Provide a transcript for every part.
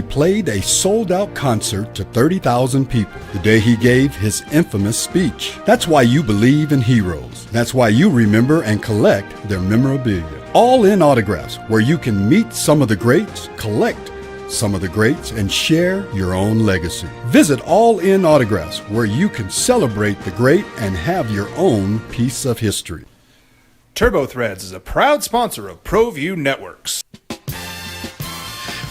played a sold-out concert to 30,000 people the day he gave his infamous speech. That's why you believe in heroes. That's why you remember and collect their memorabilia. All In Autographs, where you can meet some of the greats, collect some of the greats, and share your own legacy. Visit All In Autographs, where you can celebrate the great and have your own piece of history. TurboThreads is a proud sponsor of ProView Networks.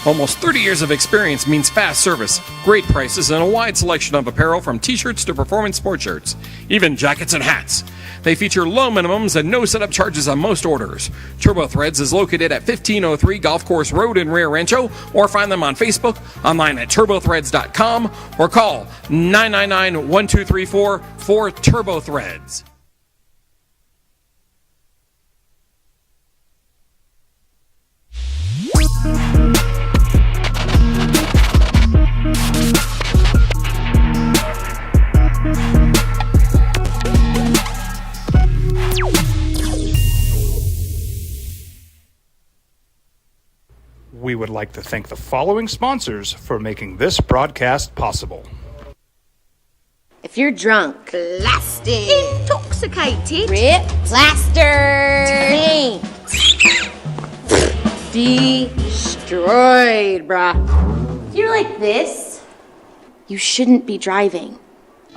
Almost 30 years of experience means fast service, great prices, and a wide selection of apparel from t-shirts to performance sports shirts, even jackets and hats. They feature low minimums and no setup charges on most orders. TurboThreads is located at 1503 Golf Course Road in Rio Rancho, or find them on Facebook, online at turbothreads.com, or call 999-1234 for TurboThreads. We would like to thank the following sponsors for making this broadcast possible. If you're drunk, Blasted, intoxicated, ripped, plastered, destroyed, bruh. If you're like this, you shouldn't be driving.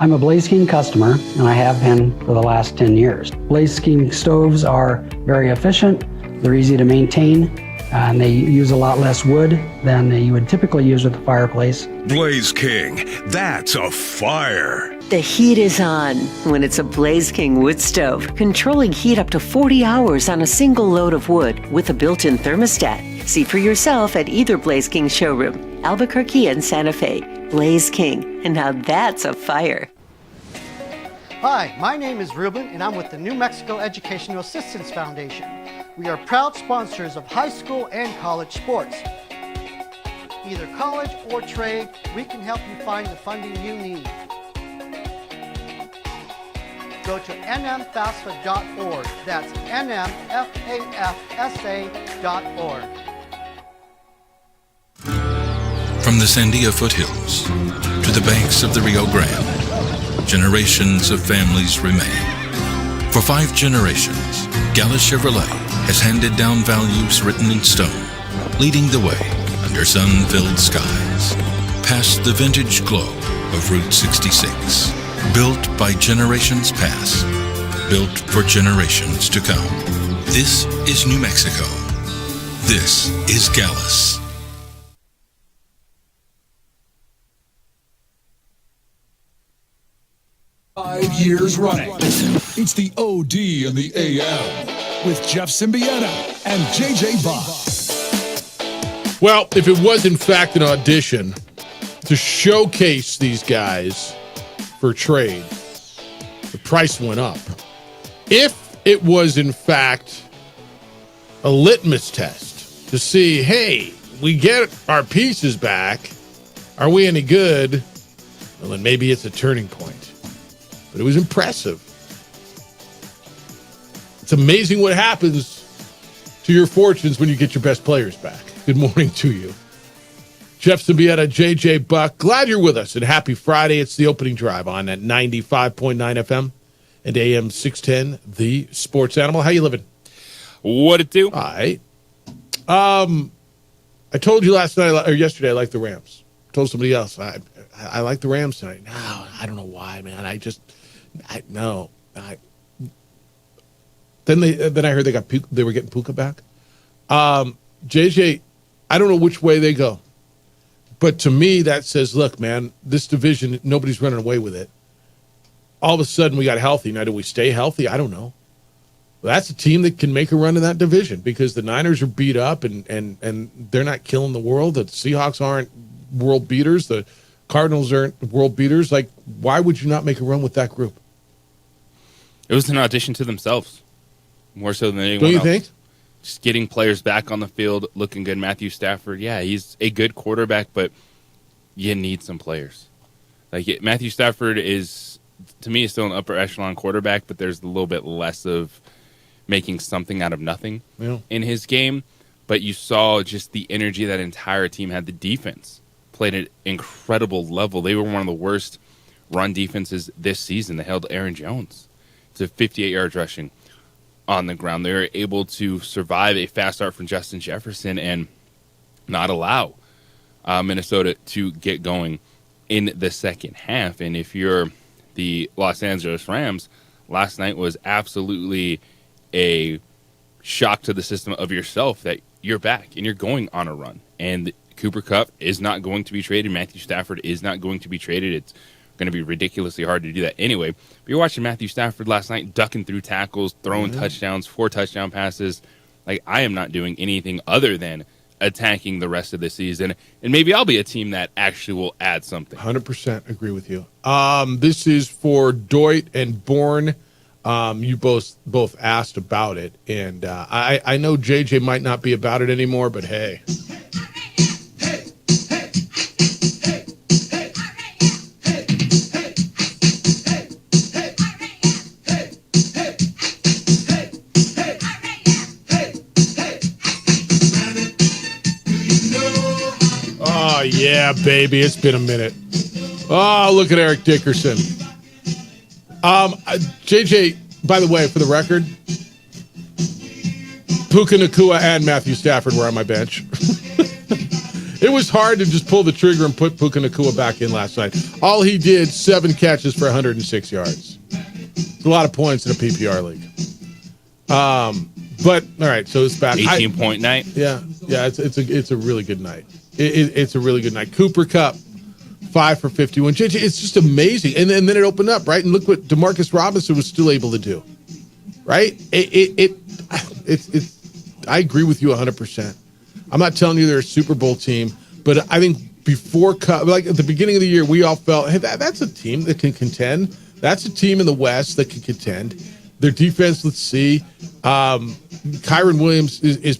I'm a Blaze King customer, and I have been for the last 10 years. Blaze King stoves are very efficient, they're easy to maintain, and they use a lot less wood than you would typically use with a fireplace. Blaze King, that's a fire. The heat is on when it's a Blaze King wood stove, controlling heat up to 40 hours on a single load of wood with a built-in thermostat. See for yourself at either Blaze King showroom, Albuquerque and Santa Fe. Blaze King, and now that's a fire. Hi, my name is Ruben, and I'm with the New Mexico Educational Assistance Foundation. We are proud sponsors of high school and college sports. Either college or trade, we can help you find the funding you need. Go to nmfafsa.org. That's nmfafsa.org. From the Sandia foothills to the banks of the Rio Grande, generations of families remain. For 5 generations, Gallus Chevrolet has handed down values written in stone, leading the way under sun-filled skies, past the vintage glow of Route 66. Built by generations past, built for generations to come. This is New Mexico. This is Gallus. Years running. It's the OD and the AM with Jeff Symbieta and JJ Buck. Well, if it was in fact an audition to showcase these guys for trade, the price went up. If it was in fact a litmus test to see, hey, we get our pieces back, are we any good? Well, then maybe it's a turning point. But it was impressive. It's amazing what happens to your fortunes when you get your best players back. Good morning to you. Jeff Symbieta, JJ Buck. Glad you're with us, and happy Friday. It's the opening drive on at 95.9 FM and AM 610, the Sports Animal. How you living? What it do? All right. I told you last night or yesterday I like the Rams. I told somebody else I like the Rams tonight. No, I don't know why, man. Then I heard they were getting Puka back. JJ, I don't know which way they go, but to me that says, look, man, this division, nobody's running away with it. All of a sudden we got healthy. Now, do we stay healthy? I don't know. Well, that's a team that can make a run in that division because the Niners are beat up and they're not killing the world. The Seahawks aren't world beaters. The Cardinals aren't world beaters. Like, why would you not make a run with that group? It was an audition to themselves, more so than anyone else. Don't you think? Just getting players back on the field, looking good. Matthew Stafford, yeah, he's a good quarterback, but you need some players. Like Matthew Stafford is, to me, is still an upper echelon quarterback, but there's a little bit less of making something out of nothing in his game. But you saw just the energy that entire team had, the defense. played at an incredible level. They were one of the worst run defenses this season. They held Aaron Jones to 58 yards rushing on the ground. They were able to survive a fast start from Justin Jefferson and not allow Minnesota to get going in the second half. And if you're the Los Angeles Rams, last night was absolutely a shock to the system of yourself that you're back and you're going on a run. And Cooper Kupp is not going to be traded. Matthew Stafford is not going to be traded. It's going to be ridiculously hard to do that anyway. But you're watching Matthew Stafford last night ducking through tackles, throwing touchdowns, 4 touchdown passes. Like, I am not doing anything other than attacking the rest of the season. And maybe I'll be a team that actually will add something. 100% agree with you. This is for Doit and Bourne. You both asked about it, and I know JJ might not be about it anymore, but hey. Oh, yeah, baby. It's been a minute. Oh, look at Eric Dickerson. JJ, by the way, for the record, Puka Nacua and Matthew Stafford were on my bench. It was hard to just pull the trigger and put Puka Nacua back in last night. All he did, 7 catches for 106 yards. It's a lot of points in a PPR league. But all right, so it's back. 18-point night. Yeah, it's a really good night. It's a really good night. Cooper Kupp, 5 for 51. JJ, it's just amazing. And then it opened up, right? And look what Demarcus Robinson was still able to do, right? I agree with you 100%. I'm not telling you they're a Super Bowl team, but I think before Kupp, like at the beginning of the year, we all felt, hey, that's a team that can contend. That's a team in the West that can contend. Their defense, let's see. Kyron Williams is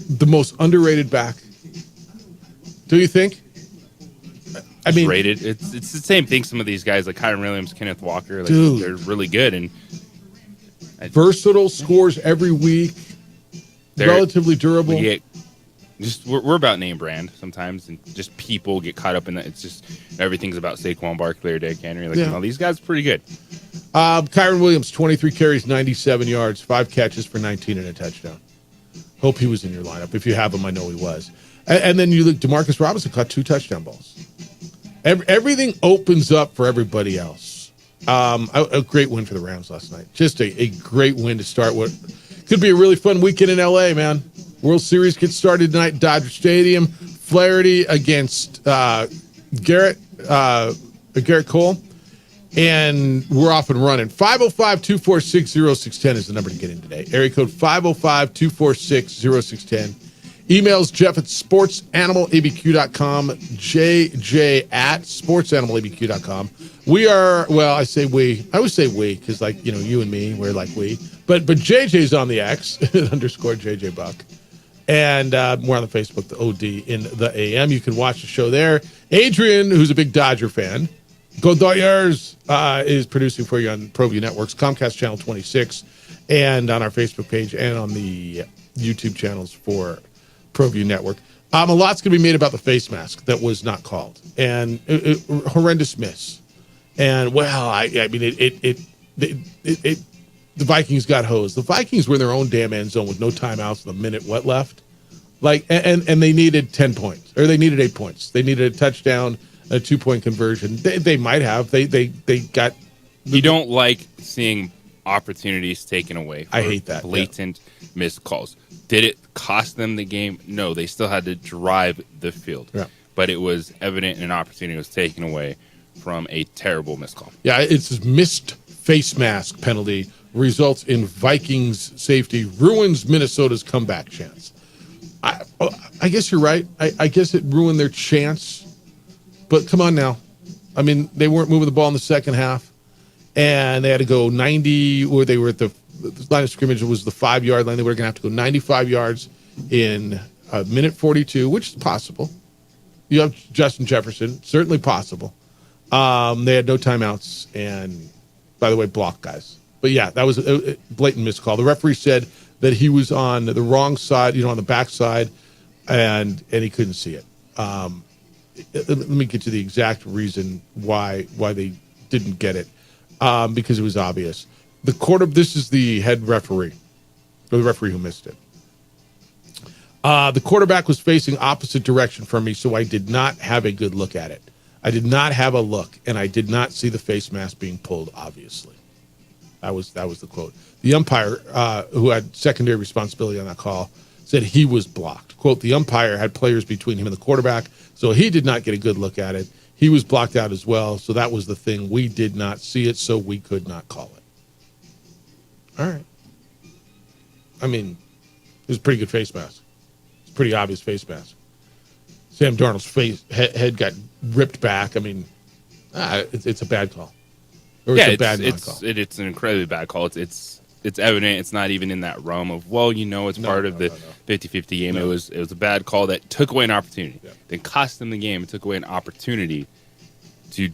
the most underrated back. Do you think? I mean, rated. It's the same thing. Some of these guys like Kyron Williams, Kenneth Walker, dude, they're really good and versatile. Scores every week. Relatively durable. We're about name brand sometimes, and just people get caught up in that. It's just everything's about Saquon Barkley or Derrick Henry. These guys are pretty good. Kyron Williams, 23 carries, 97 yards, 5 catches for 19 and a touchdown. Hope he was in your lineup. If you have him, I know he was. And then you look, Demarcus Robinson caught 2 touchdown balls. Everything opens up for everybody else. A great win for the Rams last night. Just a great win to start what could be a really fun weekend in L.A., man. World Series gets started tonight at Dodger Stadium. Flaherty against Garrett Cole. And we're off and running. 505-246-0610 is the number to get in today. Area code 505-246-0610. Emails Jeff at sportsanimалabq.com, JJ at sportsanimалabq.com. We are, well, I say we. I always say we because, like, you know, you and me, we're like we. But JJ's on the X, _ JJ Buck. And we're on the Facebook, the OD in the AM. You can watch the show there. Adrian, who's a big Dodger fan, Go Dodgers, is producing for you on ProView Networks, Comcast Channel 26, and on our Facebook page and on the YouTube channels for ProView Network. A lot's going to be made about the face mask that was not called, and horrendous miss. And well, I mean, the Vikings got hosed. The Vikings were in their own damn end zone with no timeouts and a minute left. Like, and they needed 10 points, or they needed 8 points. They needed a touchdown, a 2-point conversion. They might have. They got. You don't like seeing opportunities taken away. I hate that. Blatant missed calls. Did it cost them the game? No, they still had to drive the field. Yeah. But it was evident an opportunity was taken away from a terrible missed call. Yeah, it's a missed face mask penalty results in Vikings safety, ruins Minnesota's comeback chance. I guess you're right. I guess it ruined their chance. But come on now. I mean, they weren't moving the ball in the second half, and they had to go 90, or they were at the line of scrimmage. It was the 5-yard line. They were going to have to go 95 yards in a minute 42, which is possible. You have Justin Jefferson, certainly possible. They had no timeouts, and by the way, block guys. But yeah, that was a blatant missed call. The referee said that he was on the wrong side, on the back side, and he couldn't see it. let me get to the exact reason why they didn't get it, because it was obvious. This is the head referee, or the referee who missed it. The quarterback was facing opposite direction from me, so I did not have a good look at it. I did not have a look, and I did not see the face mask being pulled, obviously. That was the quote. The umpire, who had secondary responsibility on that call, said he was blocked. Quote, the umpire had players between him and the quarterback, so he did not get a good look at it. He was blocked out as well, so that was the thing. We did not see it, so we could not call it. All right. I mean, it was a pretty good face mask. It's a pretty obvious face mask. Sam Darnold's head got ripped back. I mean, it's a bad call. Or yeah, it's a bad non-call. It's an incredibly bad call. It's evident. It's not even in that realm of, it's part of the 50-50 game. No. It was a bad call that took away an opportunity. Yeah. It cost them the game. It took away an opportunity to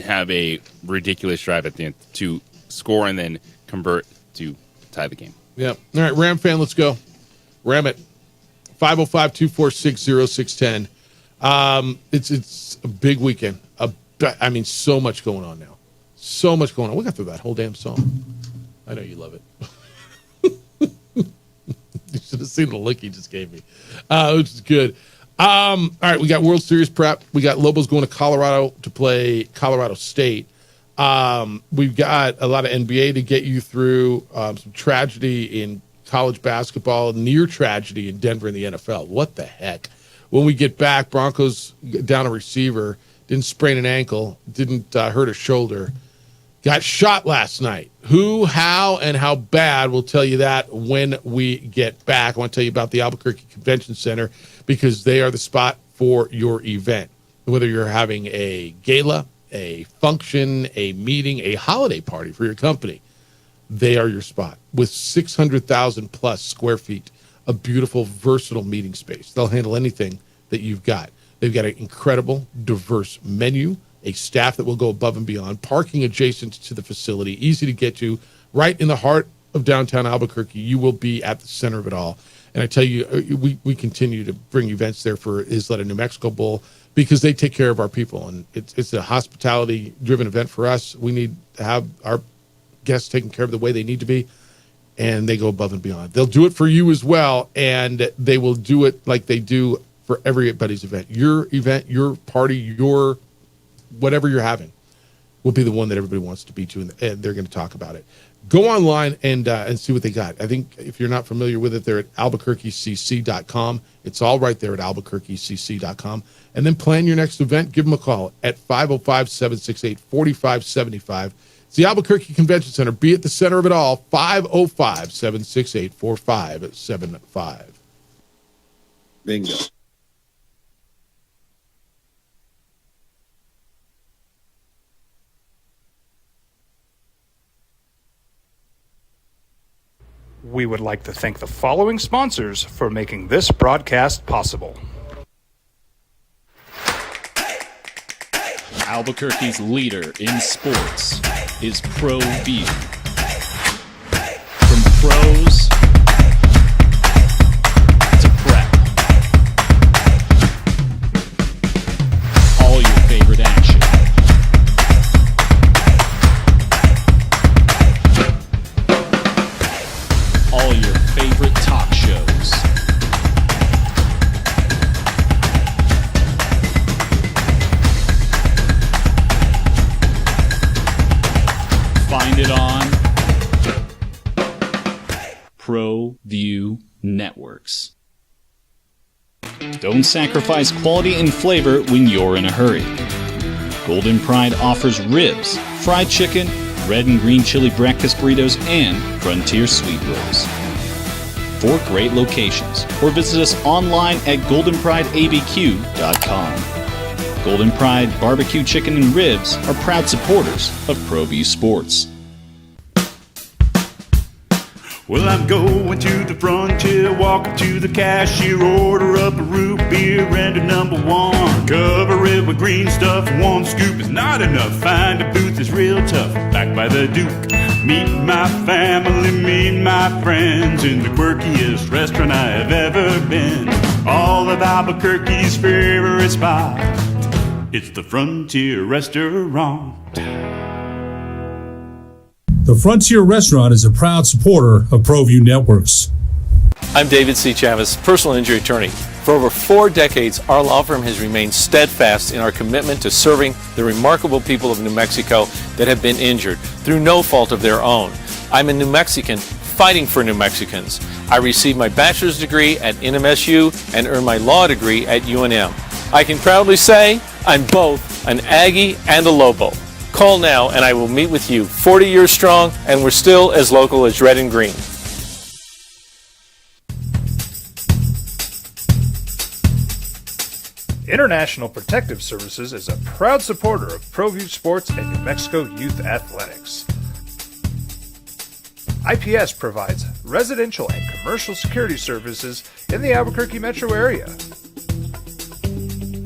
have a ridiculous drive at the end to score and then convert to tie the game. Yeah. All right, Ram fan, let's go. Ram it. 505-246-0610. It's a big weekend. So much going on now. So much going on. We got through that whole damn song. I know you love it. You should have seen the look he just gave me, which is good. All right, we got World Series prep. We got Lobos going to Colorado to play Colorado State. We've got a lot of NBA to get you through, some tragedy in college basketball, near tragedy in Denver in the NFL. What the heck? When we get back, Broncos down a receiver, didn't sprain an ankle, didn't hurt a shoulder, got shot last night. Who, how, and how bad, we'll tell you that when we get back. I want to tell you about the Albuquerque Convention Center because they are the spot for your event. Whether you're having a gala, a function, a meeting, a holiday party for your company, they are your spot. With 600,000 plus square feet of beautiful, versatile meeting space. They'll handle anything that you've got. They've got an incredible, diverse menu, a staff that will go above and beyond, parking adjacent to the facility, easy to get to, right in the heart of downtown Albuquerque. You will be at the center of it all. And I tell you, we continue to bring events there for Isleta New Mexico Bowl because they take care of our people. And it's a hospitality-driven event for us. We need to have our guests taken care of the way they need to be, and they go above and beyond. They'll do it for you as well, and they will do it like they do for everybody's event. Your event, your party, your whatever you're having will be the one that everybody wants to be to, and they're going to talk about it. Go online and see what they got. I think if you're not familiar with it, they're at albuquerquecc.com. It's all right there at albuquerquecc.com. And then plan your next event. Give them a call at 505-768-4575. It's the Albuquerque Convention Center. Be at the center of it all. 505-768-4575. Bingo. We would like to thank the following sponsors for making this broadcast possible. Albuquerque's leader in sports is ProView. From pros to prep, all your favorite action. All your favorite talk shows. Find it on ProView Networks. Don't sacrifice quality and flavor when you're in a hurry. Golden Pride offers ribs, fried chicken, red and green chili breakfast burritos, and Frontier Sweet Rolls. 4 great locations, or visit us online at goldenprideabq.com. Golden Pride Barbecue Chicken and Ribs are proud supporters of ProView Sports. Well, I'm going to the frontier, walk up to the cashier, order up a root beer and a number 1. Cover it with green stuff, 1 scoop is not enough. Find a booth is real tough, back by the Duke. Meet my family, meet my friends in the quirkiest restaurant I have ever been. All of Albuquerque's favorite spot, It's the Frontier Restaurant. The Frontier Restaurant is a proud supporter of ProView Networks. I'm David C. Chavis, personal injury attorney. For over 4 decades, our law firm has remained steadfast in our commitment to serving the remarkable people of New Mexico that have been injured through no fault of their own. I'm a New Mexican fighting for New Mexicans. I received my bachelor's degree at NMSU and earned my law degree at UNM. I can proudly say I'm both an Aggie and a Lobo. Call now and I will meet with you. 40 years strong, and we're still as local as red and green. International Protective Services is a proud supporter of ProView Sports and New Mexico Youth Athletics. IPS provides residential and commercial security services in the Albuquerque metro area.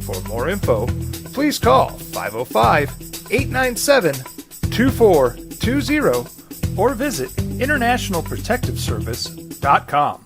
For more info, please call 505-897-2420 or visit internationalprotectiveservice.com.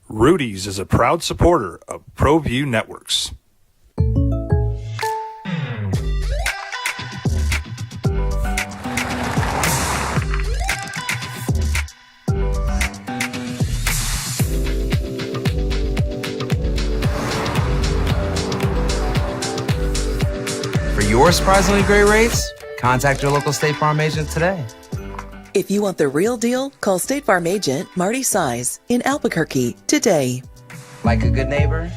Rudy's is a proud supporter of ProView Networks. For your surprisingly great rates, contact your local State Farm agent today. If you want the real deal, call State Farm agent Marty Size in Albuquerque today. Like a good neighbor,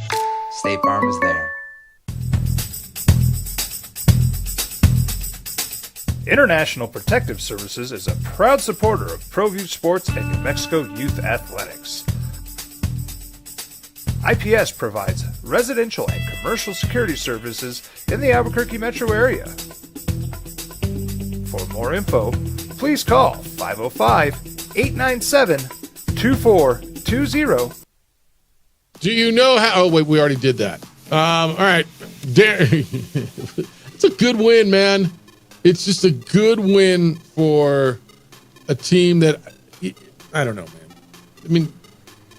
State Farm is there. International Protective Services is a proud supporter of ProView Sports and New Mexico Youth Athletics. IPS provides residential and commercial security services in the Albuquerque metro area. For more info, please call 505-897-2420. Do you know how? Oh, wait, we already did that. All right. It's a good win, man. It's just a good win for a team that, I don't know, man. I mean,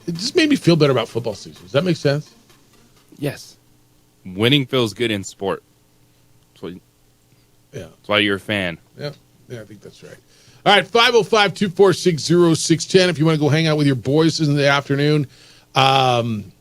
it just made me feel better about football season. Does that make sense? Yes. Winning feels good in sport. That's why you're a fan. Yeah, I think that's right. All right, 505-246-0610. If you want to go hang out with your boys in the afternoon, Van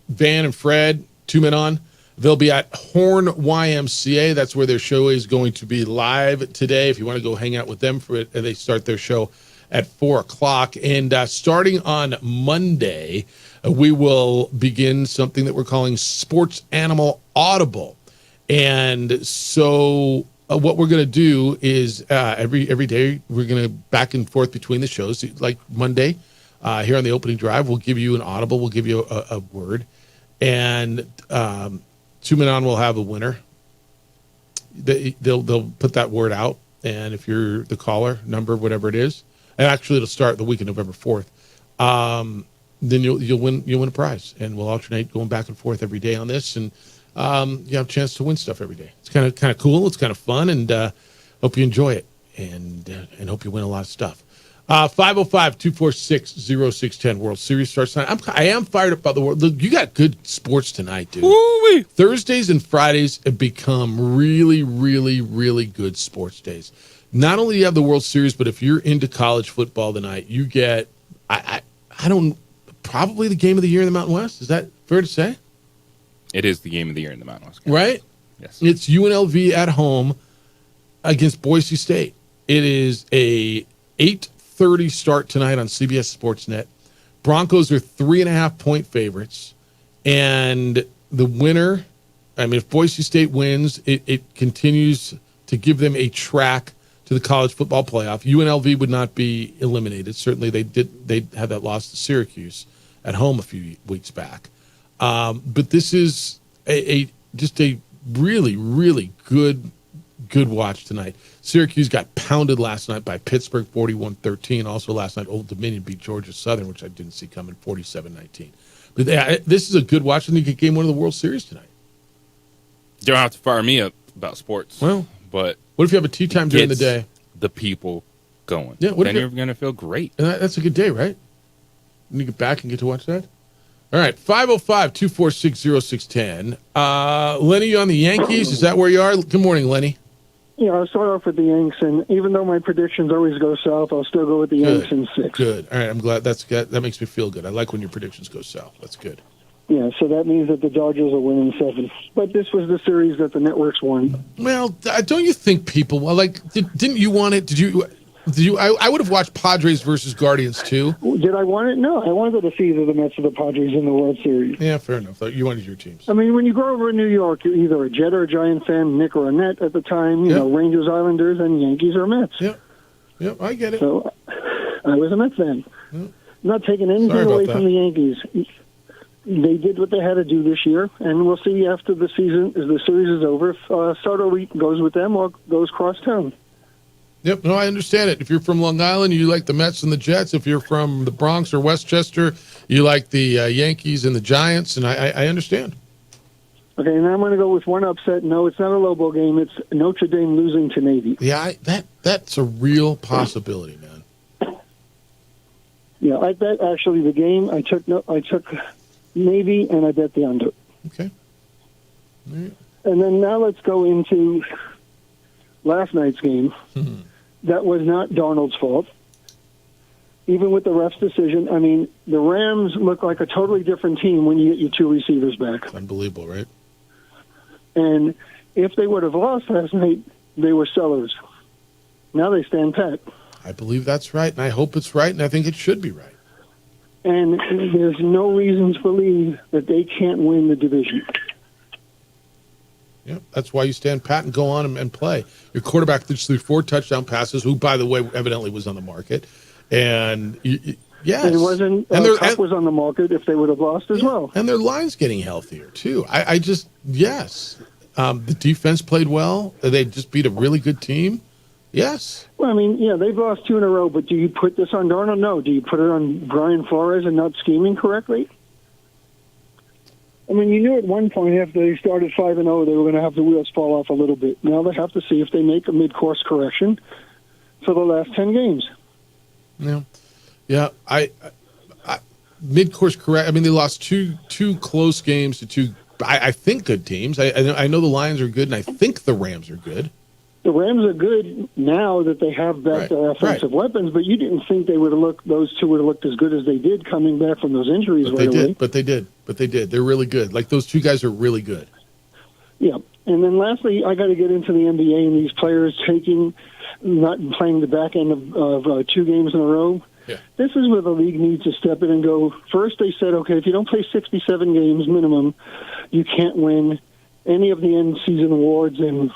and Fred, 2 men on, they'll be at Horn YMCA. That's where their show is going to be live today. If you want to go hang out with them for it, they start their show at 4 o'clock. And starting on Monday, we will begin something that we're calling Sports Animal Audible. And so what we're going to do is every day we're going to back and forth between the shows. Like Monday, here on the opening drive, we'll give you an audible. We'll give you a word. And 2 Men On will have a winner. They'll put that word out. And if you're the caller, number, whatever it is, and actually it'll start the week of November 4th, then you'll win a prize. And we'll alternate going back and forth every day on this. And you have a chance to win stuff every day. It's kind of cool. It's kind of fun, and hope you enjoy it, and hope you win a lot of stuff. 505-246-0610. World Series starts tonight. I am fired up about the world. Look, you got good sports tonight, dude. Woo-wee. Thursdays and Fridays have become really, really, really good sports days. Not only do you have the World Series, but if you're into college football tonight, you get probably the game of the year in the Mountain West. Is that fair to say? It is the game of the year in the Mountain West. Right? Yes. It's UNLV at home against Boise State. It is a 8:30 start tonight on CBS Sportsnet. Broncos are 3.5-point favorites. And the winner, if Boise State wins, it continues to give them a track to the college football playoff. UNLV would not be eliminated. Certainly they had that loss to Syracuse at home a few weeks back. But this is just a really, really good watch tonight. Syracuse got pounded last night by Pittsburgh 41-13. Also last night, Old Dominion beat Georgia Southern, which I didn't see coming, 47-19. But this is a good watch. I think you get game one of the World Series tonight. You don't have to fire me up about sports. Well, but what if you have a tea time during the day? The people going. Yeah, then you're going to feel great. And that's a good day, right? When you get back and get to watch that? All right, 505-246-0610. Lenny, you on the Yankees? Is that where you are? Good morning, Lenny. Yeah, I'll start off with the Yanks, and even though my predictions always go south, I'll still go with the Yanks in 6. Good. All right, I'm glad. That makes me feel good. I like when your predictions go south. That's good. Yeah, so that means that the Dodgers are winning 7. But this was the series that the networks won. Well, don't you think people didn't you want it? Did you? I would have watched Padres versus Guardians too. Did I want it? No, I wanted to see either the Mets or the Padres in the World Series. Yeah, fair enough. You wanted your teams. I mean, when you grow up in New York, you're either a Jet or a Giant fan, Nick or a Net at the time. You know, Rangers, Islanders, and Yankees or Mets. Yeah, I get it. So I was a Mets fan. Not taking anything away from the Yankees. They did what they had to do this year, and we'll see after the season, as the series is over, if Soto goes with them or goes cross town. Yep, no, I understand it. If you're from Long Island, you like the Mets and the Jets. If you're from the Bronx or Westchester, you like the Yankees and the Giants, and I understand. Okay, and I'm going to go with one upset. No, it's not a Lobo game. It's Notre Dame losing to Navy. Yeah, that's a real possibility, man. Yeah, I bet actually the game. I took Navy, and I bet the under. Okay. All right. And then now let's go into last night's game. That was not Darnold's fault. Even with the ref's decision, I mean, the Rams look like a totally different team when you get your 2 receivers back. It's unbelievable, right? And if they would have lost last night, they were sellers. Now they stand pat. I believe that's right, and I hope it's right, and I think it should be right. And there's no reason to believe that they can't win the division. Yeah, that's why you stand pat and go on and play. Your quarterback threw 4 touchdown passes, who, by the way, evidently was on the market. And, yes. And it wasn't, Cup was on the market if they would have lost as well. And their line's getting healthier, too. Yes. The defense played well. They just beat a really good team. Yes. Well, I mean, yeah, they've lost 2 in a row, but do you put this on Darnold? No. Do you put it on Brian Flores and not scheming correctly? I mean, you knew at one point after they started 5-0, they were going to have the wheels fall off a little bit. Now they have to see if they make a mid-course correction for the last 10 games. Yeah. I mid-course correct. I mean, they lost two close games to 2, I think, good teams. I know the Lions are good, and I think the Rams are good. The Rams are good now that they have back their offensive weapons, but you didn't think those 2 would have looked as good as they did coming back from those injuries But they did. They're really good. Like, those 2 guys are really good. Yeah. And then lastly, I got to get into the NBA and these players not playing the back end of 2 games in a row. Yeah. This is where the league needs to step in and go. First, they said, okay, if you don't play 67 games minimum, you can't win any of the end-season awards and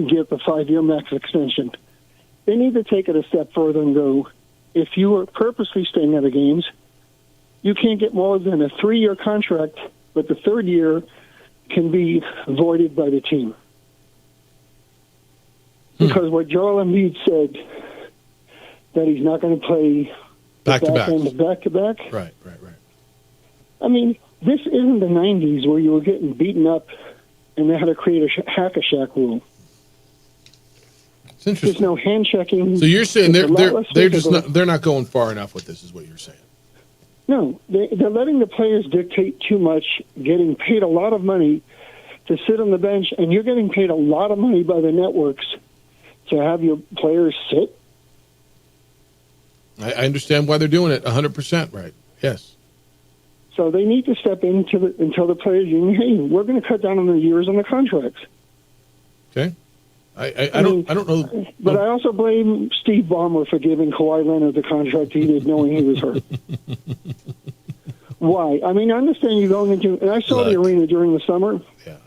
get the 5-year max extension. They need to take it a step further and go, if you are purposely staying out of games, you can't get more than a 3-year contract, but the 3rd year can be voided by the team. Because what Joel Embiid said, that he's not going to play back-to-back. Right. I mean, this isn't the 90s where you were getting beaten up and they had to create a hack-a-shack rule. It's interesting. There's no hand checking. So you're saying they're not going far enough with this, is what you're saying? No, they're letting the players dictate too much, getting paid a lot of money to sit on the bench, and you're getting paid a lot of money by the networks to have your players sit. I understand why they're doing it. 100% right. Yes. So they need to step in and tell the players union, hey, we're going to cut down on the years on the contracts. Okay. I don't know. But I also blame Steve Ballmer for giving Kawhi Leonard the contract he did knowing he was hurt. Why? I mean, I understand you going into, and I saw the arena during the summer. Yeah.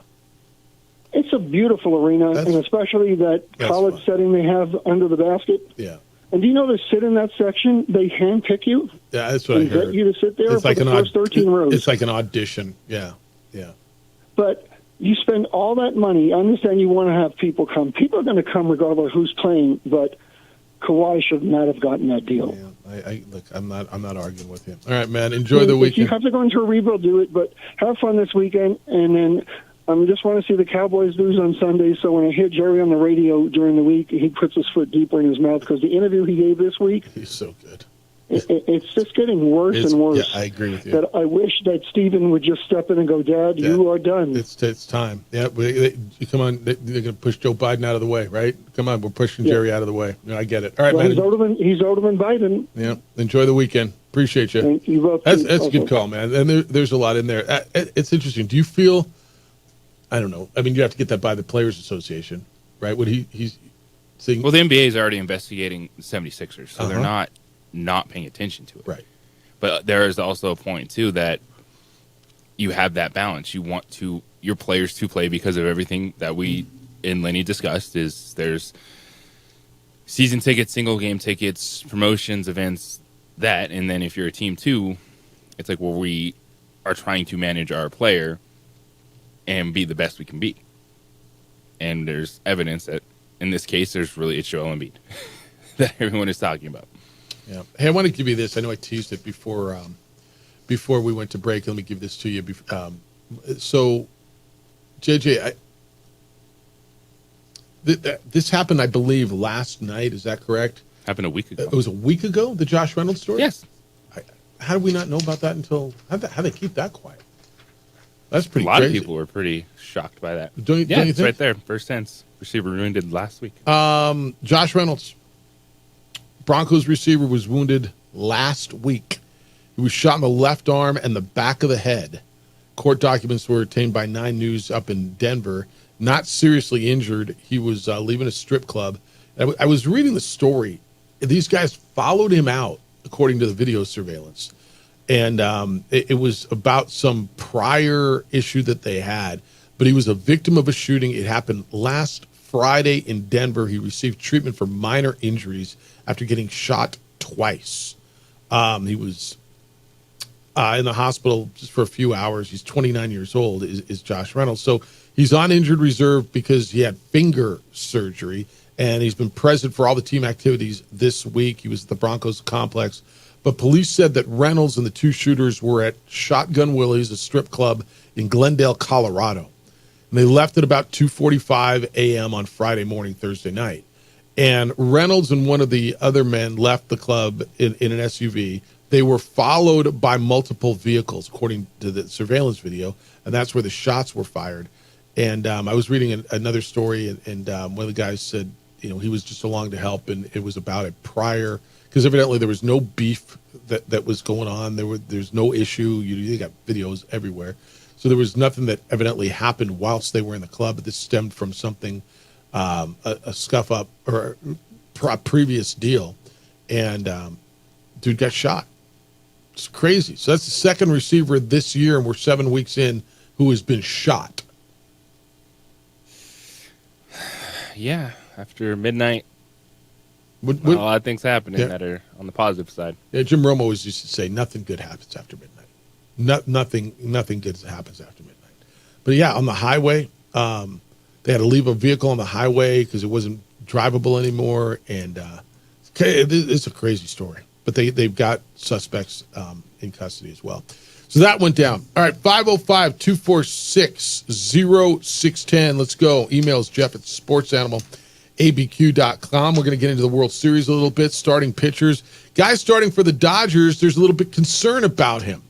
It's a beautiful arena, and especially that college setting they have under the basket. Yeah. And do you know to sit in that section, they handpick you? Yeah, that's what I heard. Get you to sit there it's for like the first 13 rows. It's like an audition. Yeah. But You spend all that money. I understand you want to have people come. People are going to come regardless of who's playing, but Kawhi should not have gotten that deal. Yeah, look, I'm not arguing with you. All right, man. Enjoy the weekend. If you have to go into a rebuild, do it, but have fun this weekend. And then I just want to see the Cowboys lose on Sunday. So when I hear Jerry on the radio during the week, he puts his foot deeper in his mouth because the interview he gave this week, he's so good. It's just getting worse and worse. Yeah, I agree with you. That I wish that Steven would just step in and go, Dad, you are done. It's time. Yeah, come on. They're going to push Joe Biden out of the way, right? Come on, we're pushing Jerry out of the way. No, I get it. All right, well, man. He's older than Biden. Yeah. Enjoy the weekend. Appreciate you. And you both that's a good call, man. And there's a lot in there. It's interesting. Do you feel? I don't know. I mean, you have to get that by the Players Association, right? What he's saying. Well, the NBA is already investigating the 76ers, so they're not paying attention to it. Right. But there is also a point, too, that you have that balance. You want your players to play because of everything that we and Lenny discussed is there's season tickets, single game tickets, promotions, events, that. And then if you're a team, too, it's like, well, we are trying to manage our player and be the best we can be. And there's evidence that, in this case, it's Joel Embiid that everyone is talking about. Yeah. Hey, I want to give you this. I know I teased it before we went to break. Let me give this to you. So, JJ, this happened, I believe, last night. Is that correct? Happened a week ago. It was a week ago, the Josh Reynolds story? Yes. How did we not know about that until... How they keep that quiet? That's pretty crazy. A lot of people were pretty shocked by that. Don't you it's think? Right there. First tense. Receiver wounded last week. Josh Reynolds, Broncos receiver, was wounded last week. He was shot in the left arm and the back of the head. Court documents were obtained by 9 News up in Denver. Not seriously injured. He was leaving a strip club. I was reading the story. These guys followed him out, according to the video surveillance. And it was about some prior issue that they had. But he was a victim of a shooting. It happened last Friday in Denver. He received treatment for minor injuries after getting shot twice. He was in the hospital just for a few hours. He's 29 years old, is Josh Reynolds. So he's on injured reserve because he had finger surgery, and he's been present for all the team activities this week. He was at the Broncos complex. But police said that Reynolds and the 2 shooters were at Shotgun Willie's, a strip club in Glendale, Colorado. And they left at about 2:45 a.m. on Friday morning, Thursday night. And Reynolds and one of the other men left the club in an SUV. They were followed by multiple vehicles, according to the surveillance video, and that's where the shots were fired. And I was reading another story, and one of the guys said, he was just along to help, and it was about a prior, because evidently there was no beef that was going on. There's no issue. You got videos everywhere. So there was nothing that evidently happened whilst they were in the club, but this stemmed from something, a scuff up or a previous deal. And dude got shot. It's crazy. So that's the second receiver this year, and we're 7 weeks in, who has been shot. Yeah, after midnight, a lot of things happening that are on the positive side. Yeah, Jim Rome always used to say, nothing good happens after midnight. Nothing good happens after midnight. But yeah, on the highway, they had to leave a vehicle on the highway because it wasn't drivable anymore, and it's a crazy story. But they've got suspects in custody as well. So that went down. All right, 505-246-0610. Let's go. Emails Jeff at sportsanimals.abq.com. We're going to get into the World Series a little bit, starting pitchers. Guy starting for the Dodgers, there's a little bit concern about him.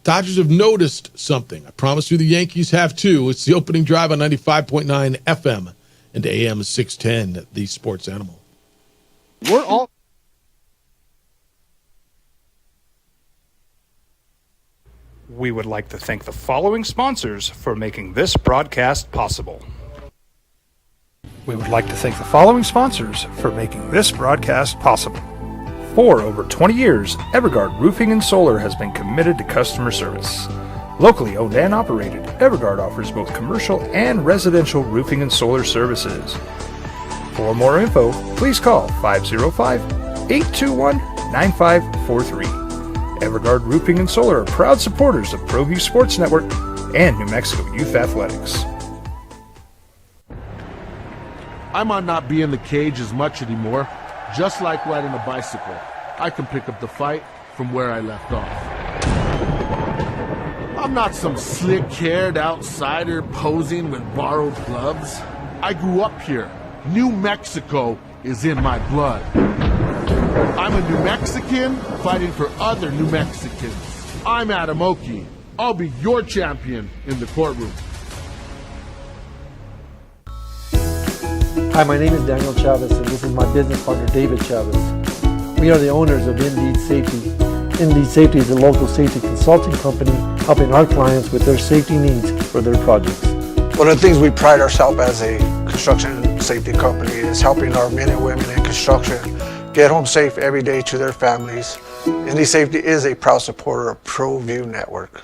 Dodgers have noticed something. I promise you the Yankees have too. It's the opening drive on 95.9 FM and AM 610, the Sports Animal. We're all... We would like to thank the following sponsors for making this broadcast possible. We would like to thank the following sponsors for making this broadcast possible. For over 20 years, Evergard Roofing and Solar has been committed to customer service. Locally owned and operated, Evergard offers both commercial and residential roofing and solar services. For more info, please call 505-821-9543. Evergard Roofing and Solar are proud supporters of ProView Sports Network, and New Mexico Youth Athletics. I might not be in the cage as much anymore. Just like riding a bicycle, I can pick up the fight from where I left off. I'm not some slick-haired outsider posing with borrowed gloves. I grew up here. New Mexico is in my blood. I'm a New Mexican fighting for other New Mexicans. I'm Adam Oki. I'll be your champion in the courtroom. Hi, my name is Daniel Chavez, and this is my business partner, David Chavez. We are the owners of Indeed Safety. Indeed Safety is a local safety consulting company helping our clients with their safety needs for their projects. One of the things we pride ourselves as a construction safety company is helping our men and women in construction get home safe every day to their families. Indeed Safety is a proud supporter of ProView Network.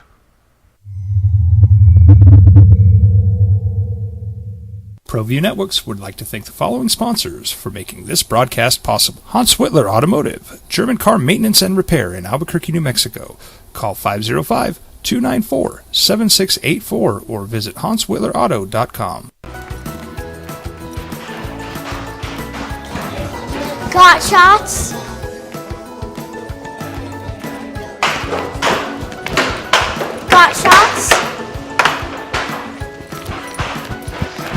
ProView Networks would like to thank the following sponsors for making this broadcast possible. Hans Whitler Automotive, German car maintenance and repair in Albuquerque, New Mexico. Call 505-294-7684 or visit hanswhitlerauto.com. Got shots? Got shots?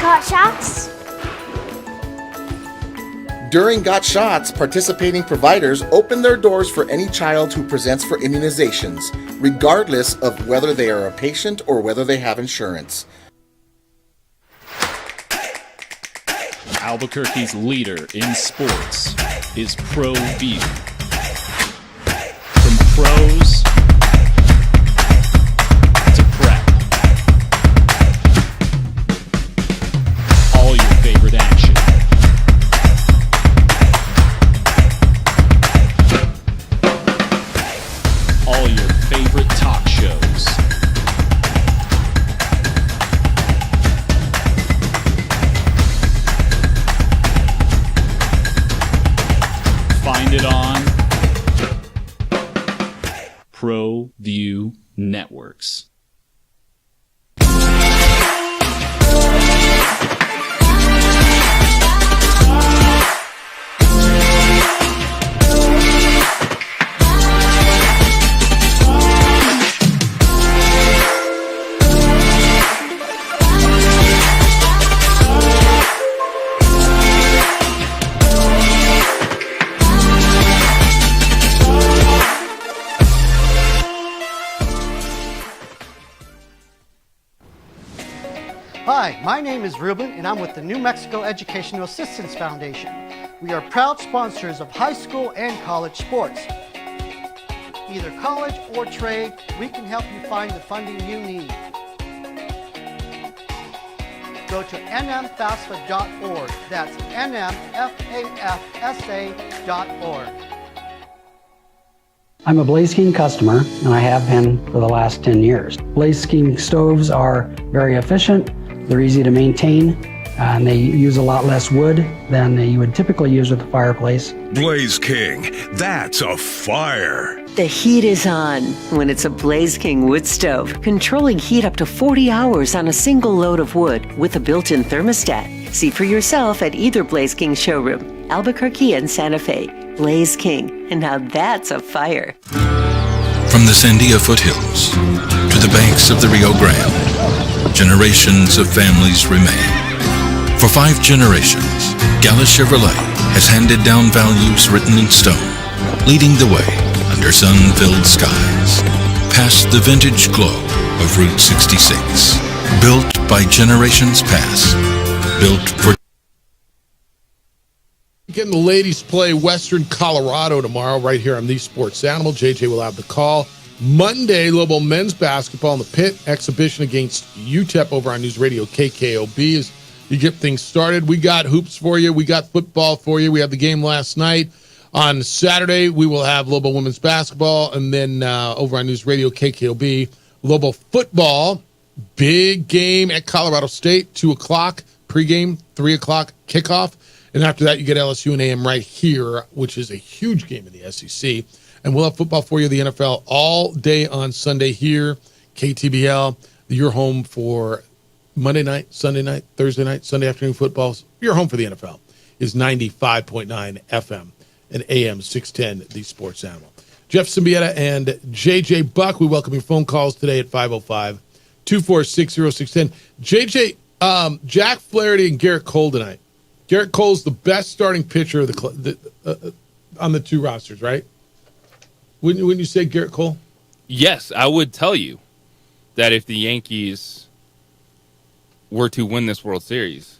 Got shots? During Got Shots, participating providers open their doors for any child who presents for immunizations, regardless of whether they are a patient or whether they have insurance. Albuquerque's leader in sports is ProView. From pros to prep, all your favorite action. All your favorite talk shows. Find it on ProView Networks. Hi, my name is Ruben, and I'm with the New Mexico Educational Assistance Foundation. We are proud sponsors of high school and college sports. Either college or trade, we can help you find the funding you need. Go to nmfafsa.org. That's nmfafsa.org. I'm a Blaze King customer, and I have been for the last 10 years. Blaze King stoves are very efficient, they're easy to maintain, and they use a lot less wood than you would typically use with a fireplace. Blaze King, that's a fire. The heat is on when it's a Blaze King wood stove, controlling heat up to 40 hours on a single load of wood with a built-in thermostat. See for yourself at either Blaze King showroom, Albuquerque and Santa Fe. Blaze King, and now that's a fire. From the Sandia foothills to the banks of the Rio Grande, generations of families remain. For 5 generations, Gallus Chevrolet has handed down values written in stone, leading the way under sun-filled skies, past the vintage glow of Route 66. Built by generations past, built for... Getting the ladies play Western Colorado tomorrow right here on The Sports Animal. JJ will have the call. Monday, Lobo men's basketball in the pit exhibition against UTEP over on News Radio KKOB as you get things started. We got hoops for you. We got football for you. We had the game last night. On Saturday, we will have Lobo women's basketball, and then over on News Radio KKOB, Lobo football. Big game at Colorado State, 2 o'clock pregame, 3 o'clock kickoff. And after that, you get LSU and AM right here, which is a huge game in the SEC. And we'll have football for you, the NFL, all day on Sunday here, KTBL. You're home for Monday night, Sunday night, Thursday night, Sunday afternoon footballs. You're home for the NFL. Is 95.9 FM and AM 610, the Sports Animal. Jeff Symbieta and JJ Buck, we welcome your phone calls today at 505-246-0610. JJ, Jack Flaherty and Garrett Cole tonight. Garrett Cole's the best starting pitcher of on the two rosters, right? Wouldn't you say Garrett Cole? Yes, I would tell you that if the Yankees were to win this World Series,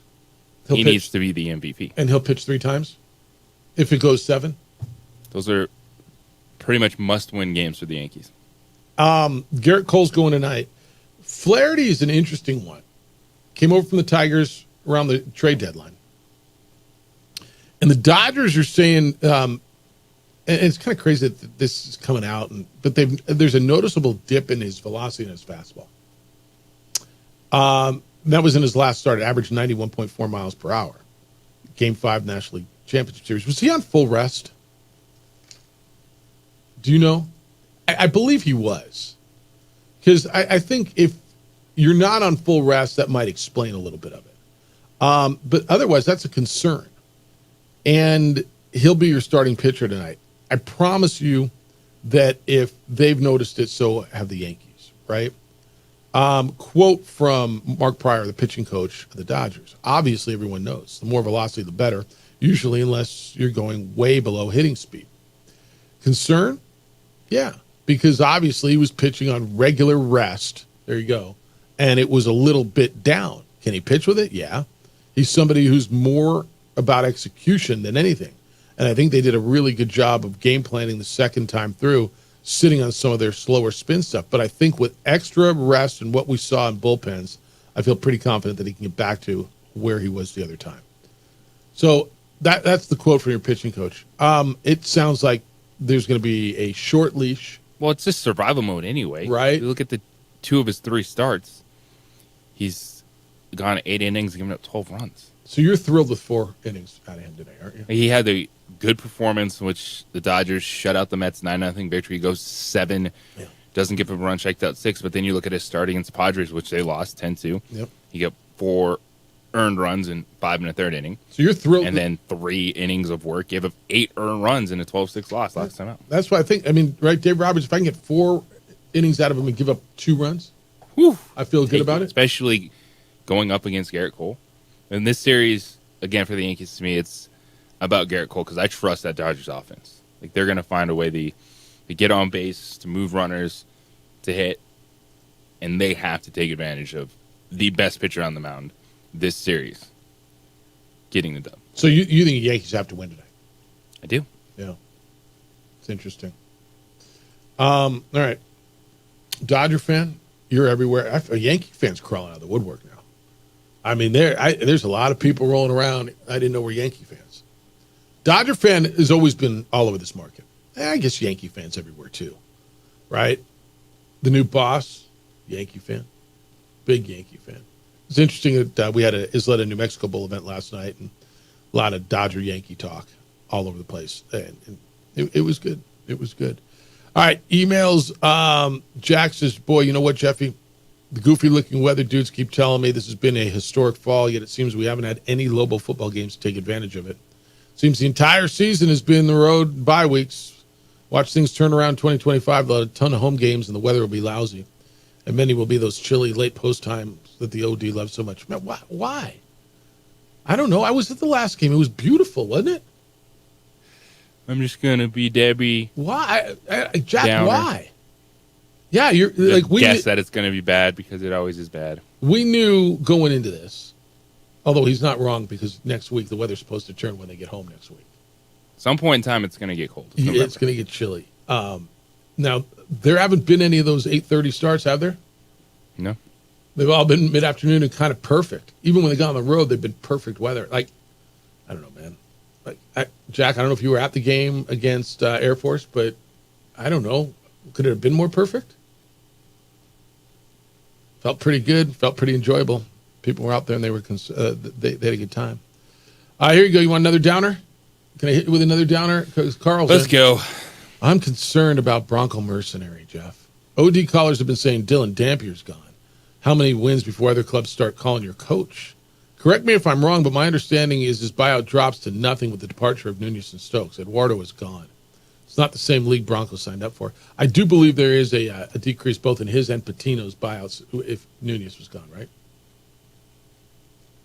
he needs to be the MVP. And he'll pitch 3 times? If it goes 7? Those are pretty much must-win games for the Yankees. Garrett Cole's going tonight. Flaherty is an interesting one. Came over from the Tigers around the trade deadline. And the Dodgers are saying, and it's kind of crazy that this is coming out, but there's a noticeable dip in his velocity and his fastball. That was in his last start. It averaged 91.4 miles per hour. Game 5 National League Championship Series. Was he on full rest? Do you know? I believe he was. Because I think if you're not on full rest, that might explain a little bit of it. But otherwise, that's a concern. And he'll be your starting pitcher tonight. I promise you that if they've noticed it, so have the Yankees, right? Quote from Mark Pryor, the pitching coach of the Dodgers. Obviously, everyone knows the more velocity, the better, usually unless you're going way below hitting speed. Concern? Yeah, because obviously he was pitching on regular rest. There you go. And it was a little bit down. Can he pitch with it? Yeah. He's somebody who's more about execution than anything. And I think they did a really good job of game planning the second time through, sitting on some of their slower spin stuff. But I think with extra rest and what we saw in bullpens, I feel pretty confident that he can get back to where he was the other time. So that's the quote from your pitching coach. It sounds like there's going to be a short leash. Well, it's just survival mode anyway. Right. You look at the 2 of his 3 starts. He's gone 8 innings, giving up 12 runs. So you're thrilled with 4 innings out of him today, aren't you? He had a good performance, which the Dodgers shut out the Mets 9-0 victory. He goes 7, doesn't give up a run, checked out 6. But then you look at his start against the Padres, which they lost 10-2. Yep. He got 4 earned runs in 5 1/3 inning. So you're thrilled. And then 3 innings of work, gave up 8 earned runs in a 12-6 loss last time out. That's what I think. I mean, right, Dave Roberts, if I can get 4 innings out of him and give up 2 runs, I feel good about it. Especially going up against Garrett Cole. In this series, again, for the Yankees, to me, it's about Garrett Cole because I trust that Dodgers offense. Like, they're going to find a way to get on base, to move runners, to hit, and they have to take advantage of the best pitcher on the mound this series getting the dub. So you think the Yankees have to win tonight? I do. Yeah. It's interesting. All right. Dodger fan, you're everywhere. A Yankee fan's crawling out of the woodwork now. I mean, there's a lot of people rolling around. I didn't know we're Yankee fans. Dodger fan has always been all over this market. I guess Yankee fans everywhere too, right? The new boss, Yankee fan, big Yankee fan. It's interesting that we had a Isleta New Mexico Bowl event last night, and a lot of Dodger Yankee talk all over the place, and it was good. It was good. All right, emails. Jack says, "Boy, you know what, Jeffy? The goofy-looking weather dudes keep telling me this has been a historic fall, yet it seems we haven't had any Lobo football games to take advantage of it. Seems the entire season has been the road bye weeks. Watch things turn around 2025. They'll have a ton of home games, and the weather will be lousy. And many will be those chilly late post times that the OD loves so much." Man, why? I don't know. I was at the last game. It was beautiful, wasn't it? I'm just going to be Debbie. Why? Jack, Downer. why? Yeah, you're like we guess that it's going to be bad because it always is bad. We knew going into this, although he's not wrong because next week the weather's supposed to turn when they get home next week. Some point in time, it's going to get cold. It's going to get chilly. Now, there haven't been any of those 8:30 starts, have there? No. They've all been mid-afternoon and kind of perfect. Even when they got on the road, they've been perfect weather. Like, I don't know, man. Like, Jack, I don't know if you were at the game against Air Force, but I don't know. Could it have been more perfect? Felt pretty good. Felt pretty enjoyable. People were out there and they were they had a good time. Here you go. You want another downer? Can I hit you with another downer? Because Carl's Let's go. I'm concerned about Bronco Mercenary, Jeff. OD callers have been saying Dylan Dampier's gone. how many wins before other clubs start calling your coach? Correct me if I'm wrong, but my understanding is his buyout drops to nothing with the departure of Nunez and Stokes. Eduardo is gone. It's not the same league Broncos signed up for. I do believe there is a decrease both in his and Patino's buyouts if Nunez was gone, right?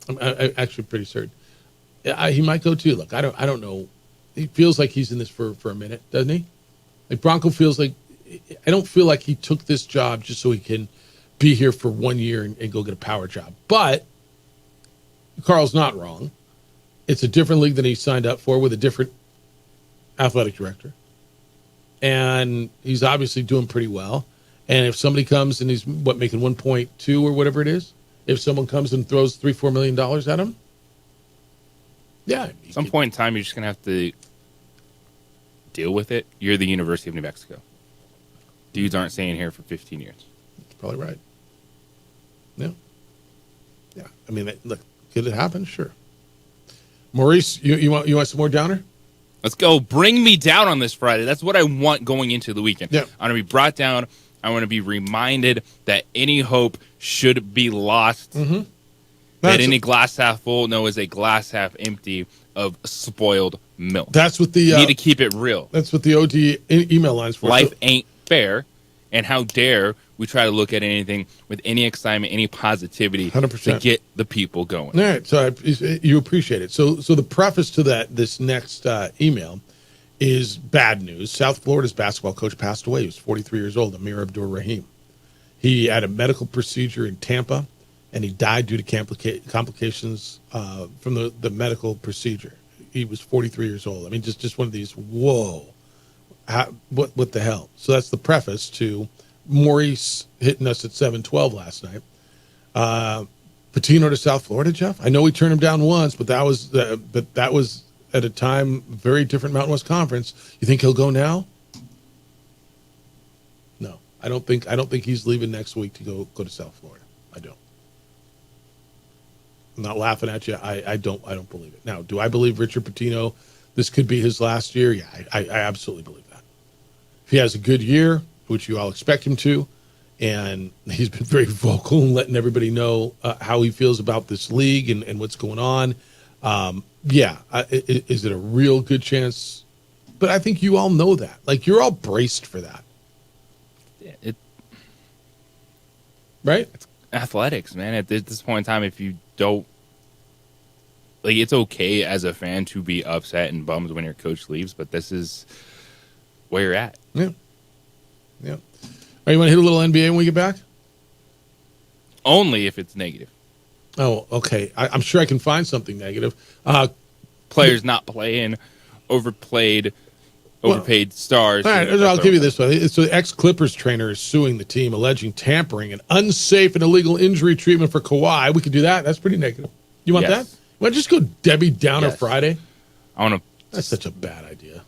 I'm actually pretty certain. He might go too. Look, I don't know. He feels like he's in this for a minute, doesn't he? Like Bronco feels like, I don't feel like he took this job just so he can be here for 1 year and go get a power job. But Carl's not wrong. It's a different league than he signed up for with a different athletic director. And he's obviously doing pretty well. And if somebody comes and he's, making 1.2 or whatever it is, if someone comes and throws $3-4 million at him, yeah. At some point in time, you're just going to have to deal with it. You're the University of New Mexico. Dudes aren't staying here for 15 years. That's probably right. Yeah. Yeah. I mean, look, could it happen? Sure. Maurice, you want some more downer? Let's go. Bring me down on this Friday. That's what I want going into the weekend. Yeah. I want to be brought down. I want to be reminded that any hope should be lost. Mm-hmm. That any glass half full, is a glass half empty of spoiled milk. That's what the you need to keep it real. That's what the OD email lines for. Life ain't fair, and how dare we try to look at anything with any excitement, any positivity 100%. to get the people going. All right, so you appreciate it. So the preface to this next email is bad news. South Florida's basketball coach passed away. He was 43 years old, Amir Abdur-Rahim. He had a medical procedure in Tampa, and he died due to complications from the medical procedure. He was 43 years old. I mean, just one of these, whoa, what the hell? So that's the preface to Maurice hitting us at 7:12 last night. Patino to South Florida, Jeff? I know we turned him down once, but that was at a time very different Mountain West Conference. You think he'll go now? No, I don't think he's leaving next week to go to South Florida. I don't. I'm not laughing at you. I don't believe it. Now, do I believe Richard Patino, this could be his last year? Yeah, I absolutely believe that. If he has a good year, which you all expect him to, and he's been very vocal and letting everybody know how he feels about this league and what's going on. Is it a real good chance? But I think you all know that. Like, you're all braced for that. Right? It's athletics, man. At this point in time, if you don't, it's okay as a fan to be upset and bummed when your coach leaves, but this is where you're at. Yeah. Yeah. All right, you want to hit a little NBA when we get back? Only if it's negative. Oh, okay. I'm sure I can find something negative. Players not playing, overpaid stars. All right, I'll give you this one. So the ex-Clippers trainer is suing the team, alleging tampering and unsafe and illegal injury treatment for Kawhi. We could do that. That's pretty negative. You want that? You want to just go Debbie Downer Friday? I want to. That's such a bad idea.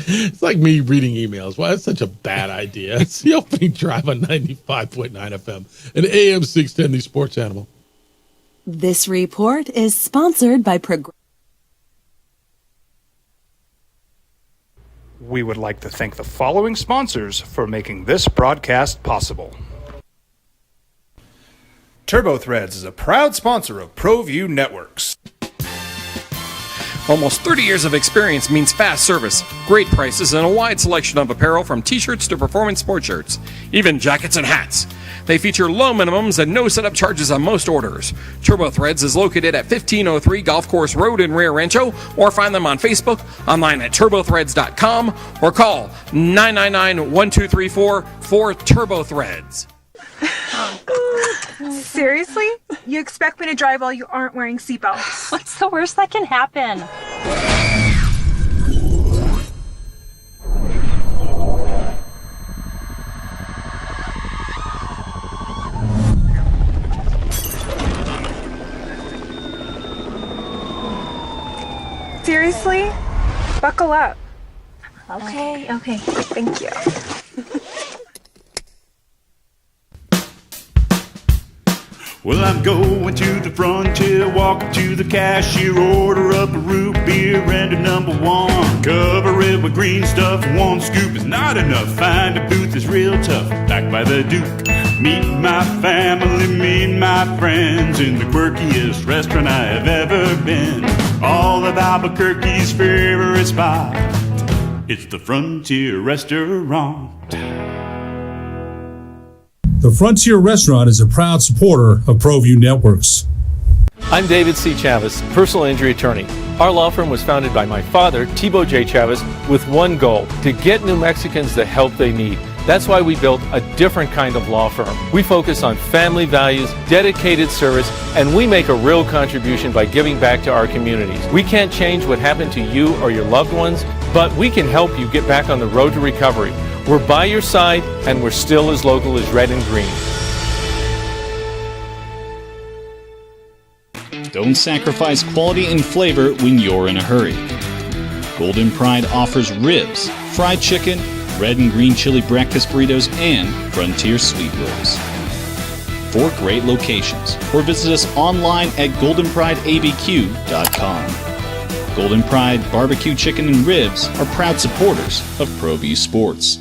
It's like me reading emails. Why, that's such a bad idea. It's the opening drive on 95.9 FM and AM 610, the sports animal. This report is sponsored by We would like to thank the following sponsors for making this broadcast possible. TurboThreads is a proud sponsor of ProView Networks. Almost 30 years of experience means fast service, great prices, and a wide selection of apparel from t-shirts to performance sports shirts, even jackets and hats. They feature low minimums and no setup charges on most orders. TurboThreads is located at 1503 Golf Course Road in Rio Rancho, or find them on Facebook, online at turbothreads.com, or call 999-1234 for TurboThreads. Seriously? You expect me to drive while you aren't wearing seatbelts? What's the worst that can happen? Seriously? Buckle up. Okay. Thank you. Well, I'm going to the frontier, walk up to the cashier, order up a root beer and a number one. Cover it with green stuff, one scoop is not enough. Find a booth that's real tough, backed by the Duke. Meet my family, meet my friends in the quirkiest restaurant I have ever been. All of Albuquerque's favorite spot. It's the Frontier Restaurant. The Frontier Restaurant is a proud supporter of ProView Networks. I'm David C. Chavez, personal injury attorney. Our law firm was founded by my father, Thibaut J. Chavez, with one goal: to get New Mexicans the help they need. That's why we built a different kind of law firm. We focus on family values, dedicated service, and we make a real contribution by giving back to our communities. We can't change what happened to you or your loved ones, but we can help you get back on the road to recovery. We're by your side, and we're still as local as red and green. Don't sacrifice quality and flavor when you're in a hurry. Golden Pride offers ribs, fried chicken, red and green chili breakfast burritos, and Frontier sweet rolls. 4 great locations, or visit us online at goldenprideabq.com. Golden Pride Barbecue Chicken and Ribs are proud supporters of ProView Sports.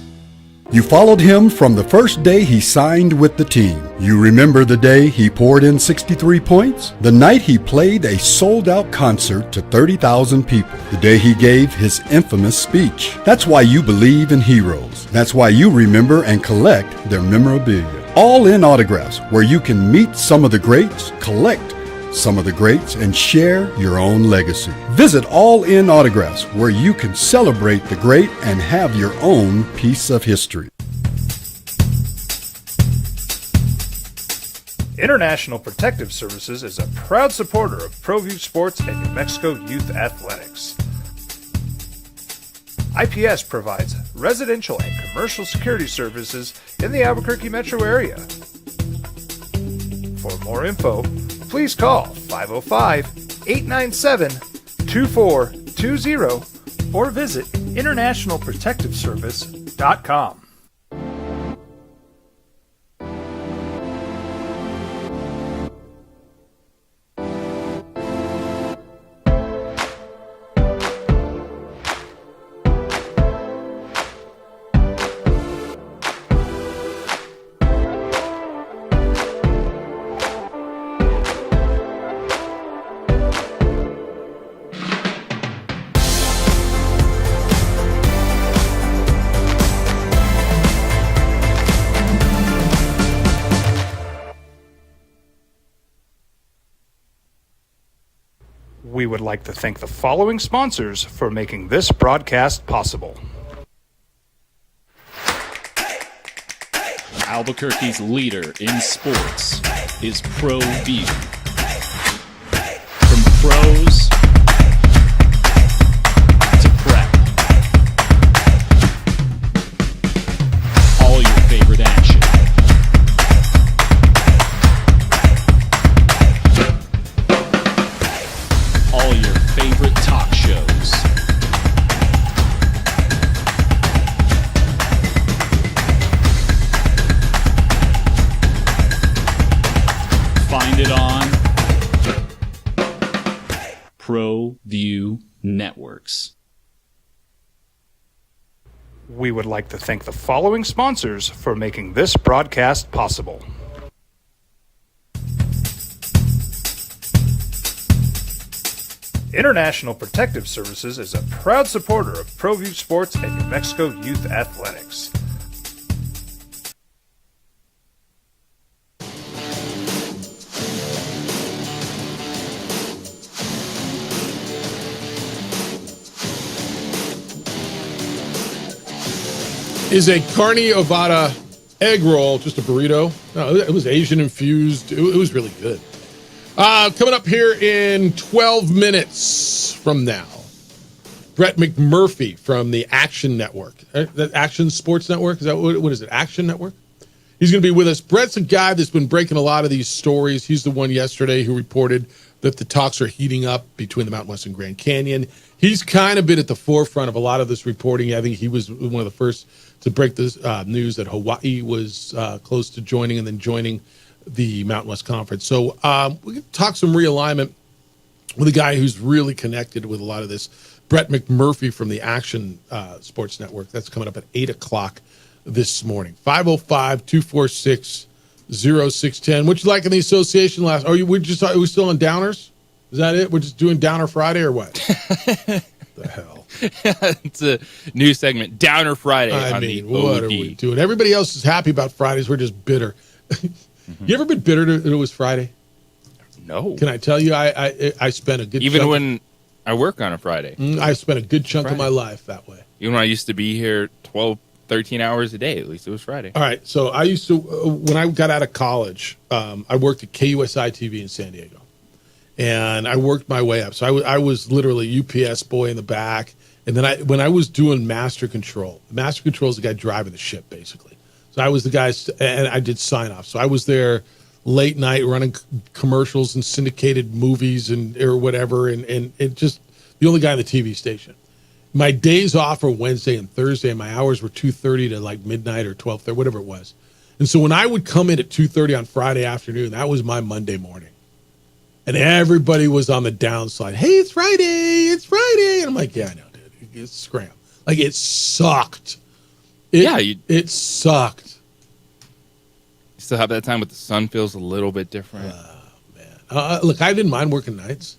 You followed him from the first day he signed with the team. You remember the day he poured in 63 points? The night he played a sold-out concert to 30,000 people. The day he gave his infamous speech. That's why you believe in heroes. That's why you remember and collect their memorabilia. All in Autographs, where you can meet some of the greats, collect some of the greats, and share your own legacy. Visit All In Autographs, where you can celebrate the great and have your own piece of history. International Protective Services is a proud supporter of ProView Sports and New Mexico Youth Athletics. IPS provides residential and commercial security services in the Albuquerque metro area. For more info, please call 505-897-2420 or visit internationalprotectiveservice.com. We would like to thank the following sponsors for making this broadcast possible. Albuquerque's leader in sports is ProView. From pros to prep, all your favorite action. All your favorite talk shows. Find it on ProView Networks. We would like to thank the following sponsors for making this broadcast possible. International Protective Services is a proud supporter of ProView Sports and New Mexico Youth Athletics. Is a carne ovada egg roll just a burrito? No, it was Asian infused. It was really good. Coming up here in 12 minutes from now, Brett McMurphy from the Action Network. The Action Sports Network? Is that what is it? Action Network? He's going to be with us. Brett's a guy that's been breaking a lot of these stories. He's the one yesterday who reported that the talks are heating up between the Mountain West and Grand Canyon. He's kind of been at the forefront of a lot of this reporting. I think he was one of the first to break this news that Hawaii was close to joining and then joining the Mountain West Conference. So we can talk some realignment with a guy who's really connected with a lot of this, Brett McMurphy from the Action Sports Network. That's coming up at 8 o'clock this morning. 505-246 0610. What you like in the association last? Are we still on downers? Is that it? We're just doing Downer Friday or what? The hell? It's a new segment, Downer Friday. What are we doing? Everybody else is happy about Fridays. We're just bitter. You ever been bitter that it was Friday? No. Can I tell you? I spent a good even when I work on a Friday. I spent a good chunk of my life that way. Even when I used to be here 12, 13 hours a day, at least it was Friday. All right. So I used to, when I got out of college, I worked at KUSI TV in San Diego. And I worked my way up. So I was literally UPS boy in the back. And then when I was doing Master Control is the guy driving the ship, basically. So I was the guy, and I did sign-off. So I was there late night running commercials and syndicated movies or whatever. And it just the only guy on the TV station. My days off were Wednesday and Thursday, and my hours were 2:30 to like midnight or 12:30, whatever it was. And so when I would come in at 2:30 on Friday afternoon, that was my Monday morning. And everybody was on the downside. Hey, it's Friday. And I'm like, yeah, I know, dude. It's scram. Like, it sucked. It sucked. You still have that time, but the sun feels a little bit different. Look, I didn't mind working nights.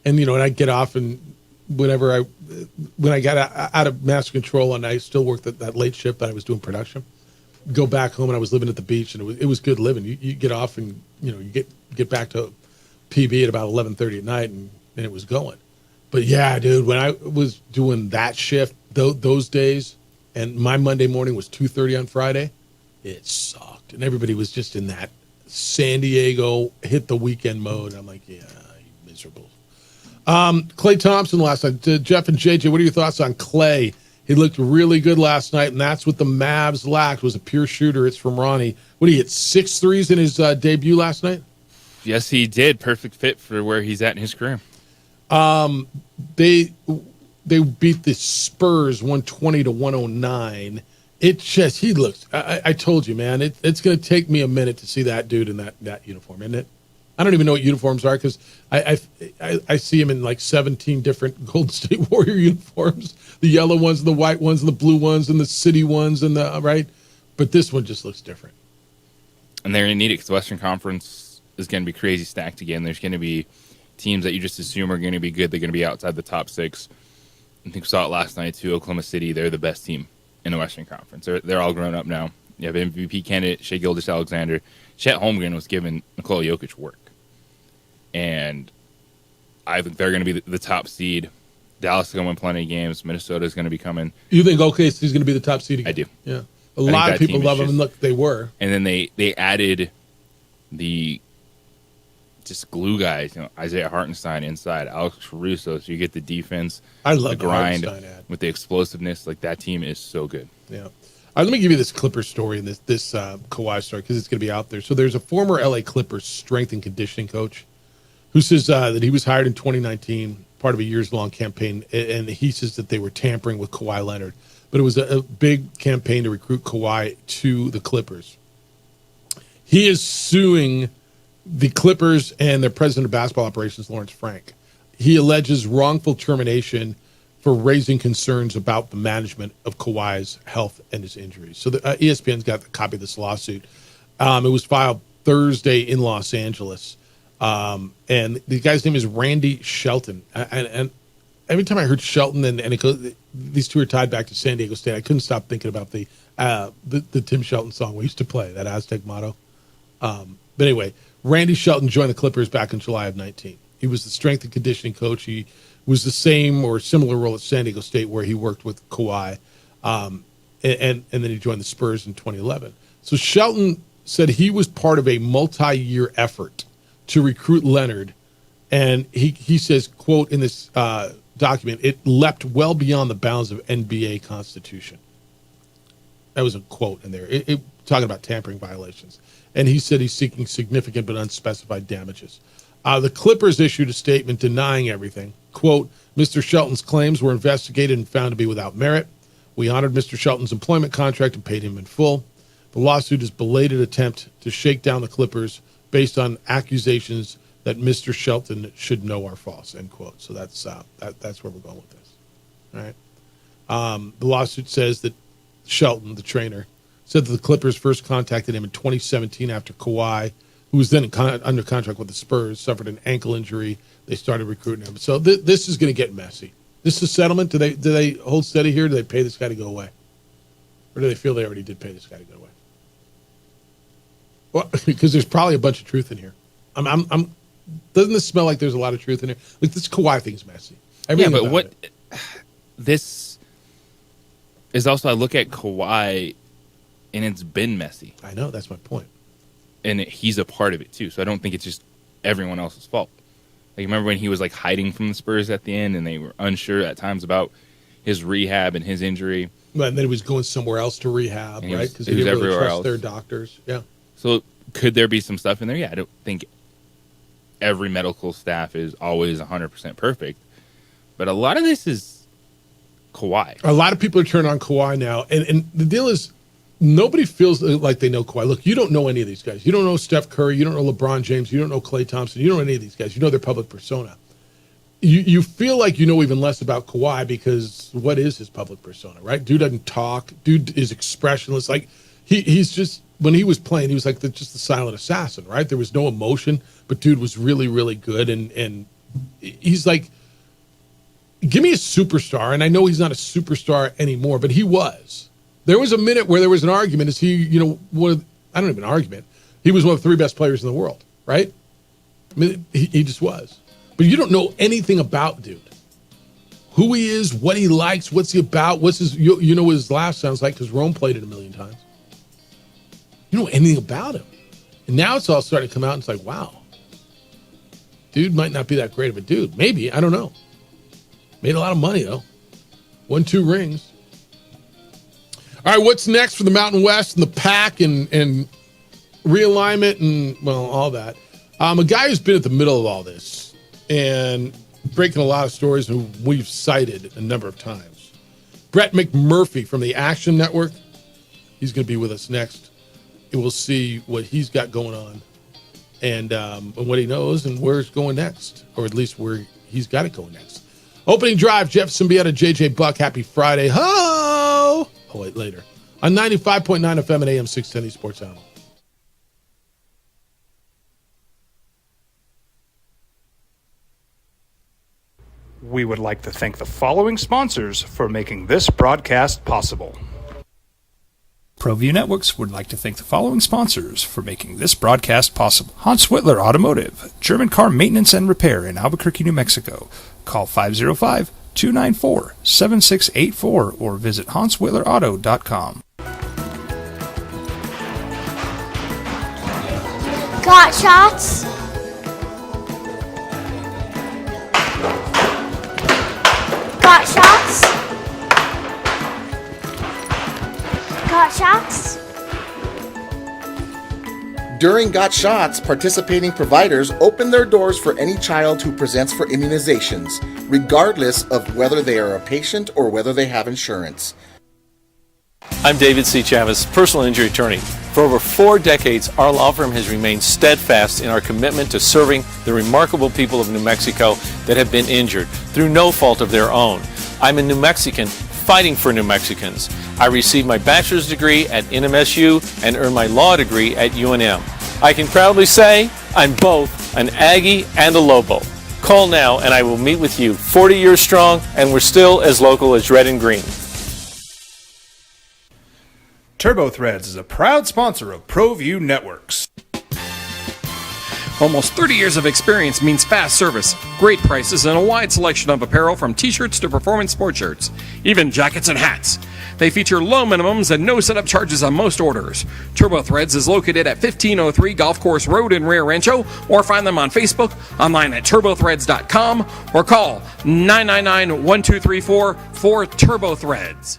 And, and I'd get off and when I got out of Master Control and I still worked that late shift that I was doing production, go back home and I was living at the beach and it was good living. You get off and, you get back to PB at about 11:30 at night and it was going. But yeah, dude, when I was doing that shift those days and my Monday morning was 2:30 on Friday, it sucked. And everybody was just in that San Diego hit the weekend mode. I'm like, yeah, you miserable. Klay Thompson last night. Jeff and JJ, what are your thoughts on Klay? He looked really good last night, and that's what the Mavs lacked, was a pure shooter. It's from Ronnie. What, he hit 6 threes in his debut last night? Yes, he did. Perfect fit for where he's at in his career. They beat the Spurs 120-109. It just, he looks, I told you, man, it's going to take me a minute to see that dude in that uniform, isn't it? I don't even know what uniforms are because I see him in like 17 different Golden State Warrior uniforms. The yellow ones, the white ones, and the blue ones, and the city ones, and right? But this one just looks different. And they're going to need it because the Western Conference is going to be crazy stacked again. There's going to be teams that you just assume are going to be good. They're going to be outside the top 6. I think we saw it last night too. Oklahoma City, they're the best team in the Western Conference. They're all grown up now. You have MVP candidate Shai Gilgeous-Alexander. Chet Holmgren was giving Nikola Jokic work. And I think they're going to be the top seed. Dallas is going to win plenty of games. Minnesota is going to be coming. You think OKC is going to be the top seed again? I do. Yeah. A lot of people love them, and look, they were. And then they added the just glue guys, Isaiah Hartenstein inside, Alex Caruso, so you get the defense, I love the grind with the explosiveness. Like, that team is so good. Yeah. All right, let me give you this Clippers story and this Kawhi story because it's going to be out there. So there's a former LA Clippers strength and conditioning coach who says that he was hired in 2019, part of a years-long campaign, and he says that they were tampering with Kawhi Leonard. But it was a big campaign to recruit Kawhi to the Clippers. He is suing the Clippers and their president of basketball operations, Lawrence Frank. He alleges wrongful termination for raising concerns about the management of Kawhi's health and his injuries. So the ESPN's got a copy of this lawsuit. It was filed Thursday in Los Angeles. And the guy's name is Randy Shelton. And every time I heard Shelton and it goes, these two are tied back to San Diego State, I couldn't stop thinking about the Tim Shelton song we used to play, that Aztec motto. But anyway, Randy Shelton joined the Clippers back in July of 19. He was the strength and conditioning coach. He was the same or similar role at San Diego State where he worked with Kawhi. And then he joined the Spurs in 2011. So Shelton said he was part of a multi-year effort to recruit Leonard. And he says, quote, in this document, it leapt well beyond the bounds of NBA Constitution. That was a quote in there. Talking about tampering violations. And he said he's seeking significant but unspecified damages. The Clippers issued a statement denying everything. Quote, Mr. Shelton's claims were investigated and found to be without merit. We honored Mr. Shelton's employment contract and paid him in full. The lawsuit is a belated attempt to shake down the Clippers based on accusations that Mr. Shelton should know are false, end quote. So that's where we're going with this. All right. The lawsuit says that Shelton, the trainer, said that the Clippers first contacted him in 2017 after Kawhi, who was then under contract with the Spurs, suffered an ankle injury. They started recruiting him. So this is going to get messy. This is a settlement. Do they hold steady here? Do they pay this guy to go away? Or do they feel they already did pay this guy to go away? Well, because there's probably a bunch of truth in here. Doesn't this smell like there's a lot of truth in here? Like, this Kawhi thing's messy. Everything yeah, but this is also, I look at Kawhi, and it's been messy. I know, that's my point. And he's a part of it, too. So I don't think it's just everyone else's fault. Like, remember when he was, like, hiding from the Spurs at the end, and they were unsure at times about his rehab and his injury. But then he was going somewhere else to rehab, and right? Because he didn't really trust their doctors. Yeah. So could there be some stuff in there? Yeah, I don't think every medical staff is always 100% perfect. But a lot of this is Kawhi. A lot of people are turning on Kawhi now. And the deal is, nobody feels like they know Kawhi. Look, you don't know any of these guys. You don't know Steph Curry. You don't know LeBron James. You don't know Klay Thompson. You don't know any of these guys. You know their public persona. You feel like you know even less about Kawhi because what is his public persona, right? Dude doesn't talk. Dude is expressionless. Like, he's just, when he was playing, he was like just the silent assassin, right? There was no emotion, but dude was really, really good. And he's like, give me a superstar. And I know he's not a superstar anymore, but he was. There was a minute where there was an argument. Is he, I don't even argument. He was one of the 3 best players in the world, right? I mean, he just was. But you don't know anything about dude. Who he is, what he likes, what's he about, what's his, you know what his laugh sounds like because Rome played it a million times. You don't know anything about him. And now it's all starting to come out and it's like, wow. Dude might not be that great of a dude. Maybe, I don't know. Made a lot of money, though. Won 2 rings. All right, what's next for the Mountain West and the Pack and realignment and, well, all that? A guy who's been at the middle of all this and breaking a lot of stories who we've cited a number of times. Brett McMurphy from the Action Network. He's going to be with us next. And we'll see what he's got going on and what he knows and where it's going next, or at least where he's got it going next. Opening drive, Jefferson Beata, JJ Buck. Happy Friday. Ho! Oh, wait, later. On 95.9 FM and AM 610 Sports Animal. We would like to thank the following sponsors for making this broadcast possible. ProView Networks would like to thank the following sponsors for making this broadcast possible. Hans Whitler Automotive, German car maintenance and repair in Albuquerque, New Mexico. Call 505-294-7684 or visit HansWhitlerAuto.com. Got shots? Got shots? Got shots? During Got Shots, participating providers open their doors for any child who presents for immunizations, regardless of whether they are a patient or whether they have insurance. I'm David C. Chavis, personal injury attorney. For over 4 decades, our law firm has remained steadfast in our commitment to serving the remarkable people of New Mexico that have been injured through no fault of their own. I'm a New Mexican fighting for New Mexicans. I received my bachelor's degree at NMSU and earned my law degree at UNM. I can proudly say I'm both an Aggie and a Lobo. Call now and I will meet with you. 40 years strong and we're still as local as red and green. TurboThreads is a proud sponsor of ProView Networks. Almost 30 years of experience means fast service, great prices, and a wide selection of apparel from t-shirts to performance sport shirts, even jackets and hats. They feature low minimums and no setup charges on most orders. TurboThreads is located at 1503 Golf Course Road in Rio Rancho, or find them on Facebook, online at turbothreads.com, or call 999-1234 for TurboThreads.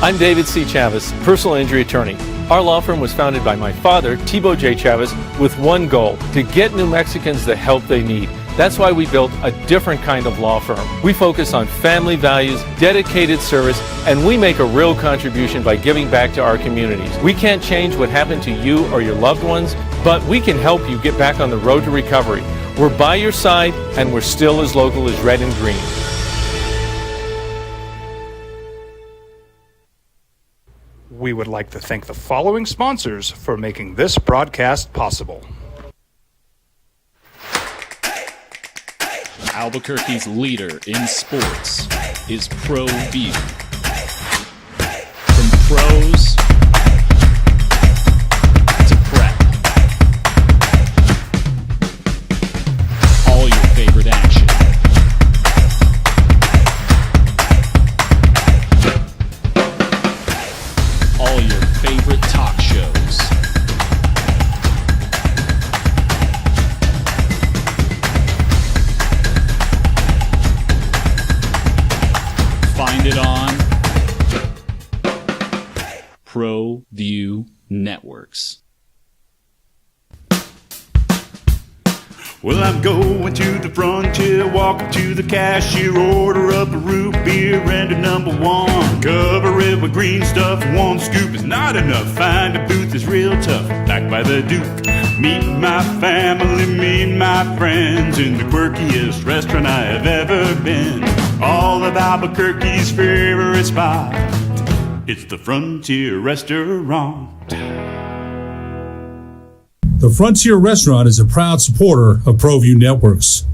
I'm David C. Chavis, personal injury attorney. Our law firm was founded by my father, Thibaut J. Chavis, with one goal: to get New Mexicans the help they need. That's why we built a different kind of law firm. We focus on family values, dedicated service, and we make a real contribution by giving back to our communities. We can't change what happened to you or your loved ones, but we can help you get back on the road to recovery. We're by your side, and we're still as local as red and green. We would like to thank the following sponsors for making this broadcast possible. Albuquerque's leader in sports is ProView. From pros to prep, all your favorite action. All your favorite talk shows. Find it on ProView Networks. Well, I'm going to the frontier, walking to the cashier, order up a root beer and a number one. Cover it with green stuff, one scoop is not enough. Find a booth is real tough, back by the Duke. Meet my family, meet my friends in the quirkiest restaurant I have ever been. All of Albuquerque's favorite spot, it's the Frontier Restaurant. The Frontier Restaurant is a proud supporter of ProView Networks.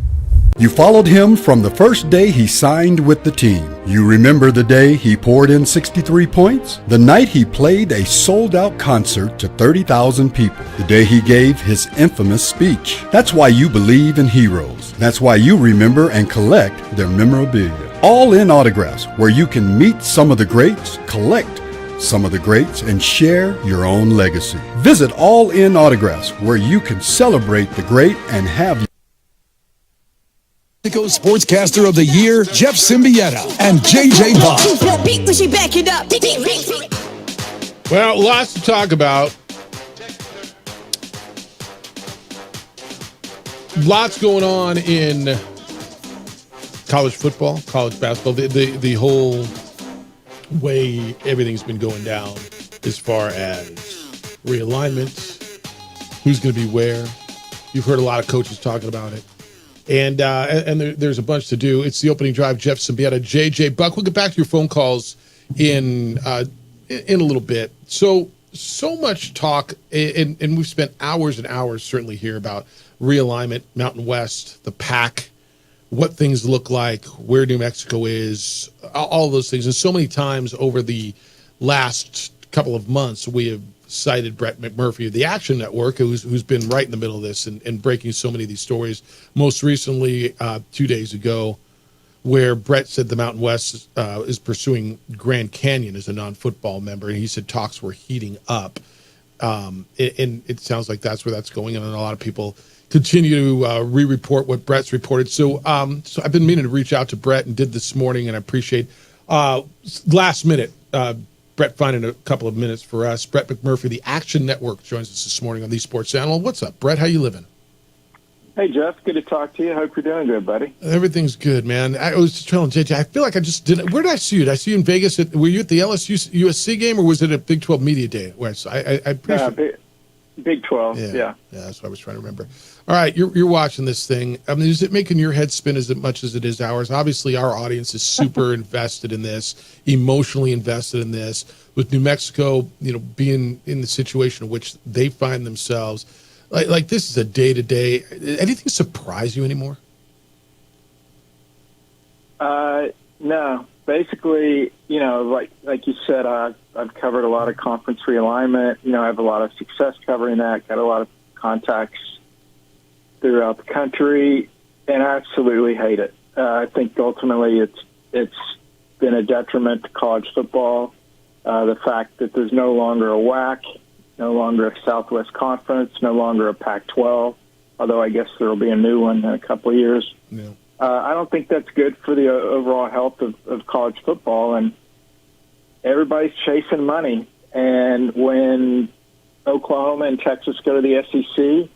You followed him from the first day he signed with the team. You remember the day he poured in 63 points? The night he played a sold-out concert to 30,000 people. The day he gave his infamous speech. That's why you believe in heroes. That's why you remember and collect their memorabilia. All in autographs, where you can meet some of the greats, collect some of the greats, and share your own legacy. Visit All In Autographs, where you can celebrate the great and have Sportscaster of the Year, Jeff Symbieta and JJ Buck. Well, lots to talk about. Lots going on in college football, college basketball, the whole way everything's been going down as far as realignment, who's going to be where. You've heard a lot of coaches talking about it. And there's a bunch to do. It's the opening drive. Jeff Symbieta, JJ Buck. We'll get back to your phone calls in a little bit. So much talk, and we've spent hours and hours certainly here about realignment, Mountain West, the PAC, what things look like, where New Mexico is, all those things. And so many times over the last couple of months, we have cited Brett McMurphy of the Action Network, who's been right in the middle of this and breaking so many of these stories. Most recently, 2 days ago, where Brett said the Mountain West is pursuing Grand Canyon as a non-football member, and he said talks were heating up. And it sounds like that's where that's going, and a lot of people continue to re-report what Brett's reported. So I've been meaning to reach out to Brett and did this morning, and I appreciate last minute Brett finding a couple of minutes for us. Brett McMurphy, the Action Network, joins us this morning on the Sports Channel. What's up, Brett? How you living? Hey, Jeff. Good to talk to you. Hope you're doing good, buddy. Everything's good, man. I was just telling JJ, I feel like I just didn't. Where did I see you? Did I see you in Vegas? Were you at the LSU USC game, or was it a Big 12 Media Day? Big 12, yeah. That's what I was trying to remember. All right, you're watching this thing. I mean, is it making your head spin as much as it is ours? Obviously, our audience is super invested in this, emotionally invested in this. With New Mexico, being in the situation in which they find themselves, like this is a day-to-day. Anything surprise you anymore? No. Basically, like you said, I've covered a lot of conference realignment. I have a lot of success covering that. Got a lot of contacts throughout the country, and I absolutely hate it. I think ultimately it's been a detriment to college football. The fact that there's no longer a WAC, no longer a Southwest Conference, no longer a Pac-12, although I guess there will be a new one in a couple of years. Yeah. I don't think that's good for the overall health of college football, and everybody's chasing money. And when Oklahoma and Texas go to the SEC,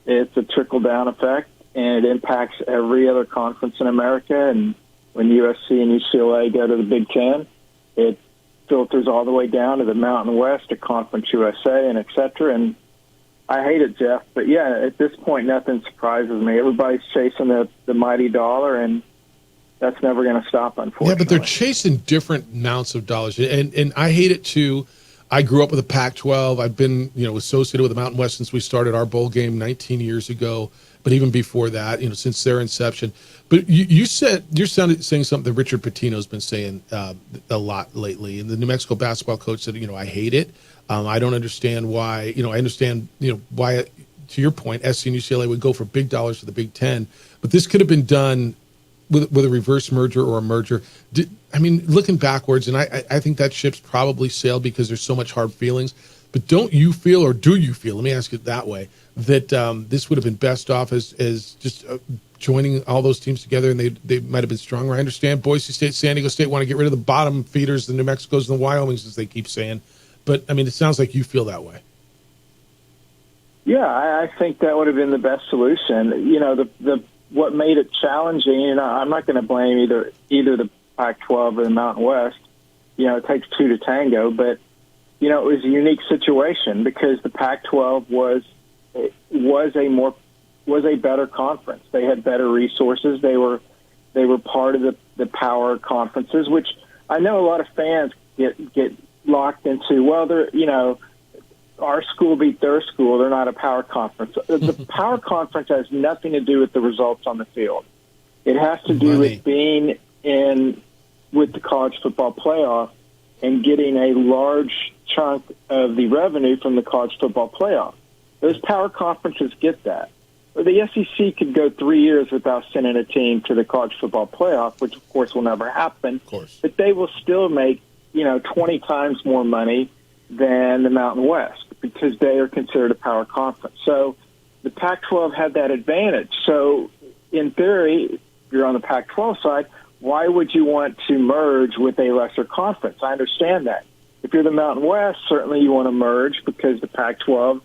it's a trickle-down effect, and it impacts every other conference in America. And when USC and UCLA go to the Big Ten, it filters all the way down to the Mountain West, to Conference USA, and et cetera. And I hate it, Jeff. But, yeah, at this point, nothing surprises me. Everybody's chasing the mighty dollar, and that's never going to stop, unfortunately. Yeah, but they're chasing different amounts of dollars. And I hate it, too. I grew up with the Pac-12. I've been, associated with the Mountain West since we started our bowl game 19 years ago. But even before that, since their inception. But you're saying something that Richard Pitino's been saying a lot lately. And the New Mexico basketball coach said, I hate it. I don't understand why. I understand, why, to your point, SC and UCLA would go for big dollars for the Big Ten. But this could have been done with a reverse merger or a merger. Looking backwards, and I think that ship's probably sailed because there's so much hard feelings. But don't you feel, or do you feel, let me ask it that way, that this would have been best off as just joining all those teams together, and they might have been stronger? I understand Boise State, San Diego State want to get rid of the bottom feeders, the New Mexicos and the Wyomings, as they keep saying. But, it sounds like you feel that way. Yeah, I think that would have been the best solution. What made it challenging, and I'm not going to blame either the Pac-12 or the Mountain West. It takes two to tango, but it was a unique situation because the Pac-12 was a better conference. They had better resources. They were part of the power conferences, which I know a lot of fans get locked into. Well, they're our school beat their school. They're not a power conference. The power conference has nothing to do with the results on the field. It has to do with being in with the college football playoff and getting a large chunk of the revenue from the college football playoff. Those power conferences get that. Or the SEC could go 3 years without sending a team to the college football playoff, which, of course, will never happen. Of course. But they will still make, 20 times more money than the Mountain West because they are considered a power conference. So the Pac-12 had that advantage. So, in theory, if you're on the Pac-12 side, why would you want to merge with a lesser conference? I understand that. If you're the Mountain West, certainly you want to merge because the Pac-12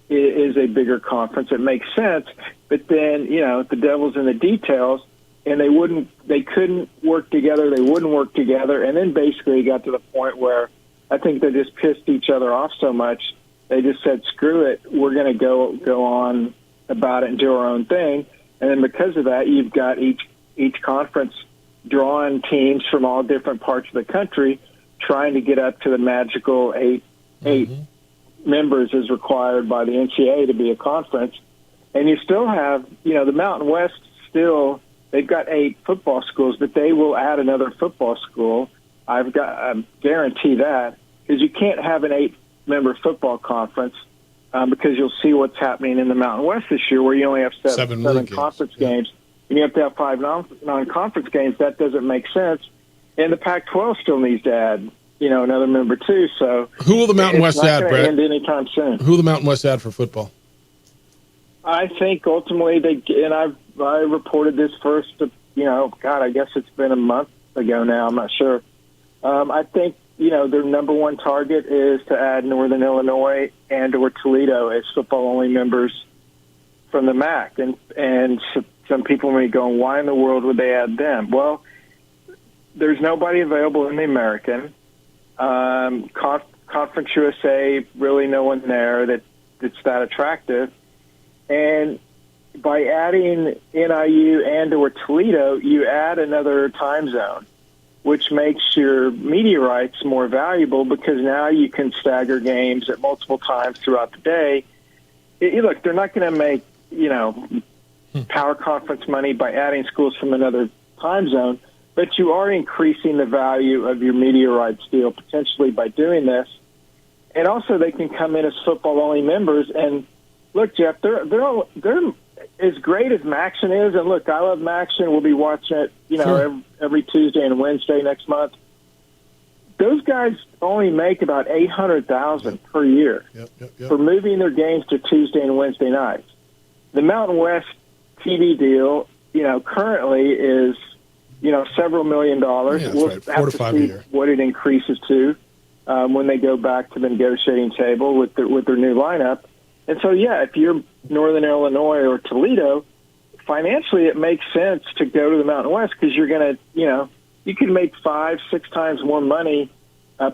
is a bigger conference. It makes sense. But then, the devil's in the details, and they couldn't work together. They wouldn't work together. And then basically it got to the point where I think they just pissed each other off so much. They just said, screw it. We're going to go on about it and do our own thing. And then because of that, you've got each conference drawing teams from all different parts of the country, trying to get up to the magical eight members as required by the NCAA to be a conference. And you still have, the Mountain West they've got 8 football schools, but they will add another football school. I guarantee that, because you can't have an 8-member football conference because you'll see what's happening in the Mountain West this year where you only have seven conference games. And you have to have 5 non-conference games. That doesn't make sense. And the Pac-12 still needs to add, another member too. So who will the Mountain West add, Brett? End anytime soon. Who will the Mountain West add for football? I think ultimately I reported this first, I guess it's been a month ago now. I'm not sure. I think, their number one target is to add Northern Illinois and or Toledo as football-only members from the MAC. And some people may be going, why in the world would they add them? Well, there's nobody available in the American. Conference USA, really no one there that's that attractive. And by adding NIU and or Toledo, you add another time zone, which makes your media rights more valuable because now you can stagger games at multiple times throughout the day. Look, they're not going to make, power conference money by adding schools from another time zone, but you are increasing the value of your media rights deal potentially by doing this. And also they can come in as football-only members. And look, Jeff, they're as great as Maction is. And look, I love Maction. We'll be watching it, Sure. every Tuesday and Wednesday next month. Those guys only make about $800,000 per year for moving their games to Tuesday and Wednesday nights. The Mountain West TV deal, currently is, several $1 million. Yeah, we'll right. 4 have to to 5 see a year. what it increases to when they go back to the negotiating table with their new lineup. And so, if you're Northern Illinois or Toledo, financially it makes sense to go to the Mountain West because you're going to, you can make 5-6 times more money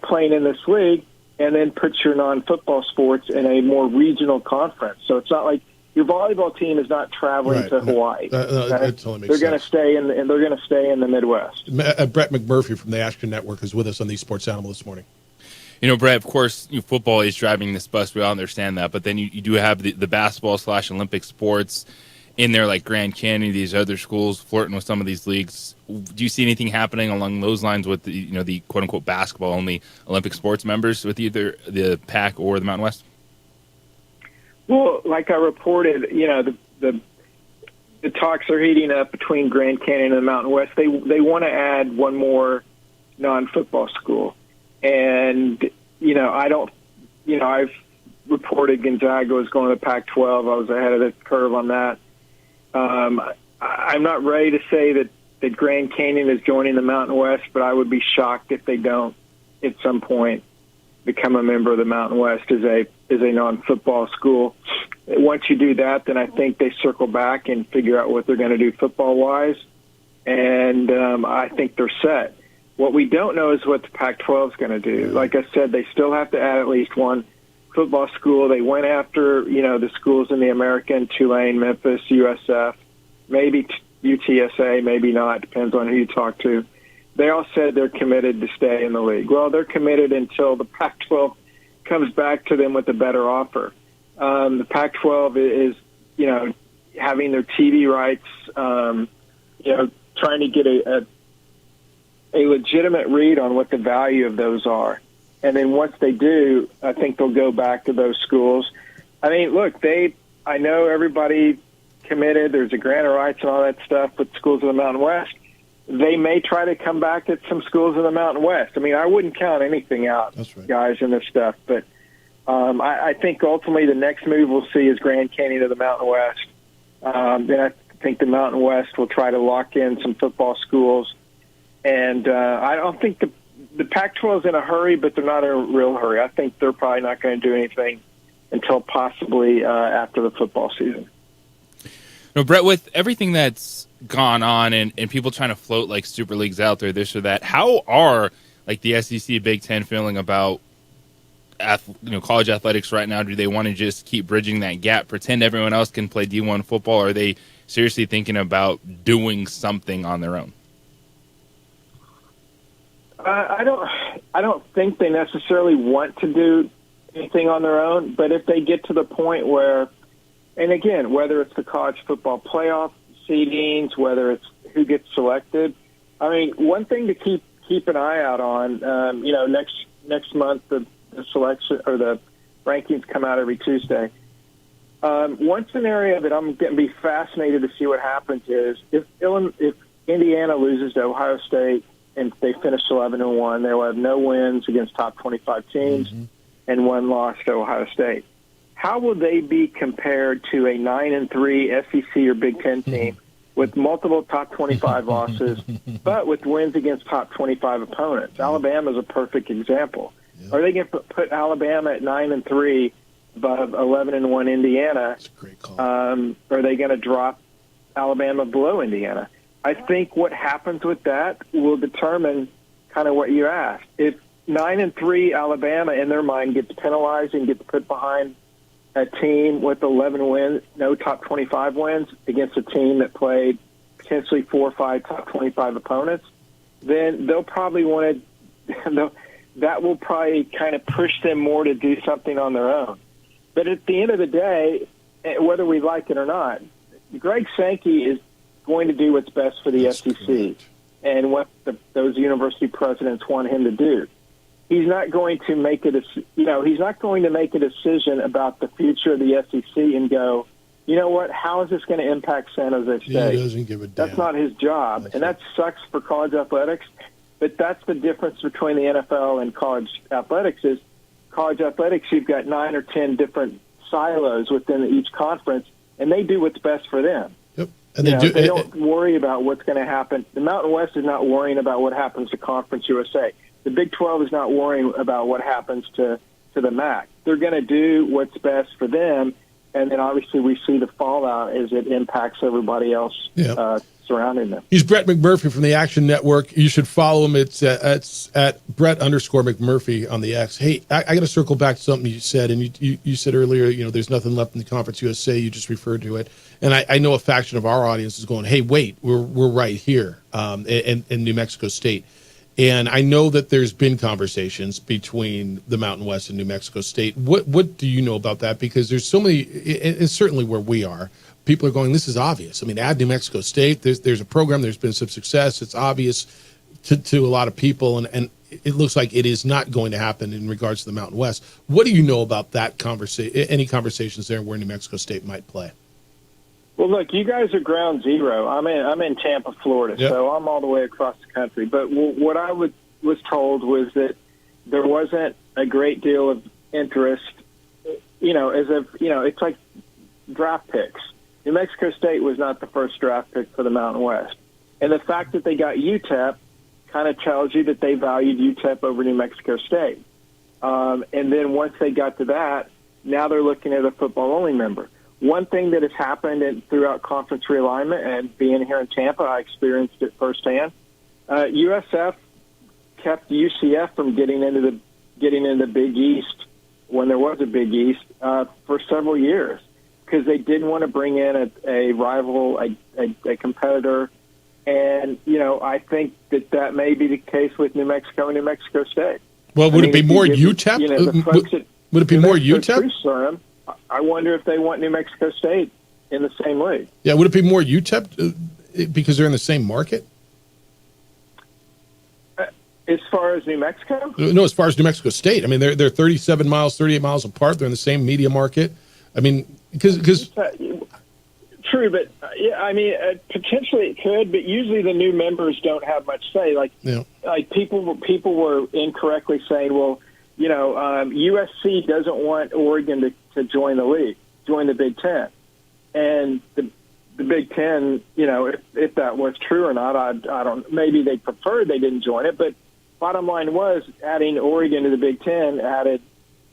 playing in this league and then put your non-football sports in a more regional conference. So it's not like your volleyball team is not traveling to Hawaii. That totally makes they're going to sense. stay they're going to stay in the Midwest. Brett McMurphy from the Ashton Network is with us on the Sports Animal this morning. Brett, of course, football is driving this bus. We all understand that. But then you do have the basketball / Olympic sports in there, like Grand Canyon, these other schools flirting with some of these leagues. Do you see anything happening along those lines with the quote unquote basketball only Olympic sports members with either the PAC or the Mountain West? Well, like I reported, the talks are heating up between Grand Canyon and the Mountain West. They want to add one more non-football school, and I've reported Gonzaga was going to the Pac-12. I was ahead of the curve on that. I'm not ready to say that Grand Canyon is joining the Mountain West, but I would be shocked if they don't at some point become a member of the Mountain West as a non-football school. Once you do that, then I think they circle back and figure out what they're going to do football-wise, and I think they're set. What we don't know is what the Pac-12 is going to do. Like I said, they still have to add at least one football school. They went after, the schools in the American, Tulane, Memphis, USF, maybe UTSA, maybe not. Depends on who you talk to. They all said they're committed to stay in the league. Well, they're committed until the Pac-12 comes back to them with a better offer. The Pac-12 is, having their TV rights, trying to get a legitimate read on what the value of those are. And then once they do, I think they'll go back to those schools. I mean, look, I know everybody committed. There's a grant of rights and all that stuff with schools in the Mountain West. They may try to come back at some schools in the Mountain West. I mean, I wouldn't count anything out, guys, in this stuff. But I think ultimately the next move we'll see is Grand Canyon to the Mountain West. Then I think the Mountain West will try to lock in some football schools. And I don't think the Pac-12 is in a hurry, but they're not in a real hurry. I think they're probably not going to do anything until possibly after the football season. No, Brett, with everything that's gone on and people trying to float like super leagues out there, this or that, how are like the SEC, Big Ten feeling about college athletics right now? Do they want to just keep bridging that gap, pretend everyone else can play D1 football? Or are they seriously thinking about doing something on their own? I don't think they necessarily want to do anything on their own, but if they get to the point where, and again, whether it's the college football playoff seedings, whether it's who gets selected, I mean, one thing to keep an eye out on, next month the selection or the rankings come out every Tuesday. One scenario that I'm going to be fascinated to see what happens is if Indiana loses to Ohio State and they finish 11-1, they will have no wins against top 25 teams and one loss to Ohio State. How will they be compared to a 9-3 SEC or Big Ten team with multiple top 25 losses, but with wins against top 25 opponents? Alabama is a perfect example. Yeah. Are they going to put Alabama at 9-3 above 11-1 Indiana? That's a great call. Are they going to drop Alabama below Indiana? I think what happens with that will determine kind of what you asked. If 9-3 Alabama, in their mind, gets penalized and gets put behind a team with 11 wins, no top 25 wins, against a team that played potentially 4 or 5 top 25 opponents, then they'll probably want to that will probably kind of push them more to do something on their own. But at the end of the day, whether we like it or not, Greg Sankey is going to do what's best for the SEC and what those university presidents want him to do. He's not going to make he's not going to make a decision about the future of the SEC and go, you know what, how is this going to impact San Jose State? He doesn't give a damn. That's not his job, and that sucks for college athletics. But that's the difference between the NFL and college athletics is college athletics, you've got 9 or 10 different silos within each conference, and they do what's best for them. Yep. And they don't worry about what's going to happen. The Mountain West is not worrying about what happens to Conference USA. The Big 12 is not worrying about what happens to the MAC. They're going to do what's best for them, and then obviously we see the fallout as it impacts everybody else surrounding them. He's Brett McMurphy from the Action Network. You should follow him. It's at Brett_McMurphy on the X. Hey, I got to circle back to something you said, and you said earlier, there's nothing left in the Conference USA. You just referred to it, and I know a faction of our audience is going, hey, wait, we're right here in New Mexico State. And I know that there's been conversations between the Mountain West and New Mexico State. What do you know about that? Because there's so many, and certainly where we are, people are going, this is obvious. I mean, add New Mexico State. There's a program. There's been some success. It's obvious to a lot of people, and it looks like it is not going to happen in regards to the Mountain West. What do you know about that conversation? Any conversations there where New Mexico State might play? Well, look, you guys are ground zero. I'm in Tampa, Florida, so I'm all the way across the country. But what I was told was that there wasn't a great deal of interest. It's like draft picks. New Mexico State was not the first draft pick for the Mountain West, and the fact that they got UTEP kind of tells you that they valued UTEP over New Mexico State. And then once they got to that, now they're looking at a football-only member. One thing that has happened throughout conference realignment, and being here in Tampa, I experienced it firsthand. USF kept UCF from getting into the Big East when there was a Big East for several years because they didn't want to bring in a rival, a competitor. And, I think that may be the case with New Mexico and New Mexico State. Well, would it be more UTEP? Would it be more UTEP? I wonder if they want New Mexico State in the same league. Yeah, would it be more UTEP because they're in the same market? As far as New Mexico? No, as far as New Mexico State. I mean, they're 38 miles apart. They're in the same media market. I mean, because true, but potentially it could, but usually the new members don't have much say. Like people were incorrectly saying, well, USC doesn't want Oregon to join the league, join the Big Ten, and the Big Ten, if that was true or not, I don't. Maybe they preferred they didn't join it, but bottom line was adding Oregon to the Big Ten added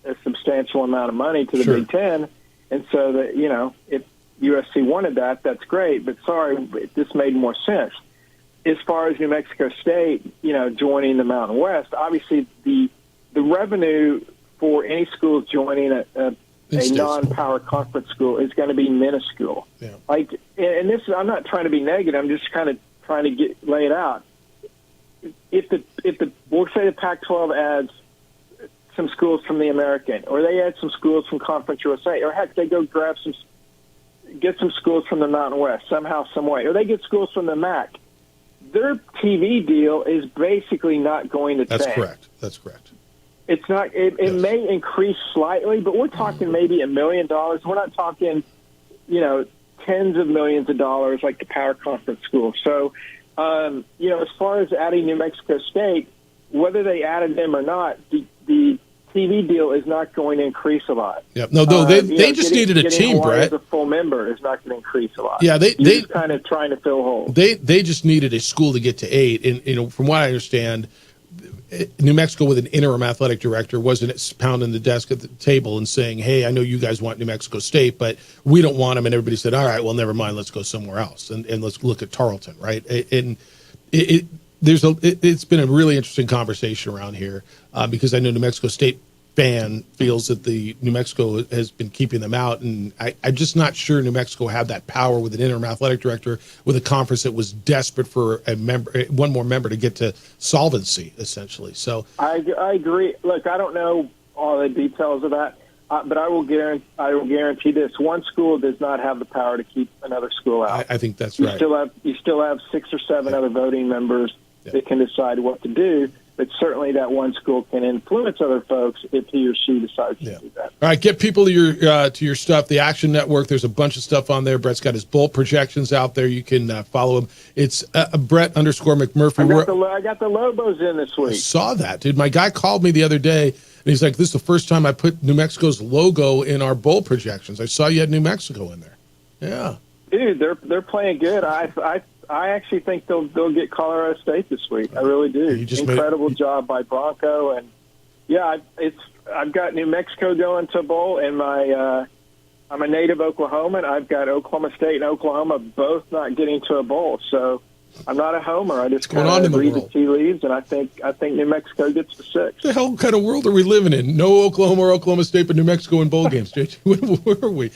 a substantial amount of money to the Big Ten, and so that if USC wanted that, that's great. But sorry, this made more sense. As far as New Mexico State, joining the Mountain West, obviously the revenue for any school joining a non-power conference school is going to be minuscule. Yeah. And this, I'm not trying to be negative. I'm just kind of trying to lay it out. If we'll say the Pac-12 adds some schools from the American, or they add some schools from Conference USA, or heck, they go get some schools from the Mountain West somehow, some way, or they get schools from the MAC. Their TV deal is basically not going to change. That's correct. It's not. It may increase slightly, but we're talking maybe $1 million. We're not talking, tens of millions of dollars like the Power Conference school. So, as far as adding New Mexico State, whether they added them or not, the TV deal is not going to increase a lot. Yeah, no, they just needed a team, Brett. As a full member is not going to increase a lot. Yeah, they just kind of trying to fill holes. They just needed a school to get to 8, and from what I understand, New Mexico with an interim athletic director wasn't pounding the desk at the table and saying, "Hey, I know you guys want New Mexico State, but we don't want them." And everybody said, "All right, well, never mind. Let's go somewhere else and let's look at Tarleton." Right? And it's been a really interesting conversation around here because I know New Mexico State fan feels that the New Mexico has been keeping them out, and I'm just not sure New Mexico had that power with an interim athletic director with a conference that was desperate for one more member to get to solvency, essentially. So I agree. Look, I don't know all the details of that, but I will guarantee this: one school does not have the power to keep another school out. I think that's you right. You still have 6 or 7 other voting members that can decide what to do. But certainly that one school can influence other folks if he or she decides to do that. All right, get people to your stuff. The Action Network, there's a bunch of stuff on there. Brett's got his bolt projections out there. You can follow him. It's Brett_McMurphy. I got the Lobos in this week. I saw that, dude. My guy called me the other day, and he's like, this is the first time I put New Mexico's logo in our bowl projections. I saw you had New Mexico in there. Yeah. Dude, they're playing good. I actually think they'll get Colorado State this week. I really do. Incredible job by Bronco, and I've got New Mexico going to bowl, and I'm a native Oklahoman. I've got Oklahoma State and Oklahoma both not getting to a bowl. So I'm not a homer. I just going on in the read world? the tea leaves, and I think New Mexico gets the 6. What the hell kind of world are we living in? No Oklahoma or Oklahoma State, but New Mexico in bowl games, JJ. Where are we?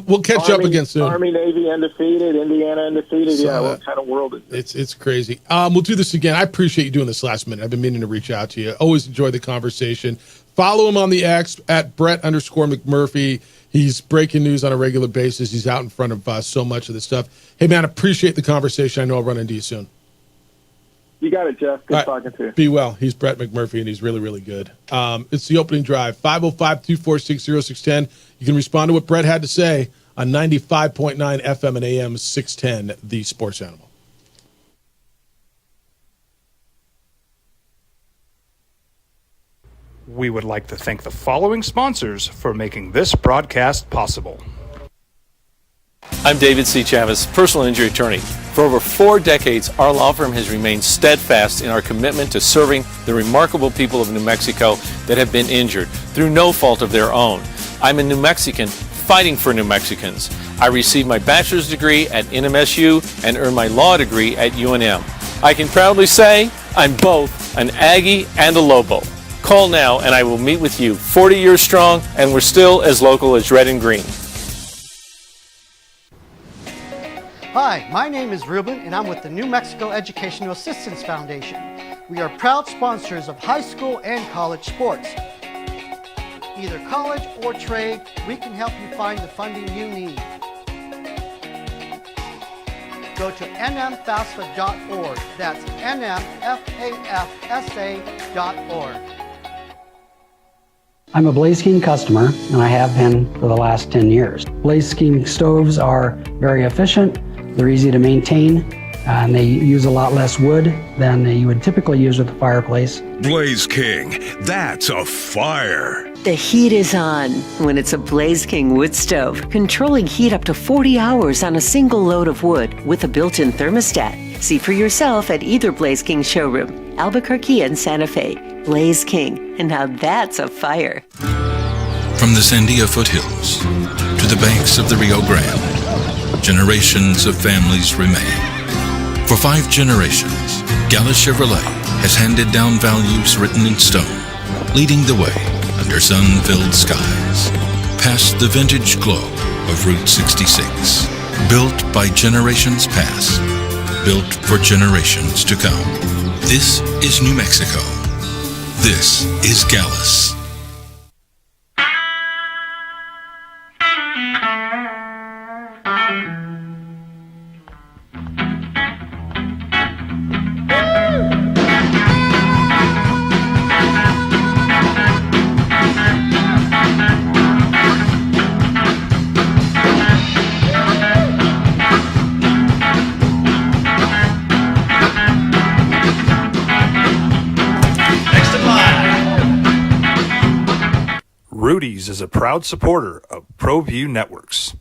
We'll catch up again soon. Army, Navy undefeated, Indiana undefeated. So, yeah, what kind of world is it? It's crazy. We'll do this again. I appreciate you doing this last minute. I've been meaning to reach out to you. Always enjoy the conversation. Follow him on the X at Brett_McMurphy. He's breaking news on a regular basis. He's out in front of so much of this stuff. Hey, man, appreciate the conversation. I know I'll run into you soon. You got it, Jeff. Good talking to you. Be well. He's Brett McMurphy, and he's really, really good. It's the opening drive, 505-246-0610. You can respond to what Brett had to say on 95.9 FM and AM 610, The Sports Animal. We would like to thank the following sponsors for making this broadcast possible. I'm David C. Chavis, personal injury attorney. For over 4 decades, our law firm has remained steadfast in our commitment to serving the remarkable people of New Mexico that have been injured through no fault of their own. I'm a New Mexican fighting for New Mexicans. I received my bachelor's degree at NMSU and earned my law degree at UNM. I can proudly say I'm both an Aggie and a Lobo. Call now and I will meet with you. 40 years strong, and we're still as local as red and green. Hi, my name is Ruben, and I'm with the New Mexico Educational Assistance Foundation. We are proud sponsors of high school and college sports. Either college or trade, we can help you find the funding you need. Go to nmfafsa.org. That's nmfafsa.org. I'm a Blaze King customer, and I have been for the last 10 years. Blaze King stoves are very efficient, they're easy to maintain, and they use a lot less wood than you would typically use with a fireplace. Blaze King, that's a fire. The heat is on when it's a Blaze King wood stove, controlling heat up to 40 hours on a single load of wood with a built-in thermostat. See for yourself at either Blaze King showroom, Albuquerque and Santa Fe. Blaze King, and now that's a fire. From the Sandia foothills to the banks of the Rio Grande, generations of families remain. For 5 generations, Gallus Chevrolet has handed down values written in stone, leading the way under sun-filled skies, past the vintage glow of Route 66. Built by generations past, built for generations to come. This is New Mexico. This is Gallus. Rudy's is a proud supporter of ProView Networks.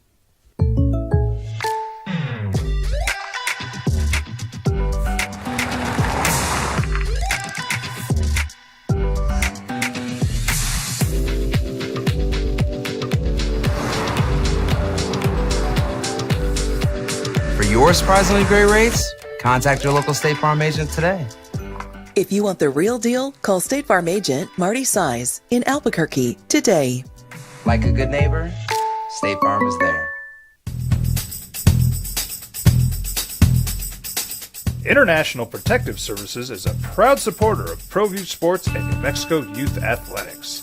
For your surprisingly great rates, contact your local State Farm agent today. If you want the real deal, call State Farm agent Marty Size in Albuquerque today. Like a good neighbor, State Farm is there. International Protective Services is a proud supporter of ProView Sports and New Mexico Youth Athletics.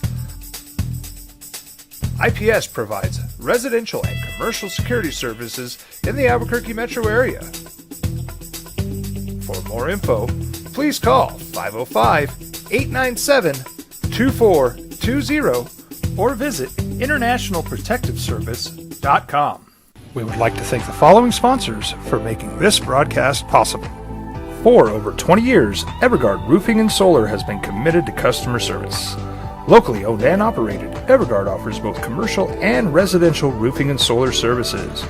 IPS provides residential and commercial security services in the Albuquerque metro area. For more info, please call 505-897-2420 or visit internationalprotectiveservice.com. We would like to thank the following sponsors for making this broadcast possible. For over 20 years, Evergard Roofing and Solar has been committed to customer service. Locally owned and operated, Evergard offers both commercial and residential roofing and solar services.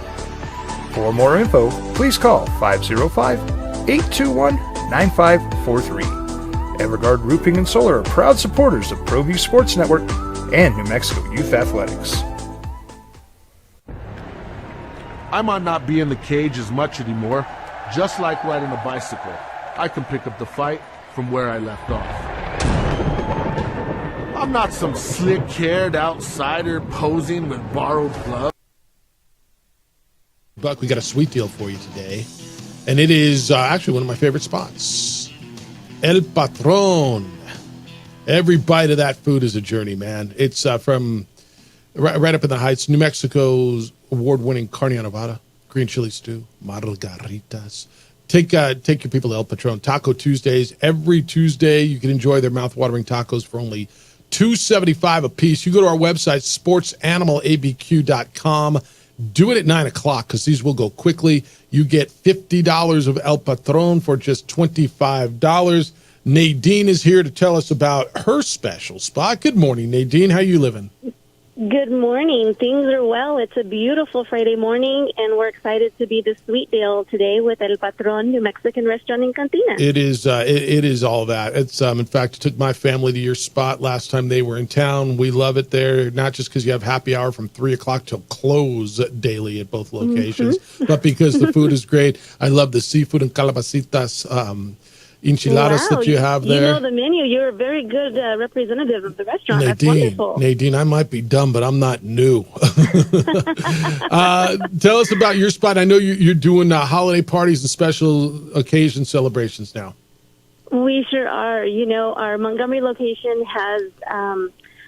For more info, please call 505-821-9543. Evergard Roofing and Solar are proud supporters of ProView Sports Network and New Mexico Youth Athletics. I might not be in the cage as much anymore, Just like riding a bicycle, I can pick up the fight from where I left off. I'm not some slick-haired outsider posing with borrowed gloves. Buck, we got a sweet deal for you today, and it is actually one of my favorite spots. El Patron. Every bite of that food is a journey, man. It's from right up in the Heights, New Mexico's award-winning carne asada, green chili stew, margaritas. Take your people to El Patron. Taco Tuesdays. Every Tuesday, you can enjoy their mouth-watering tacos for only $2.75 a piece. You go to our website, sportsanimalabq.com. Do it at 9 o'clock because these will go quickly. You get $50 of El Patron for just $25. Nadine is here to tell us about her special spot. Good morning, Nadine. How you living? Good morning. Things are well. It's a beautiful Friday morning, and we're excited to be the sweet deal today with El Patron New Mexican Restaurant in Cantina. It is all that. It's in fact, I took my family to your spot last time they were in town. We love it there, not just because you have happy hour from 3 o'clock till close daily at both locations, but because the food is great. I love the seafood and calabacitas enchiladas that you have there. You know the menu. You're a very good representative of the restaurant. That's wonderful. Nadine, I might be dumb, but I'm not new. Tell us about your spot. I know you're doing holiday parties and special occasion celebrations now. We sure are. You know, our Montgomery location has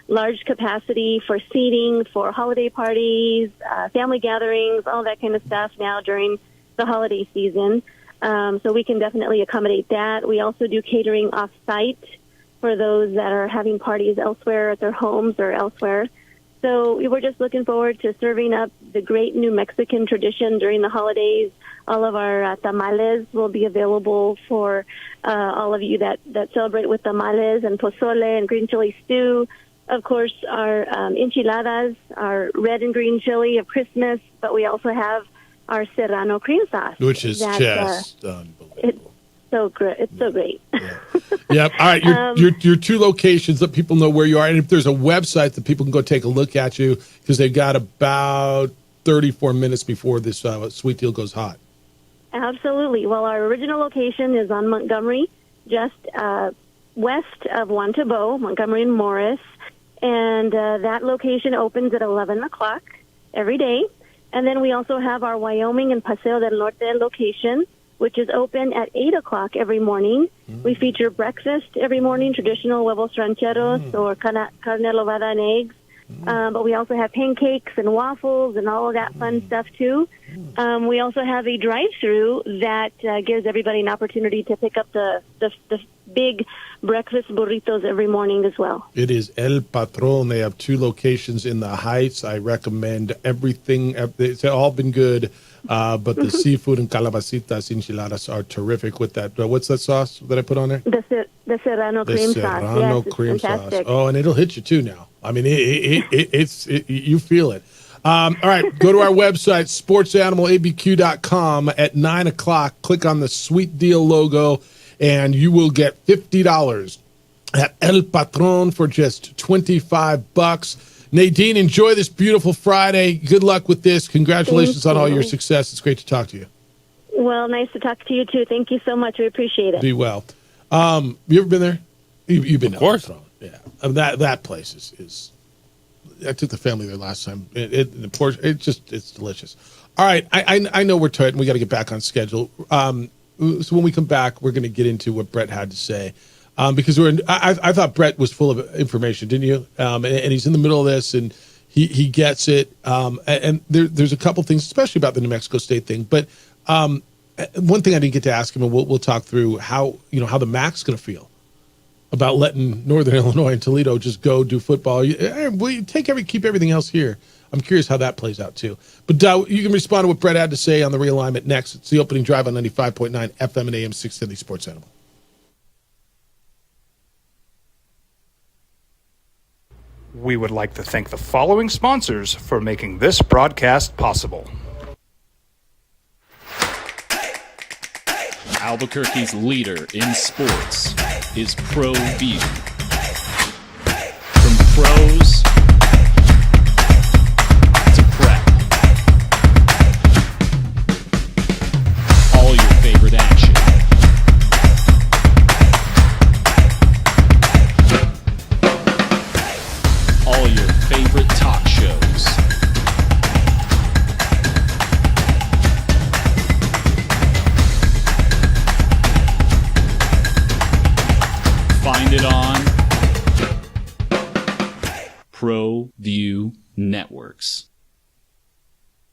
large capacity for seating, for holiday parties, family gatherings, all that kind of stuff now during the holiday season. So we can definitely accommodate that. We also do catering off-site for those that are having parties elsewhere at their homes or elsewhere. So we were just looking forward to serving up the great New Mexican tradition during the holidays. All of our tamales will be available for all of you that celebrate with tamales and pozole and green chili stew. Of course, our enchiladas, our red and green chili of Christmas, but we also have our Serrano cream sauce, which is just unbelievable. It's so great. It's so great. Yeah. All right. Your two locations. Let people know where you are, and if there's a website that people can go take a look at you, because they've got about 34 minutes before this sweet deal goes hot. Absolutely. Well, our original location is on Montgomery, just west of Juan Tabo, Montgomery and Morris, and that location opens at 11 o'clock every day. And then we also have our Wyoming and Paseo del Norte location, which is open at 8 o'clock every morning. We feature breakfast every morning, traditional huevos rancheros or carne lobada and eggs. But we also have pancakes and waffles and all of that fun stuff, too. We also have a drive-through that gives everybody an opportunity to pick up the big breakfast burritos every morning as well. It is El Patron. They have two locations in the Heights. I recommend everything. It's all been good, but the seafood and calabacitas enchiladas are terrific with that. What's that sauce that I put on there? The Serrano cream sauce. Serrano cream sauce. Oh, and it'll hit you too now. I mean, it's you feel it. All right, go to our website, sportsanimalabq.com at 9 o'clock. Click on the Sweet Deal logo, and you will get $50 at El Patron for just $25. Nadine, enjoy this beautiful Friday. Good luck with this. Congratulations on all your success. It's great to talk to you. Well, nice to talk to you, too. Thank you so much. We appreciate it. Be well. You ever been there? You've been there. Of course. Yeah. I mean, that place is I took the family there last time. It's delicious. All right. I know we're tired and we got to get back on schedule. So when we come back, we're going to get into what Brett had to say. Because I thought Brett was full of information, didn't you? And he's in the middle of this, and he gets it. And there's a couple things, especially about the New Mexico State thing. But one thing I didn't get to ask him, and we'll talk through how the MAC's going to feel about letting Northern Illinois and Toledo just go do football. Keep everything else here. I'm curious how that plays out too. But you can respond to what Brett had to say on the realignment next. It's the opening drive on 95.9 FM and AM 670 Sports Animal. We would like to thank the following sponsors for making this broadcast possible. Albuquerque's leader in sports is ProView. From pros to prep, all your favorite ProView Networks.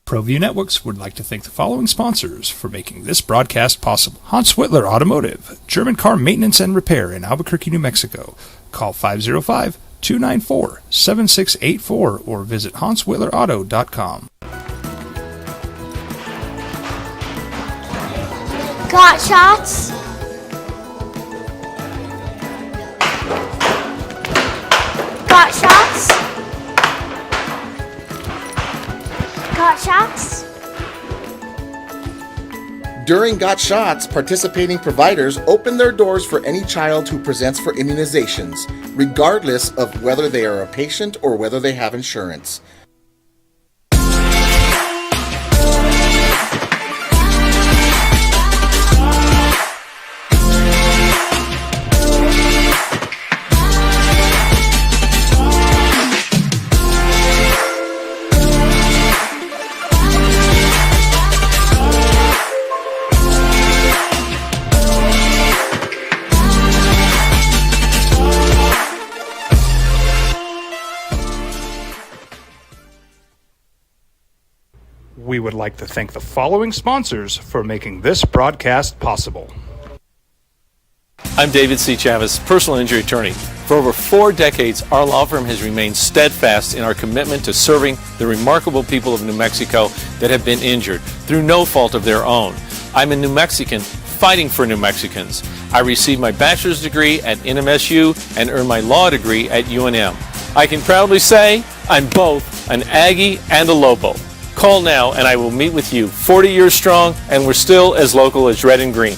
ProView Networks would like to thank the following sponsors for making this broadcast possible. Hans Whitler Automotive, German car maintenance and repair in Albuquerque, New Mexico. Call 505-294-7684 or visit HansWhitlerAuto.com. Got shots? Got shots? Got shots? During Got Shots, participating providers open their doors for any child who presents for immunizations, regardless of whether they are a patient or whether they have insurance. We would like to thank the following sponsors for making this broadcast possible. I'm David C. Chavez, personal injury attorney. For over 4 decades, our law firm has remained steadfast in our commitment to serving the remarkable people of New Mexico that have been injured through no fault of their own. I'm a New Mexican fighting for New Mexicans. I received my bachelor's degree at NMSU and earned my law degree at UNM. I can proudly say I'm both an Aggie and a Lobo. Call now and I will meet with you. 40 years strong and we're still as local as red and green.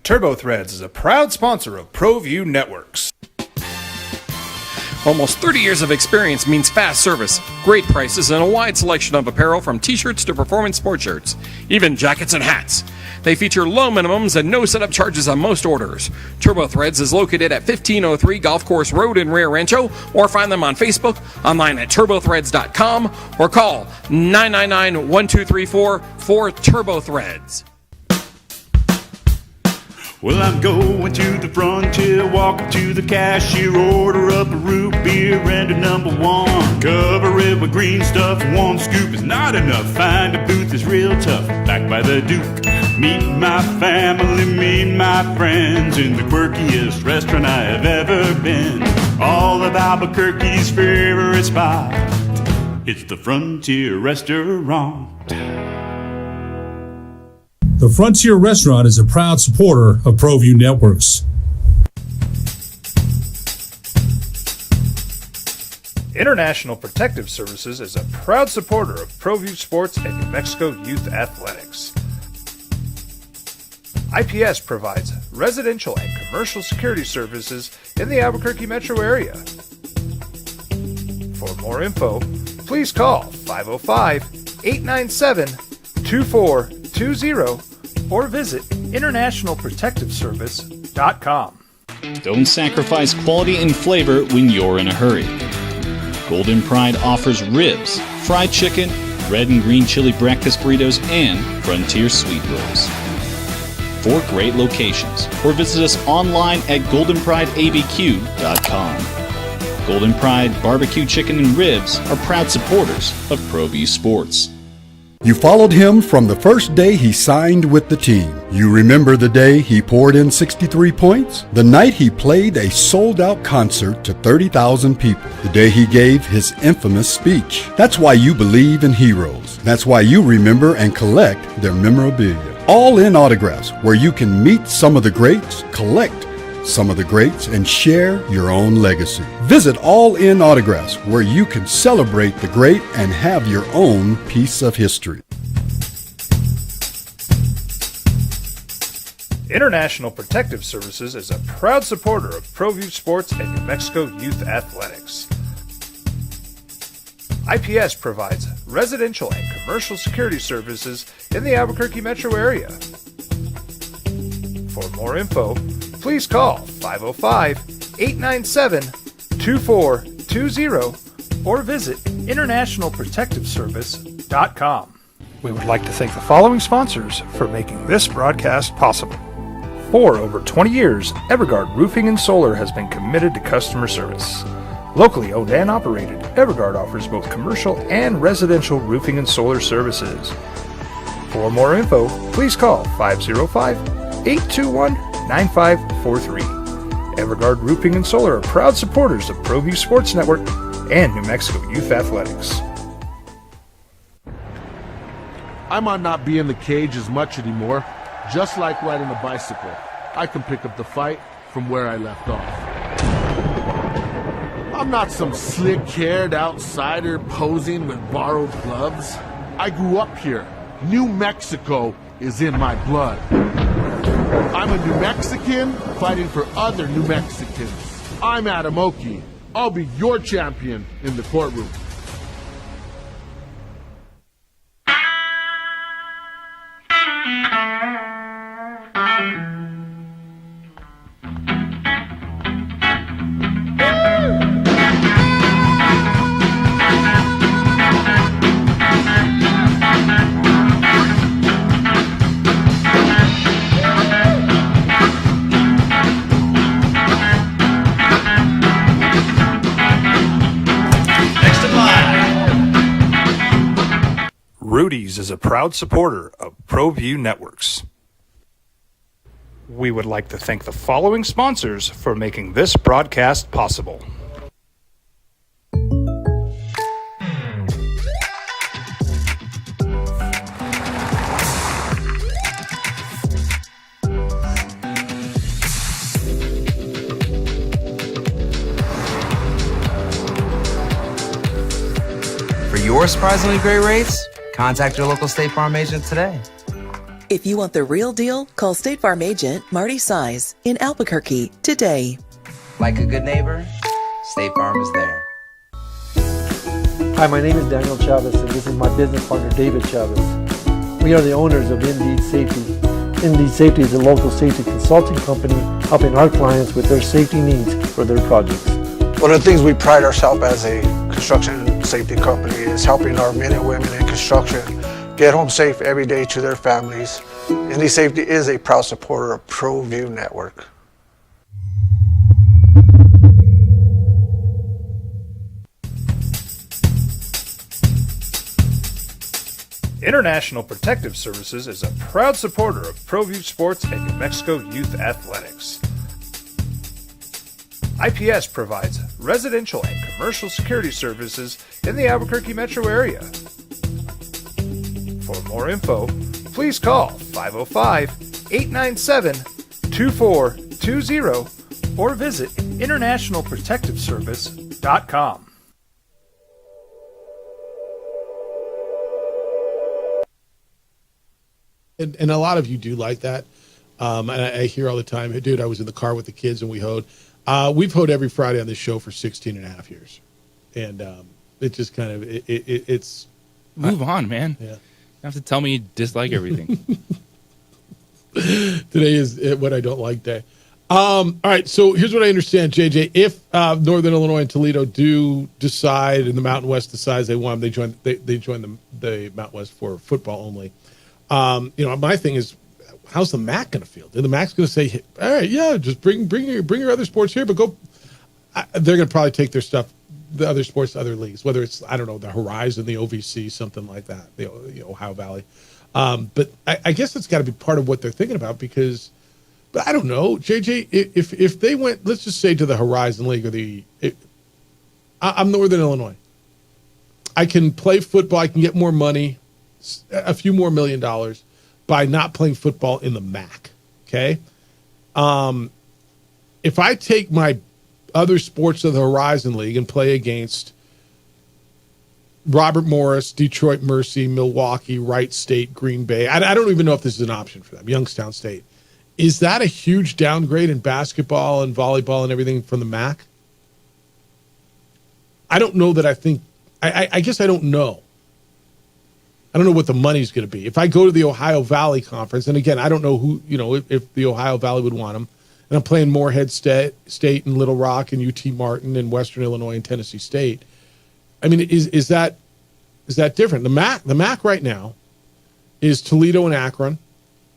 Turbo Threads is a proud sponsor of ProView Networks. Almost 30 years of experience means fast service, great prices, and a wide selection of apparel from t-shirts to performance sport shirts, even jackets and hats. They feature low minimums and no setup charges on most orders. Turbo Threads is located at 1503 Golf Course Road in Rio Rancho, or find them on Facebook, online at turbothreads.com, or call 999-1234 for Turbo Threads. Well, I'm going to the frontier, walk up to the cashier, order up a root beer and a number one. Cover it with green stuff, one scoop is not enough. Find a booth is real tough, back by the Duke. Meet my family, meet my friends in the quirkiest restaurant I have ever been. All of Albuquerque's favorite spot, it's the Frontier Restaurant. The Frontier Restaurant is a proud supporter of ProView Networks. International Protective Services is a proud supporter of ProView Sports and New Mexico Youth Athletics. IPS provides residential and commercial security services in the Albuquerque metro area. For more info, please call 505-897-2420 or visit internationalprotectiveservice.com. Don't sacrifice quality and flavor when you're in a hurry. Golden Pride offers ribs, fried chicken, red and green chili breakfast burritos, and Frontier sweet rolls. 4 great locations, or visit us online at goldenprideabq.com. Golden Pride Barbecue Chicken and Ribs are proud supporters of ProView Sports. You followed him from the first day he signed with the team. You remember the day he poured in 63 points? The night he played a sold-out concert to 30,000 people. The day he gave his infamous speech. That's why you believe in heroes. That's why you remember and collect their memorabilia. All in autographs, where you can meet some of the greats, collect some of the greats, and share your own legacy. Visit All In Autographs, where you can celebrate the great and have your own piece of history. International Protective Services is a proud supporter of ProView Sports and New Mexico Youth Athletics. IPS provides residential and commercial security services in the Albuquerque metro area. For more info, please call 505-897-2420 or visit internationalprotectiveservice.com. We would like to thank the following sponsors for making this broadcast possible. For over 20 years, Evergard Roofing and Solar has been committed to customer service. Locally owned and operated, Evergard offers both commercial and residential roofing and solar services. For more info, please call 505-821-9543. Evergard Roofing and Solar are proud supporters of ProView Sports Network and New Mexico Youth Athletics. I might not be in the cage as much anymore. Just like riding a bicycle, I can pick up the fight from where I left off. I'm not some slick-haired outsider posing with borrowed gloves. I grew up here. New Mexico is in my blood. I'm a New Mexican fighting for other New Mexicans. I'm Adam Oki. I'll be your champion in the courtroom. Rudy's is a proud supporter of ProView Networks. We would like to thank the following sponsors for making this broadcast possible. For your surprisingly great rates, contact your local State Farm agent today. If you want the real deal, call State Farm agent Marty Size in Albuquerque today. Like a good neighbor, State Farm is there. Hi, my name is Daniel Chavez, and this is my business partner, David Chavez. We are the owners of Indeed Safety. Indeed Safety is a local safety consulting company helping our clients with their safety needs for their projects. One of the things we pride ourselves as a construction safety company is helping our men and women in construction get home safe every day to their families. Indeed Safety is a proud supporter of ProView Network. International Protective Services is a proud supporter of ProView Sports and New Mexico Youth Athletics. IPS provides residential and commercial security services in the Albuquerque metro area. For more info, please call 505-897-2420 or visit internationalprotectiveservice.com. And a lot of you do like that. And I hear all the time, hey, dude, I was in the car with the kids and we hoed. We've hoed every Friday on this show for 16 and a half years. And it just kind of, it's... Move on, man. Yeah. You have to tell me you dislike everything. Today is what I don't like day. All right, so here's what I understand, JJ. If Northern Illinois and Toledo do decide, and the Mountain West decides they want them, they join the Mountain West for football only. My thing is, how's the MAC going to feel? The MAC's going to say, all right, yeah, just bring your other sports here, but go. They're going to probably take their stuff, the other sports to other leagues, whether it's, I don't know, the Horizon, the OVC, something like that, the Ohio Valley. But I guess it's got to be part of what they're thinking about because, but I don't know, JJ, if they went, let's just say to the Horizon League or I'm Northern Illinois. I can play football. I can get more money, a few more $1 million by not playing football in the MAC. Okay. If I take my other sports of the Horizon League and play against Robert Morris, Detroit Mercy, Milwaukee, Wright State, Green Bay, I don't even know if this is an option for them, Youngstown State. Is that a huge downgrade in basketball and volleyball and everything from the MAC? I don't know that I think, I guess I don't know. I don't know what the money's going to be. If I go to the Ohio Valley Conference, and again, I don't know who, if the Ohio Valley would want them, and I'm playing Morehead State and Little Rock and UT Martin and Western Illinois and Tennessee State. I mean, is that different? The MAC right now is Toledo and Akron,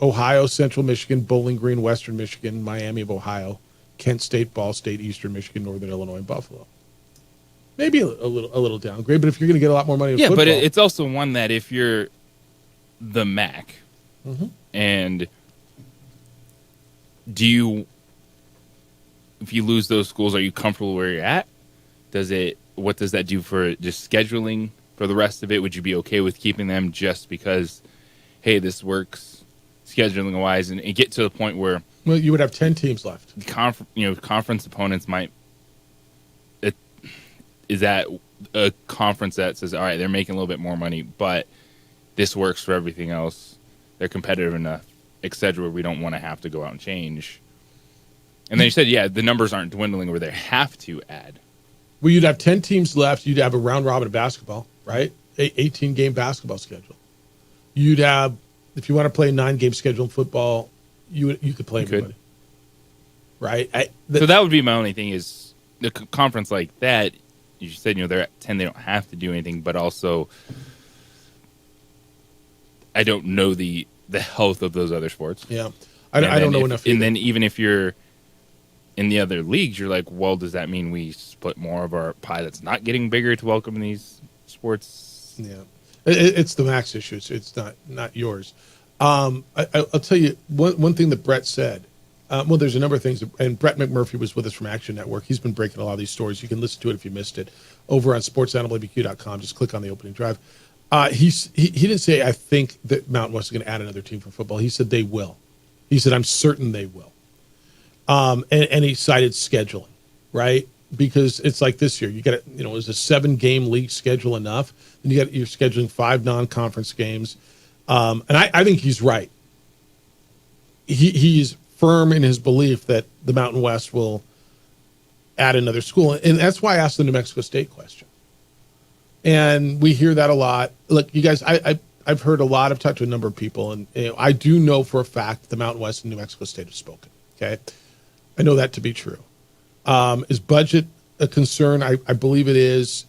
Ohio, Central Michigan, Bowling Green, Western Michigan, Miami of Ohio, Kent State, Ball State, Eastern Michigan, Northern Illinois, and Buffalo. Maybe a little downgrade, but if you're going to get a lot more money in football. But it's also one that if you're the MAC, and if you lose those schools, are you comfortable where you're at? What does that do for just scheduling for the rest of it? Would you be okay with keeping them just because, hey, this works scheduling wise, and get to the point where you would have 10 teams left. Conference opponents might. Is that a conference that says, all right, they're making a little bit more money, but this works for everything else. They're competitive enough, et cetera. We don't want to have to go out and change. And then you said, the numbers aren't dwindling where they have to add. Well, you'd have 10 teams left. You'd have a round robin of basketball, right? 18-game basketball schedule. You'd have, if you want to play a 9-game schedule in football, you could play everybody. Right? So that would be my only thing is the conference like that, you said, they're at 10, they don't have to do anything, but also I don't know the health of those other sports. Yeah. I don't know enough. And then even if you're in the other leagues, you're like, well, does that mean we split more of our pie that's not getting bigger to welcome these sports? Yeah. It's the MAC's issue. It's not yours. I'll tell you one thing that Brett said. There's a number of things, and Brett McMurphy was with us from Action Network. He's been breaking a lot of these stories. You can listen to it if you missed it over on sportsnwbq.com. Just click on the opening drive. He didn't say, I think that Mountain West is going to add another team for football. He said they will. He said, I'm certain they will. And he cited scheduling, right? Because it's like this year. You got is a 7-game league schedule enough? Then you're scheduling 5 non-conference games. And I think he's right. He's firm in his belief that the Mountain West will add another school. And that's why I asked the New Mexico State question. And we hear that a lot. Look, you guys, I've heard a lot. I've talked to a number of people, and I do know for a fact the Mountain West and New Mexico State have spoken. Okay, I know that to be true. Is budget a concern? I believe it is.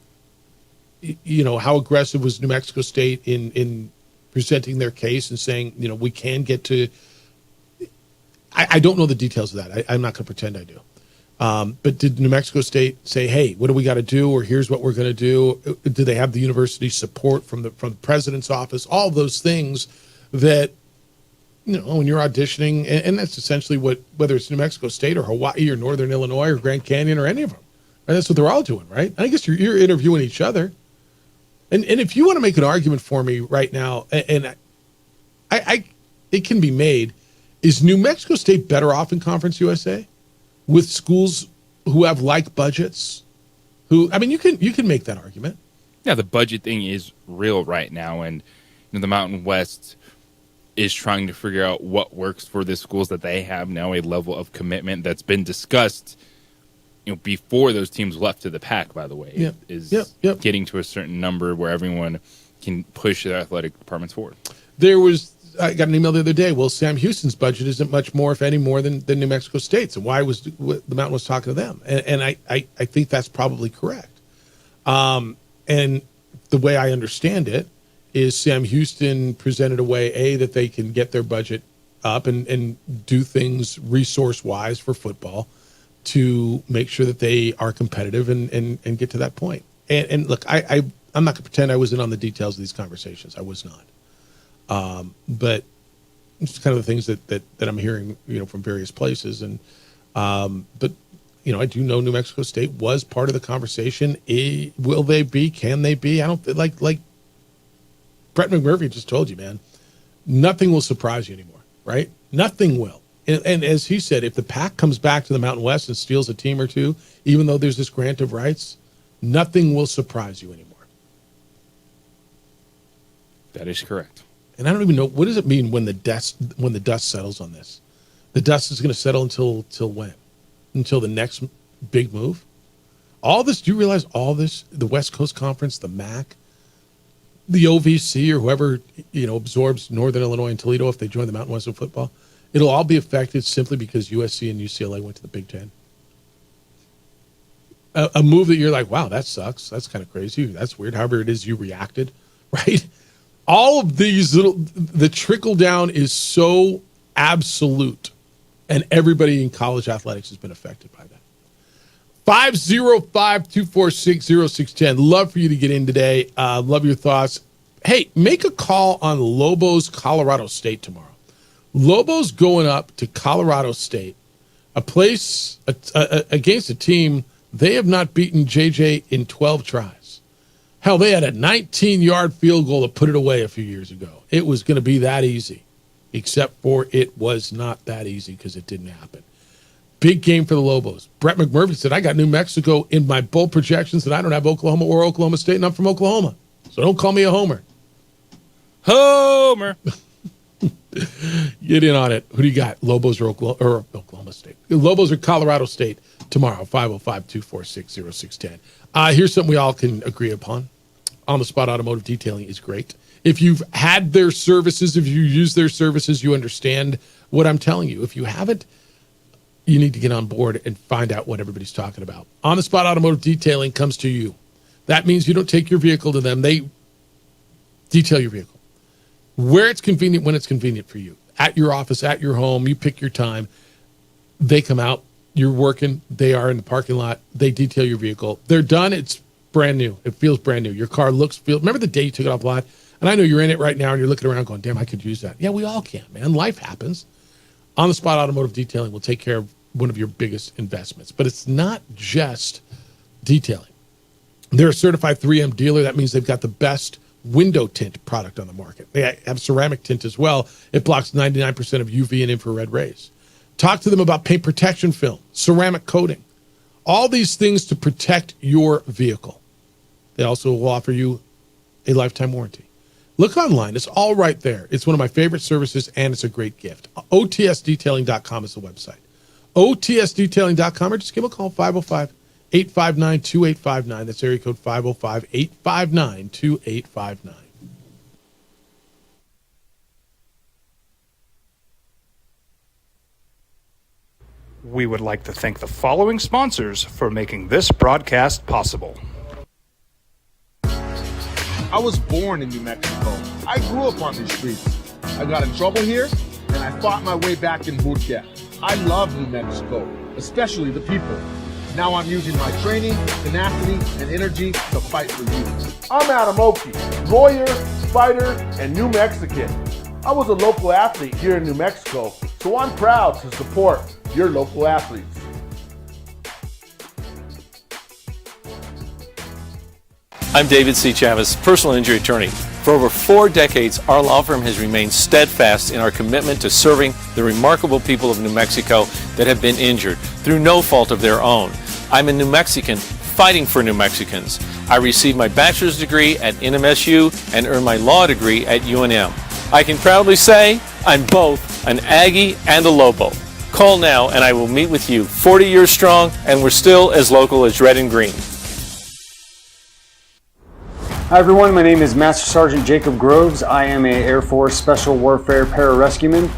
How aggressive was New Mexico State in presenting their case and saying, we can get to. I don't know the details of that. I'm not going to pretend I do. But did New Mexico State say, hey, what do we got to do? Or here's what we're going to do? Do they have the university support from the president's office? All those things that, when you're auditioning, and that's essentially whether it's New Mexico State or Hawaii or Northern Illinois or Grand Canyon or any of them. Right? That's what they're all doing, right? I guess you're interviewing each other. And if you want to make an argument for me right now, and it can be made, is New Mexico State better off in Conference USA with schools who have like budgets? You can make that argument. Yeah, the budget thing is real right now, and the Mountain West is trying to figure out what works for the schools that they have now a level of commitment that's been discussed. Before those teams left to the PAC, by the way, getting to a certain number where everyone can push their athletic departments forward. I got an email the other day. Well, Sam Houston's budget isn't much more, if any more, than New Mexico State's. And why was the Mountain West talking to them? And I think that's probably correct. And the way I understand it is Sam Houston presented a way, that they can get their budget up and do things resource-wise for football to make sure that they are competitive and get to that point. And look, I'm not going to pretend I was in on the details of these conversations. I was not. But it's kind of the things that I'm hearing, from various places. And, but I do know New Mexico State was part of the conversation. Will they be? Can they be? I don't like Brett McMurphy just told you, man, nothing will surprise you anymore, right? Nothing will. And as he said, if the PAC comes back to the Mountain West and steals a team or two, even though there's this grant of rights, nothing will surprise you anymore. That is correct. And I don't even know, what does it mean when the dust settles on this? The dust is going to settle until when? Until the next big move? All this, do you realize all this, the West Coast Conference, the MAC, the OVC, or whoever, absorbs Northern Illinois and Toledo if they join the Mountain West of football, it'll all be affected simply because USC and UCLA went to the Big Ten. A move that you're like, wow, that sucks. That's kind of crazy. That's weird. However it is you reacted, right? All of these the trickle down is so absolute, and everybody in college athletics has been affected by that. 505-246-0610. Love for you to get in today. Love your thoughts. Hey, make a call on Lobos, Colorado State tomorrow. Lobos going up to Colorado State, a place against a team they have not beaten JJ in 12 tries. Hell, they had a 19-yard field goal to put it away a few years ago. It was going to be that easy, except for it was not that easy because it didn't happen. Big game for the Lobos. Brett McMurphy said, I got New Mexico in my bold projections, and I don't have Oklahoma or Oklahoma State, and I'm from Oklahoma. So don't call me a homer. Homer. Get in on it. Who do you got? Lobos or Oklahoma State? Lobos or Colorado State tomorrow, 505-246-0610. Here's something we all can agree upon. On the Spot Automotive Detailing is great. If you've had their services, if you use their services, you understand what I'm telling you. If you haven't, you need to get on board and find out what everybody's talking about. On the Spot Automotive Detailing comes to you. That means you don't take your vehicle to them. They detail your vehicle. Where it's convenient, when it's convenient for you. At your office, at your home, you pick your time. They come out. You're working. They are in the parking lot. They detail your vehicle. They're done. It's brand new. It feels brand new. Your car feels. Remember the day you took it off the lot? And I know you're in it right now and you're looking around going, damn, I could use that. Yeah, we all can, man. Life happens. On the Spot Automotive Detailing will take care of one of your biggest investments. But it's not just detailing. They're a certified 3M dealer. That means they've got the best window tint product on the market. They have ceramic tint as well. It blocks 99% of UV and infrared rays. Talk to them about paint protection film, ceramic coating, all these things to protect your vehicle. They also will offer you a lifetime warranty. Look online. It's all right there. It's one of my favorite services, and it's a great gift. OTSdetailing.com is the website. OTSdetailing.com, or just give them a call, 505-859-2859. That's area code 505-859-2859. We would like to thank the following sponsors for making this broadcast possible. I was born in New Mexico. I grew up on these streets. I got in trouble here, and I fought my way back in Murcia. I love New Mexico, especially the people. Now I'm using my training, tenacity, and energy to fight for you. I'm Adam Oki, lawyer, fighter, and New Mexican. I was a local athlete here in New Mexico, so I'm proud to support your local athletes. I'm David C. Chavez, personal injury attorney. For over 4 decades, our law firm has remained steadfast in our commitment to serving the remarkable people of New Mexico that have been injured through no fault of their own. I'm a New Mexican fighting for New Mexicans. I received my bachelor's degree at NMSU and earned my law degree at UNM. I can proudly say I'm both an Aggie and a Lobo. Call now and I will meet with you. 40 years strong, and we're still as local as red and green. Hi everyone, my name is Master Sergeant Jacob Groves. I am an Air Force Special Warfare Pararescueman.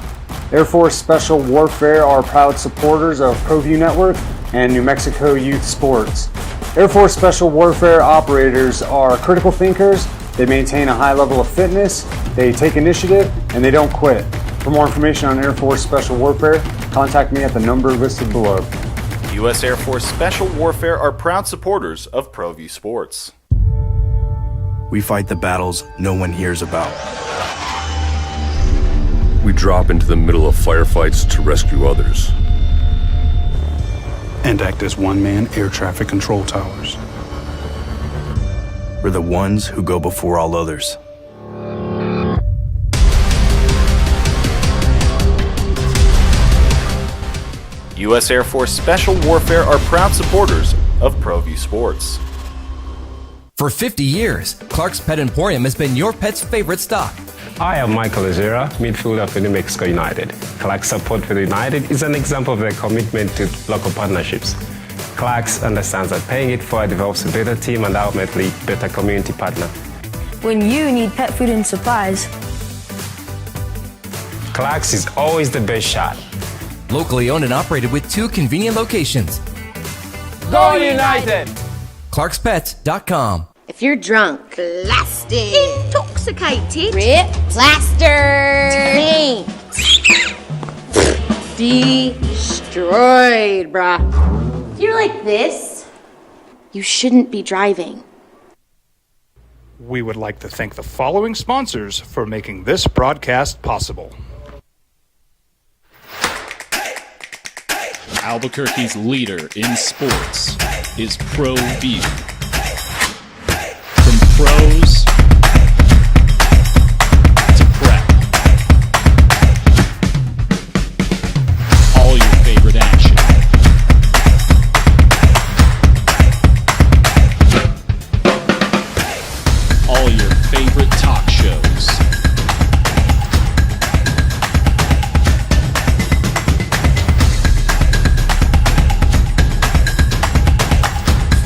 Air Force Special Warfare are proud supporters of ProView Network and New Mexico Youth Sports. Air Force Special Warfare operators are critical thinkers. They maintain a high level of fitness, they take initiative, and they don't quit. For more information on Air Force Special Warfare, contact me at the number listed below. U.S. Air Force Special Warfare are proud supporters of ProView Sports. We fight the battles no one hears about. We drop into the middle of firefights to rescue others. And act as one-man air traffic control towers. We're the ones who go before all others. U.S. Air Force Special Warfare are proud supporters of ProView Sports. For 50 years, Clark's Pet Emporium has been your pet's favorite stop. I am Michael Ojera, midfielder for New Mexico United. Clark's support for the United is an example of their commitment to local partnerships. Clark's understands that paying it forward develops a better team and ultimately better community partner. When you need pet food and supplies, Clark's is always the best shot. Locally owned and operated with 2 convenient locations. Go United! ClarksPets.com. If you're drunk, blasted, intoxicated, Intoxicated. Rip. Plaster. Paint. Destroyed, bruh. If you're like this, you shouldn't be driving. We would like to thank the following sponsors for making this broadcast possible. Albuquerque's leader in sports is ProView. From pros to prep, all your favorite action. All your favorite talk shows.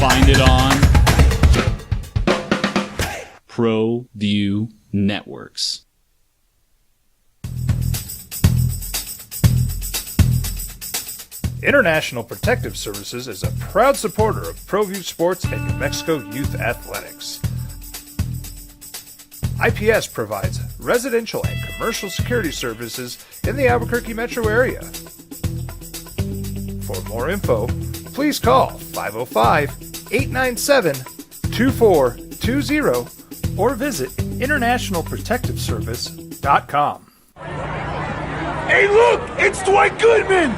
Find it on ProView Networks. International Protective Services is a proud supporter of ProView Sports and New Mexico Youth Athletics. IPS provides residential and commercial security services in the Albuquerque metro area. For more info, please call 505-897-2420 or visit internationalprotectiveservice.com. Hey, look! It's Dwight Goodman! Boom!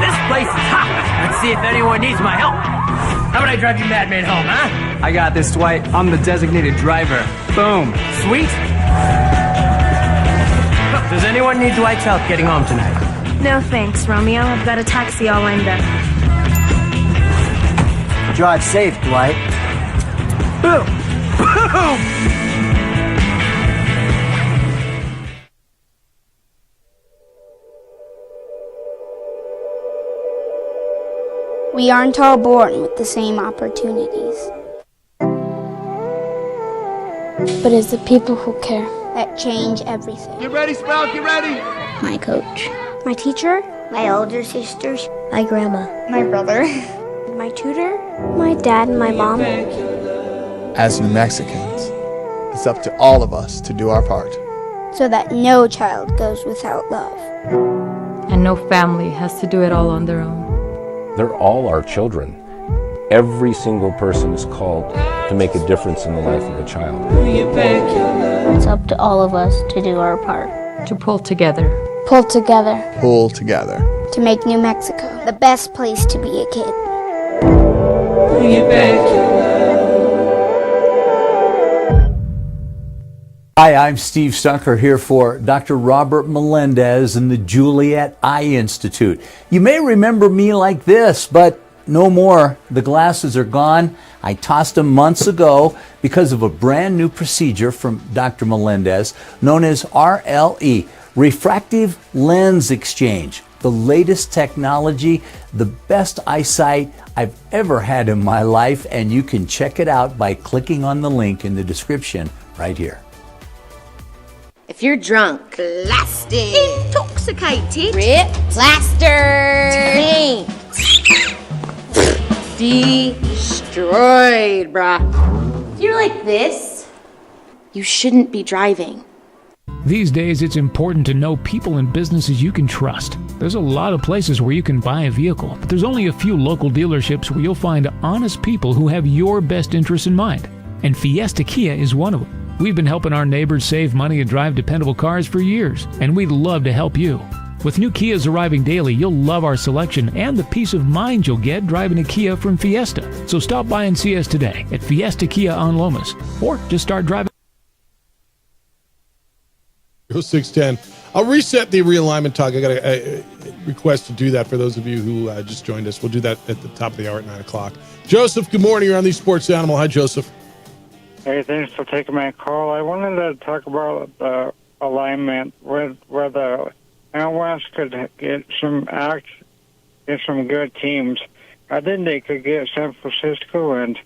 This place is hot. Let's see if anyone needs my help. How about I drive you madman home, huh? I got this, Dwight. I'm the designated driver. Boom. Sweet. Does anyone need Dwight's help getting home tonight? No thanks, Romeo. I've got a taxi all lined up. Drive safe, Dwight. Boom! Boom! We aren't all born with the same opportunities. But it's the people who care that change everything. Get ready, Sprout, get ready! My coach. My teacher. My older sisters. My grandma. My brother. My tutor. My dad and my mom. As New Mexicans, it's up to all of us to do our part. So that no child goes without love. And no family has to do it all on their own. They're all our children. Every single person is called to make a difference in the life of a child. It's up to all of us to do our part. To pull together. Pull together. Pull together. To make New Mexico the best place to be a kid. Hi, I'm Steve Stucker here for Dr. Robert Melendez and the Juliet Eye Institute. You may remember me like this, but no more. The glasses are gone. I tossed them months ago because of a brand new procedure from Dr. Melendez known as RLE, Refractive Lens Exchange. The latest technology, the best eyesight I've ever had in my life, and you can check it out by clicking on the link in the description right here. If you're drunk, blasted, intoxicated, rip, plaster, paint, destroyed, bruh. If you're like this, you shouldn't be driving. These days, it's important to know people and businesses you can trust. There's a lot of places where you can buy a vehicle, but there's only a few local dealerships where you'll find honest people who have your best interests in mind. And Fiesta Kia is one of them. We've been helping our neighbors save money and drive dependable cars for years, and we'd love to help you. With new Kias arriving daily, you'll love our selection and the peace of mind you'll get driving a Kia from Fiesta. So stop by and see us today at Fiesta Kia on Lomas, or just start driving. 610. I'll reset the realignment talk. I got a request to do that for those of you who just joined us. We'll do that at the top of the hour at 9 o'clock. Joseph, good morning. You're on the Sports Animal. Hi, Joseph. Hey, thanks for taking my call. I wanted to talk about the alignment where the NLS could get some good teams. I think they could get San Francisco and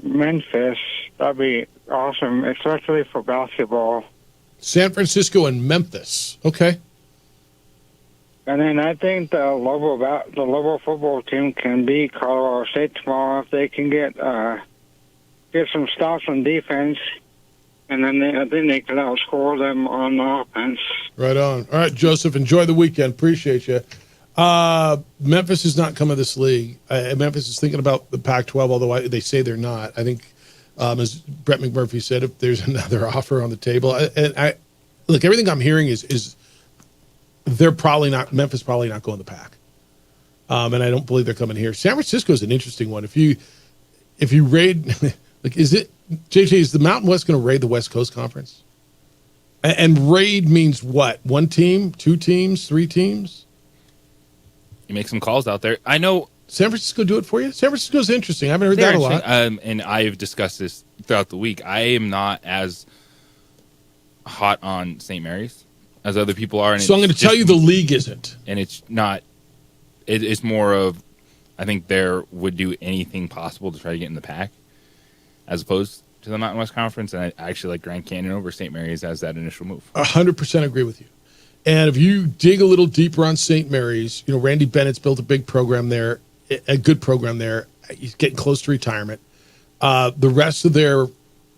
Memphis. That'd be awesome, especially for basketball. San Francisco and Memphis. Okay. And then I think the Lobo football team can beat Colorado State tomorrow if they can get some stops on defense and then they could outscore them on the offense. Right on. All right, Joseph, enjoy the weekend. Appreciate you. Memphis is not coming to this league. Memphis is thinking about the Pac-12, although they say they're not. I think, as Brett McMurphy said, if there's another offer on the table, look, everything I'm hearing is they're probably not, Memphis probably not going to the Pac. And I don't believe they're coming here. San Francisco is an interesting one. If you raid, like, is the Mountain West going to raid the West Coast Conference? And raid means what? One team, two teams, three teams? You make some calls out there. I know. San Francisco do it for you? San Francisco's interesting. I haven't heard that a lot. And I've discussed this throughout the week. I am not as hot on St. Mary's as other people are. And so I'm going to tell you the league isn't. And it's not. It's more of, I think there would do anything possible to try to get in the Pac, as opposed to the Mountain West Conference. And I actually like Grand Canyon over St. Mary's as that initial move. 100% agree with you. And if you dig a little deeper on St. Mary's, Randy Bennett's built a big program there, a good program there. He's getting close to retirement. The rest of their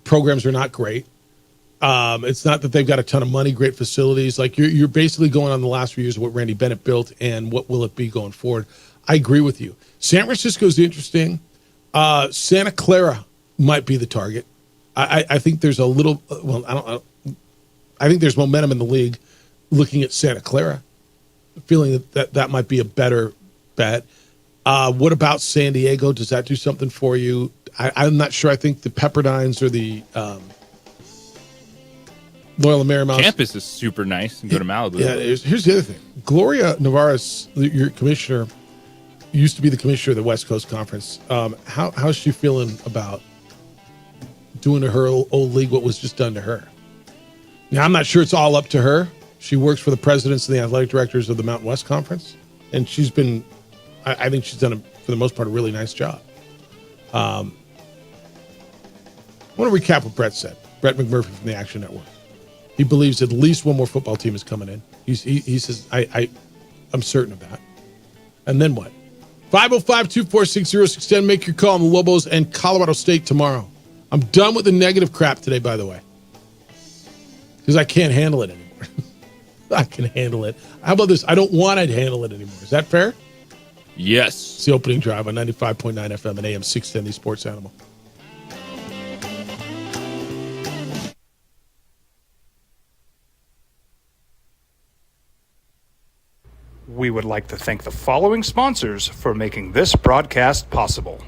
programs are not great. It's not that they've got a ton of money, great facilities. Like you're basically going on the last few years of what Randy Bennett built and what will it be going forward. I agree with you. San Francisco is interesting. Santa Clara might be the target. I think there's a little. Well, I think there's momentum in the league. Looking at Santa Clara, feeling that might be a better bet. What about San Diego? Does that do something for you? I'm not sure. I think the Pepperdines or the Loyola Marymount campus is super nice. And go to Malibu. Yeah, here's the other thing. Gloria Navarez, your commissioner, used to be the commissioner of the West Coast Conference. How's she feeling about doing to her old league what was just done to her? Now, I'm not sure it's all up to her. She works for the presidents and the athletic directors of the Mountain West Conference, and she's been, I think she's done, for the most part, a really nice job. I want to recap what Brett said. Brett McMurphy from the Action Network. He believes at least one more football team is coming in. He says, I'm certain of that. And then what? 505-246-0610. Make your call on the Lobos and Colorado State tomorrow. I'm done with the negative crap today, by the way, because I can't handle it anymore. I can handle it. How about this? I don't want to handle it anymore. Is that fair? Yes. It's the opening drive on 95.9 FM and AM 610, the Sports Animal. We would like to thank the following sponsors for making this broadcast possible.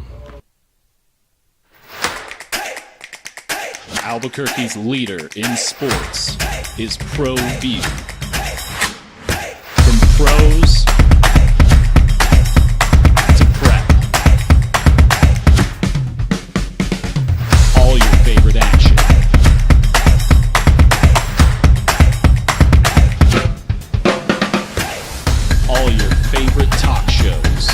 Albuquerque's leader in sports is ProView. From pros to prep, all your favorite action. All your favorite talk shows.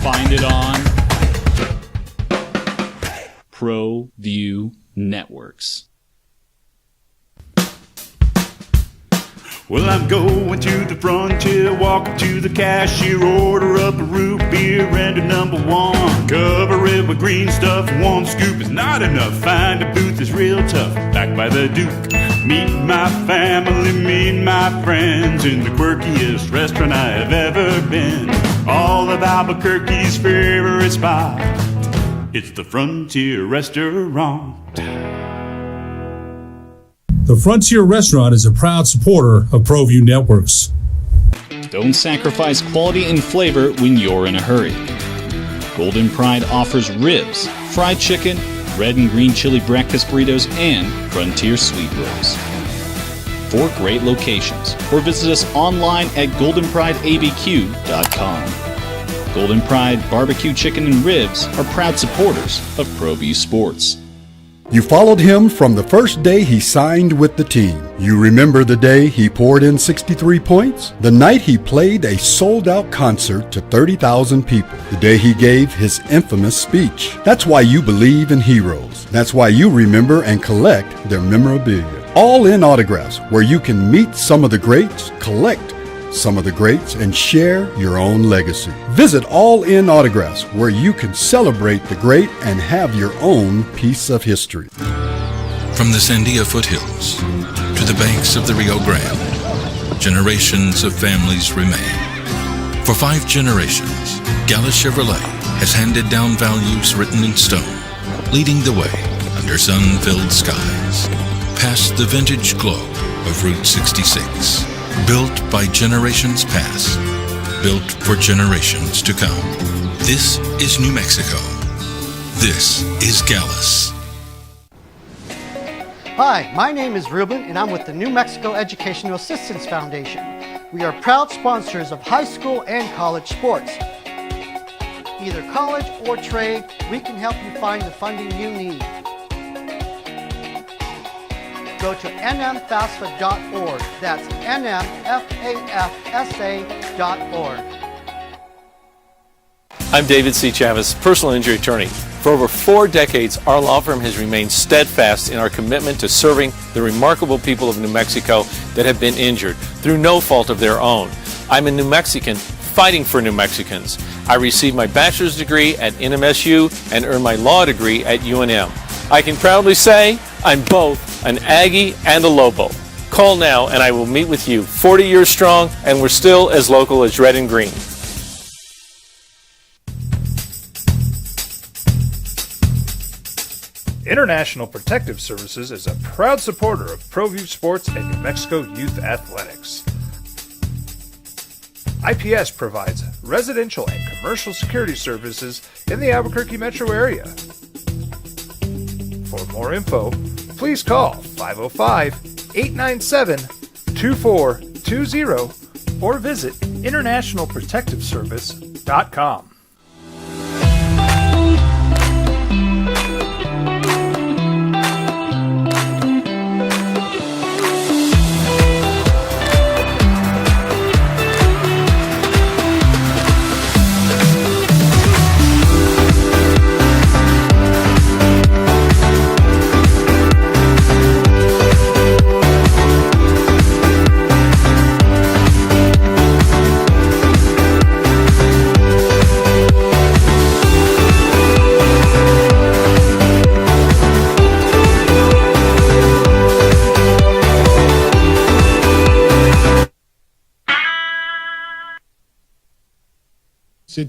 Find it on ProView Networks. Well, I'm going to the frontier, walk up to the cashier, order up a root beer and a number one. Cover it with green stuff, one scoop is not enough. Find a booth is real tough, back by the Duke. Meet my family, meet my friends in the quirkiest restaurant I have ever been. All of Albuquerque's favorite spot, it's the Frontier Restaurant. The Frontier Restaurant is a proud supporter of ProView Networks. Don't sacrifice quality and flavor when you're in a hurry. Golden Pride offers ribs, fried chicken, red and green chili breakfast burritos, and Frontier sweet rolls. 4 great locations, or visit us online at goldenprideabq.com. Golden Pride Barbecue Chicken and Ribs are proud supporters of ProView Sports. You followed him from the first day he signed with the team. You remember the day he poured in 63 points? The night he played a sold-out concert to 30,000 people. The day he gave his infamous speech. That's why you believe in heroes. That's why you remember and collect their memorabilia. All in Autographs, where you can meet some of the greats, collect some of the greats and share your own legacy. Visit All In Autographs, where you can celebrate the great and have your own piece of history. From the Sandia foothills to the banks of the Rio Grande, generations of families remain. For 5 generations, Gallus Chevrolet has handed down values written in stone, leading the way under sun-filled skies, past the vintage glow of Route 66. Built by generations past, built for generations to come. This is New Mexico. This is Gallus. Hi, my name is Ruben, and I'm with the New Mexico Educational Assistance Foundation. We are proud sponsors of high school and college sports. Either college or trade, we can help you find the funding you need. Go to nmfafsa.org. That's nmfafsa.org. I'm David C. Chavis, personal injury attorney. For over 4 decades, our law firm has remained steadfast in our commitment to serving the remarkable people of New Mexico that have been injured through no fault of their own. I'm a New Mexican fighting for New Mexicans. I received my bachelor's degree at NMSU and earned my law degree at UNM. I can proudly say I'm both an Aggie and a Lobo. Call now and I will meet with you. 40 years strong, and we're still as local as red and green. International Protective Services is a proud supporter of ProView Sports and New Mexico Youth Athletics. IPS provides residential and commercial security services in the Albuquerque metro area. For more info, please call 505-897-2420 or visit internationalprotectiveservice.com.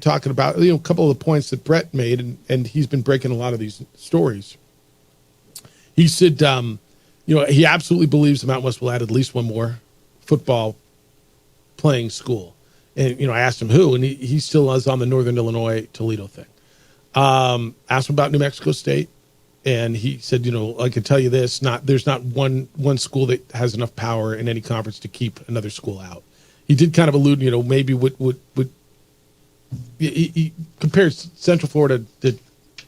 Talking about a couple of the points that Brett made, and he's been breaking a lot of these stories. He said, he absolutely believes the Mountain West will add at least one more football playing school. And I asked him who, and he still is on the Northern Illinois Toledo thing. Asked him about New Mexico State, and he said, I can tell you this: there's not one school that has enough power in any conference to keep another school out. He did kind of allude, maybe would. He compares Central Florida to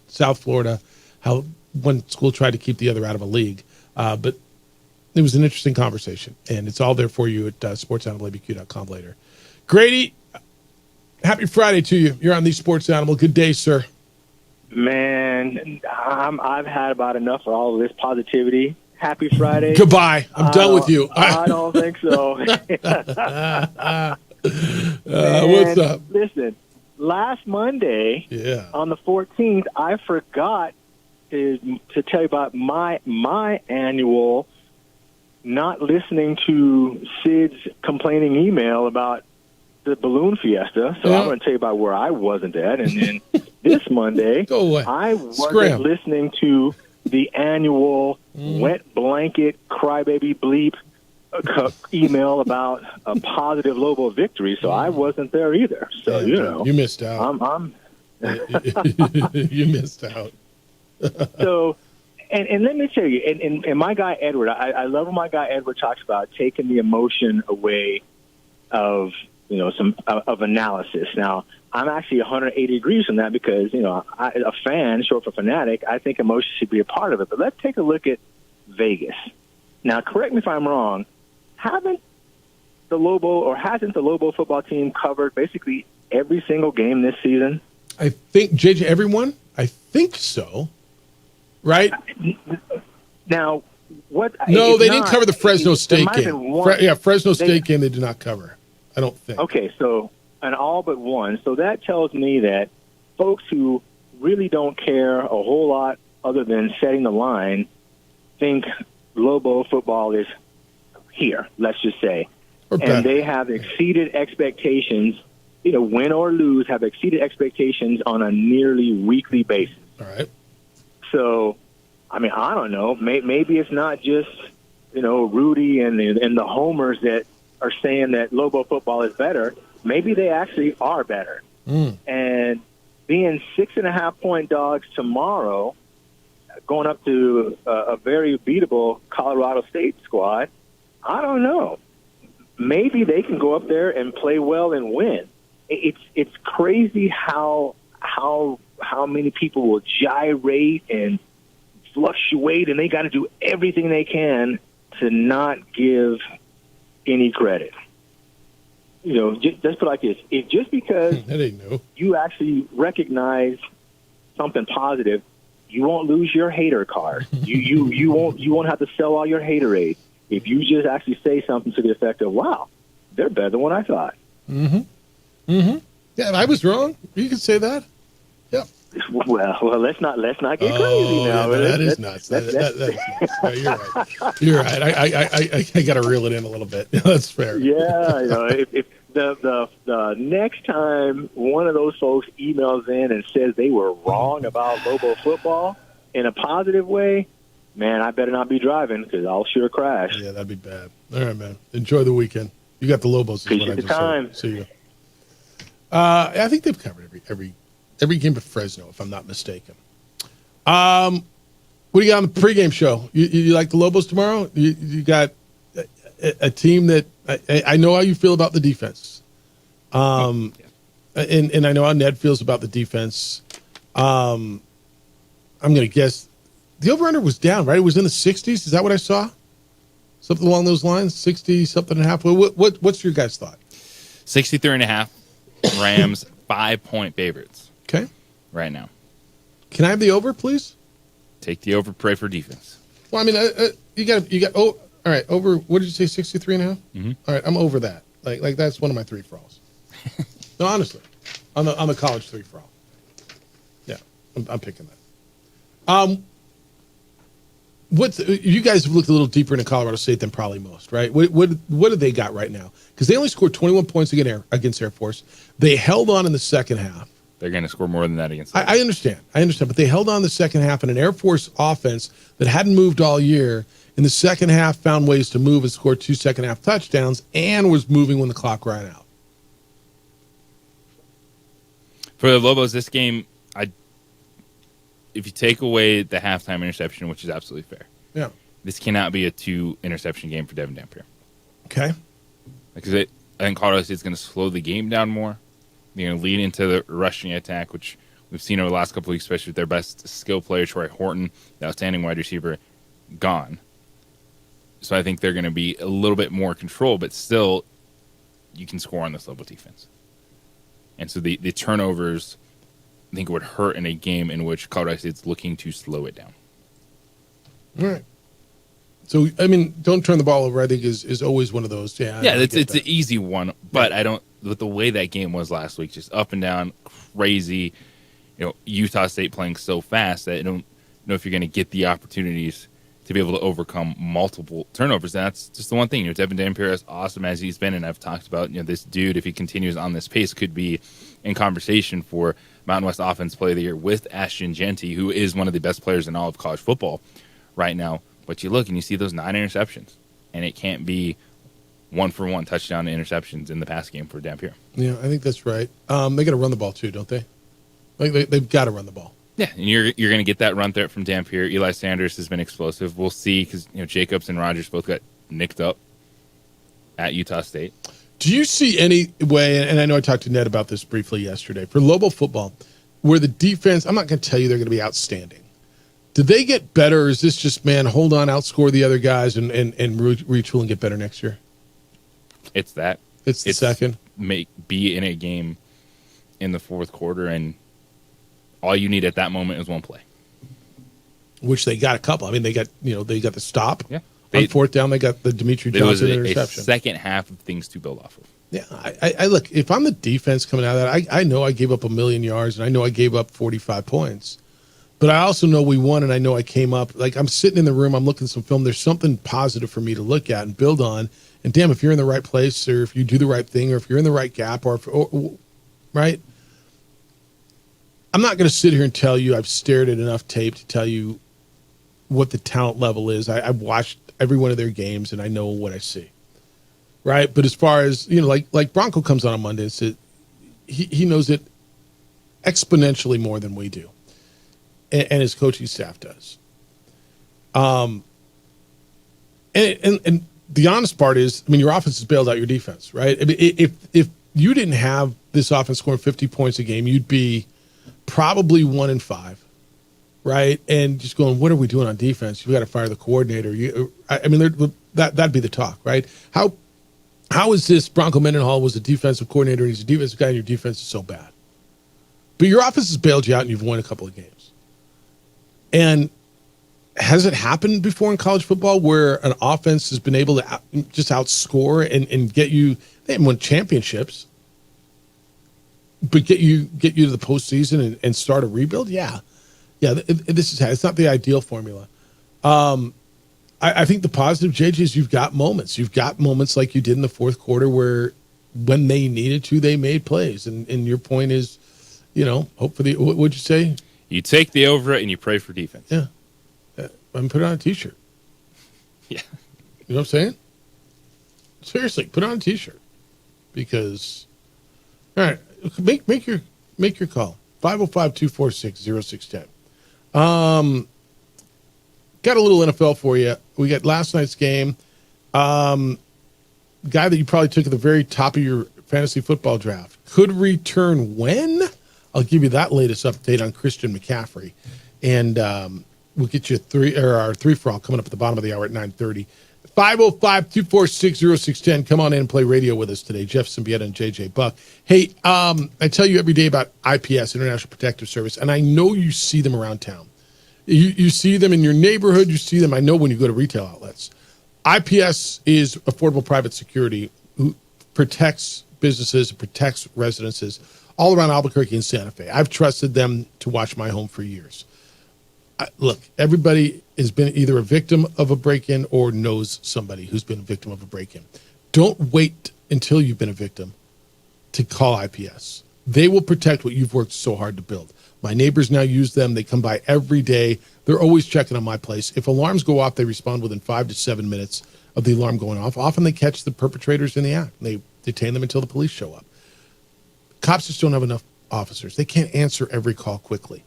South Florida, how one school tried to keep the other out of a league. But it was an interesting conversation, and it's all there for you at sportsanimalabq.com later. Grady, happy Friday to you. You're on the Sports Animal. Good day, sir. Man, I've had about enough of all of this positivity. Happy Friday. Goodbye. I'm done with you. I don't think so. What's up? Listen. Last Monday, on the 14th, I forgot to tell you about my annual not listening to Sid's complaining email about the balloon fiesta. So I'm going to tell you about where I wasn't at. And then this Monday, I wasn't listening to the annual wet blanket crybaby bleep email about a positive Lobo victory, so I wasn't there either. So you missed out. You missed out. So, and let me tell you, and my guy Edward, I love when my guy Edward talks about taking the emotion away of some of analysis. Now, I'm actually 180 degrees from that because a fan, short for fanatic, I think emotion should be a part of it. But let's take a look at Vegas. Now, correct me if I'm wrong. Hasn't the Lobo football team covered basically every single game this season? I think, JJ, everyone? I think so. Right? Now, what? No, they didn't cover the Fresno State game. Fresno State game they did not cover. I don't think. Okay, so an all but one. So that tells me that folks who really don't care a whole lot other than setting the line think Lobo football is here, let's just say. And they have exceeded expectations, win or lose, have exceeded expectations on a nearly weekly basis. All right. So, I mean, I don't know. Maybe it's not just, Rudy and the homers that are saying that Lobo football is better. Maybe they actually are better. And being 6.5-point dogs tomorrow, going up to a very beatable Colorado State squad, I don't know. Maybe they can go up there and play well and win. It's crazy how many people will gyrate and fluctuate, and they got to do everything they can to not give any credit. Just put it like this: if just because you actually recognize something positive, you won't lose your hater card. You won't have to sell all your haterade. If you just actually say something to the effect of, "Wow, they're better than what I thought." Yeah, I was wrong. You can say that. Yeah. Well, let's not get crazy now. Yeah, that is nuts. That is nuts. No, you're right. You're right. I got to reel it in a little bit. That's fair. Yeah, if the next time one of those folks emails in and says they were wrong about Lobo football in a positive way, man, I better not be driving because I'll sure crash. Yeah, that'd be bad. All right, man. Enjoy the weekend. You got the Lobos. Appreciate the time. See you. I think they've covered every game but Fresno, if I'm not mistaken. What do you got on the pregame show? You like the Lobos tomorrow? You got a team that I know how you feel about the defense. And I know how Ned feels about the defense. I'm going to guess the over-under was down, right? It was in the 60s. Is that what I saw? Something along those lines, 60 something and a half. What's your guys' thought? 63.5. Rams 5-point favorites. Okay. Right now. Can I have the over, please? Take the over. Pray for defense. Well, I mean, you got. Oh, all right. Over. What did you say? 63.5. Mm-hmm. All right. I'm over that. Like that's one of my 3 for alls. No, honestly, on the college 3 for all. Yeah, I'm picking that. You guys have looked a little deeper into Colorado State than probably most, right? What do they got right now? Because they only scored 21 points against Air Force. They held on in the second half. They're going to score more than that against. I understand, but they held on the second half in an Air Force offense that hadn't moved all year. In the second half, found ways to move and score 2 second-half touchdowns, and was moving when the clock ran out. For the Lobos, this game, if you take away the halftime interception, which is absolutely fair, yeah, this cannot be a 2-interception game for Devin Dampier. Okay, because I think Colorado State's going to slow the game down more. They're going to lead into the rushing attack, which we've seen over the last couple of weeks, especially with their best skill player, Troy Horton, the outstanding wide receiver, gone. So I think they're going to be a little bit more control, but still, you can score on this Lobo defense. And so the turnovers, I think, would hurt in a game in which Colorado State's looking to slow it down. All right. So, I mean, don't turn the ball over, I think, is always one of those. Yeah, it's an easy one, but I don't, with the way that game was last week, just up and down, crazy. Utah State playing so fast that I don't know if you're going to get the opportunities to be able to overcome multiple turnovers. And that's just the one thing. Devin Dampier, as awesome as he's been, and I've talked about, this dude, if he continues on this pace, could be in conversation for Mountain West Offense Player of the Year with Ashton Jeanty, who is one of the best players in all of college football right now. But you look and you see those 9 interceptions, and it can't be 1-for-1 touchdown interceptions in the pass game for Dampier. Yeah, I think that's right. They got to run the ball too, don't they? They've got to run the ball. Yeah, and you're going to get that run threat from Dampier. Eli Sanders has been explosive. We'll see, because Jacobs and Rogers both got nicked up at Utah State. Do you see any way, and I know I talked to Ned about this briefly yesterday, for Lobo football, where the defense, I'm not going to tell you they're going to be outstanding. Did they get better, or is this just, man, hold on, outscore the other guys and retool and get better next year? It's that. It's the second. Be in a game in the fourth quarter, and all you need at that moment is one play. Which they got a couple. I mean, they got the stop. Yeah. On fourth down, they got the Dimitri Johnson interception. A second half of things to build off of. Yeah, I look, if I'm the defense coming out of that, I know I gave up 1 million yards, and I know I gave up 45 points. But I also know we won, and I know I came up. Like, I'm sitting in the room, I'm looking at some film. There's something positive for me to look at and build on. And damn, if you're in the right place, or if you do the right thing, or if you're in the right gap, or right? I'm not going to sit here and tell you I've stared at enough tape to tell you what the talent level is. I've watched every one of their games, and I know what I see. Right? But as far as, like Bronco comes on Monday and says he knows it exponentially more than we do. And his coaching staff does. And the honest part is, your offense has bailed out your defense, right? I mean, if you didn't have this offense scoring 50 points a game, you'd be probably 1-5, right? And just going, what are we doing on defense? You've got to fire the coordinator. That'd be the talk, right? How is this Bronco Mendenhall was a defensive coordinator and he's a defensive guy and your defense is so bad? But your offense has bailed you out and you've won a couple of games. And has it happened before in college football where an offense has been able to just outscore and get you? They haven't won championships, but get you to the postseason and start a rebuild. Yeah. It's not the ideal formula. I think the positive, JJ, is you've got moments. You've got moments like you did in the fourth quarter where, when they needed to, they made plays. And your point is, hope for the. What would you say? You take the over it and you pray for defense. Yeah. And put it on a T-shirt. Yeah. You know what I'm saying? Seriously, put it on a T-shirt. Because, all right, make your call. 505-246-0610. Got a little NFL for you. We got last night's game. Guy that you probably took at the very top of your fantasy football draft could return when? I'll give you that latest update on Christian McCaffrey. And we'll get you our three for all coming up at the bottom of the hour at 9:30. 505-246-0610. Come on in and play radio with us today. Jeff Symbieta and JJ Buck. Hey, I tell you every day about IPS, International Protective Service, and I know you see them around town. You see them in your neighborhood. You see them, I know, when you go to retail outlets. IPS is Affordable Private Security, who protects businesses, protects residences all around Albuquerque and Santa Fe. I've trusted them to watch my home for years. Look, everybody has been either a victim of a break-in or knows somebody who's been a victim of a break-in. Don't wait until you've been a victim to call IPS. They will protect what you've worked so hard to build. My neighbors now use them. They come by every day. They're always checking on my place. If alarms go off, they respond within 5 to 7 minutes of the alarm going off. Often they catch the perpetrators in the act. They detain them until the police show up. Cops just don't have enough officers. They can't answer every call quickly.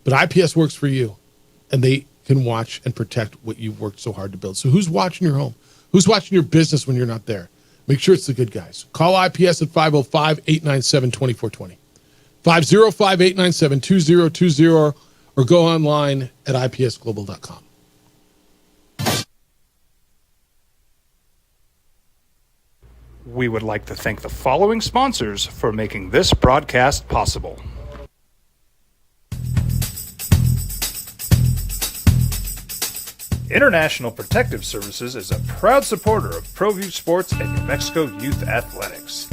But IPS works for you, and they can watch and protect what you've worked so hard to build. So who's watching your home? Who's watching your business when you're not there? Make sure it's the good guys. Call IPS at 505-897-2420. 505-897-2020, or go online at ipsglobal.com. We would like to thank the following sponsors for making this broadcast possible. International Protective Services is a proud supporter of ProView Sports and New Mexico Youth Athletics.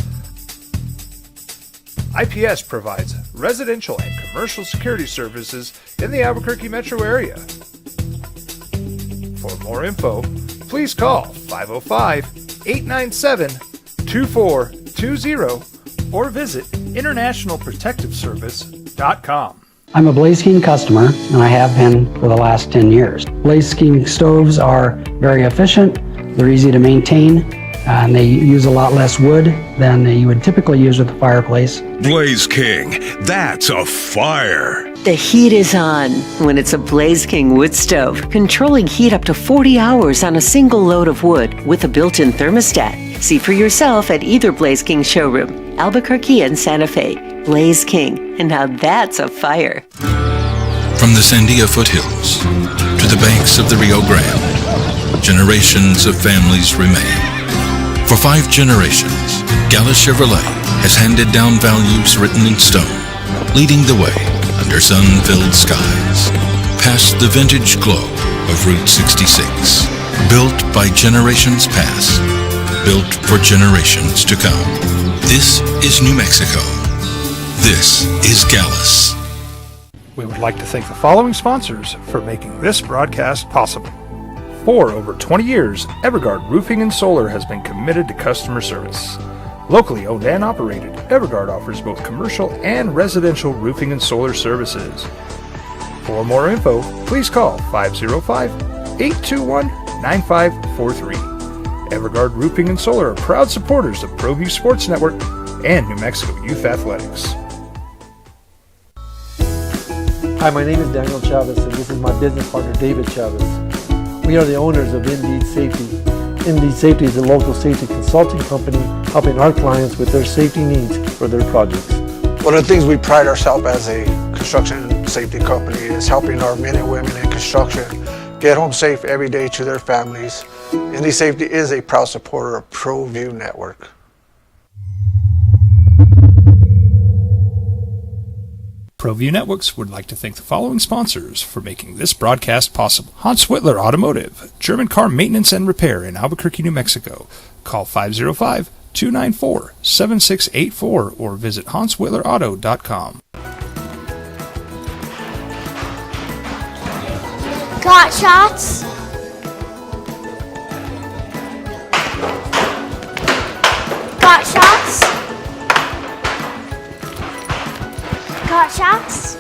IPS provides residential and commercial security services in the Albuquerque metro area. For more info, please call 505-897-2420 or visit internationalprotectiveservice.com. I'm a Blaze King customer, and I have been for the last 10 years. Blaze King stoves are very efficient, they're easy to maintain, and they use a lot less wood than you would typically use with a fireplace. Blaze King, that's a fire. The heat is on when it's a Blaze King wood stove, controlling heat up to 40 hours on a single load of wood with a built-in thermostat. See for yourself at either Blaze King showroom, Albuquerque and Santa Fe. Blaze King, and now that's a fire. From the Sandia foothills to the banks of the Rio Grande, generations of families remain. For 5 generations, Gala Chevrolet has handed down values written in stone, leading the way under sun-filled skies, past the vintage glow of Route 66. Built by generations past, built for generations to come. This is New Mexico. This is Gallus. We would like to thank the following sponsors for making this broadcast possible. For over 20 years, Evergard Roofing and Solar has been committed to customer service. Locally owned and operated, Evergard offers both commercial and residential roofing and solar services. For more info, please call 505-821-9543. Evergard Roofing and Solar are proud supporters of ProView Sports Network and New Mexico Youth Athletics. Hi, my name is Daniel Chavez, and this is my business partner, David Chavez. We are the owners of Indeed Safety. Indeed Safety is a local safety consulting company helping our clients with their safety needs for their projects. One of the things we pride ourselves as a construction safety company is helping our men and women in construction get home safe every day to their families. Indeed Safety is a proud supporter of ProView Network. ProView Networks would like to thank the following sponsors for making this broadcast possible. Hans Whitler Automotive, German car maintenance and repair in Albuquerque, New Mexico. Call 505-294-7684 or visit hanswhitlerauto.com. Got shots? Got shots? Got shots?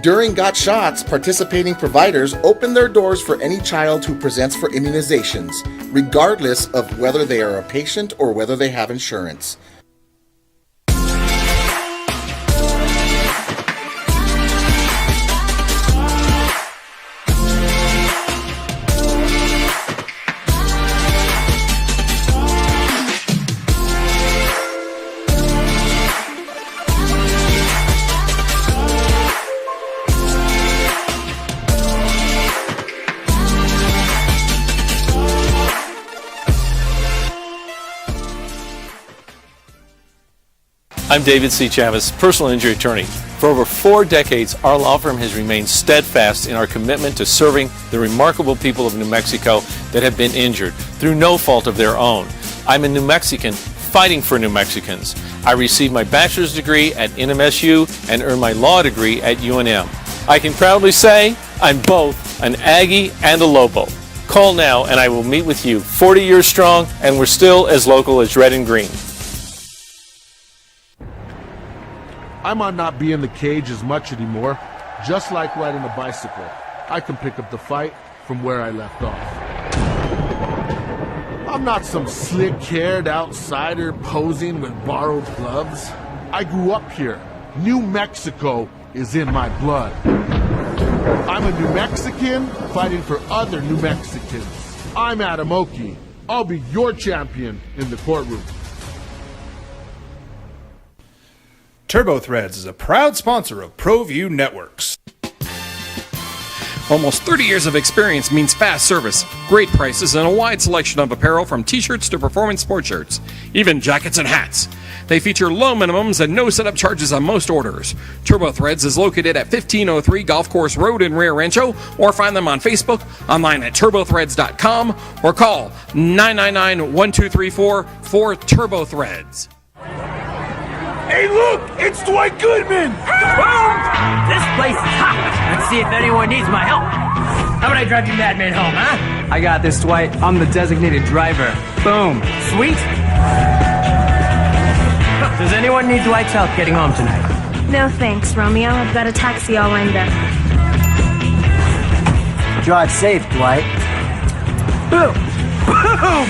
During Got Shots, participating providers open their doors for any child who presents for immunizations, regardless of whether they are a patient or whether they have insurance. I'm David C. Chavez, personal injury attorney. For over 4 decades, our law firm has remained steadfast in our commitment to serving the remarkable people of New Mexico that have been injured through no fault of their own. I'm a New Mexican fighting for New Mexicans. I received my bachelor's degree at NMSU and earned my law degree at UNM. I can proudly say I'm both an Aggie and a Lobo. Call now and I will meet with you. 40 years strong and we're still as local as red and green. I might not be in the cage as much anymore. Just like riding a bicycle, I can pick up the fight from where I left off. I'm not some slick-haired outsider posing with borrowed gloves. I grew up here. New Mexico is in my blood. I'm a New Mexican fighting for other New Mexicans. I'm Adam Oki. I'll be your champion in the courtroom. TurboThreads is a proud sponsor of ProView Networks. Almost 30 years of experience means fast service, great prices, and a wide selection of apparel from t-shirts to performance sports shirts, even jackets and hats. They feature low minimums and no setup charges on most orders. TurboThreads is located at 1503 Golf Course Road in Rio Rancho, or find them on Facebook, online at turbothreads.com, or call 999-1234 for TurboThreads. Hey, look! It's Dwight Goodman! Boom! This place is hot. Let's see if anyone needs my help. How about I drive you madman home, huh? I got this, Dwight. I'm the designated driver. Boom. Sweet. Does anyone need Dwight's help getting home tonight? No thanks, Romeo. I've got a taxi all lined up. Drive safe, Dwight. Boom! Boom!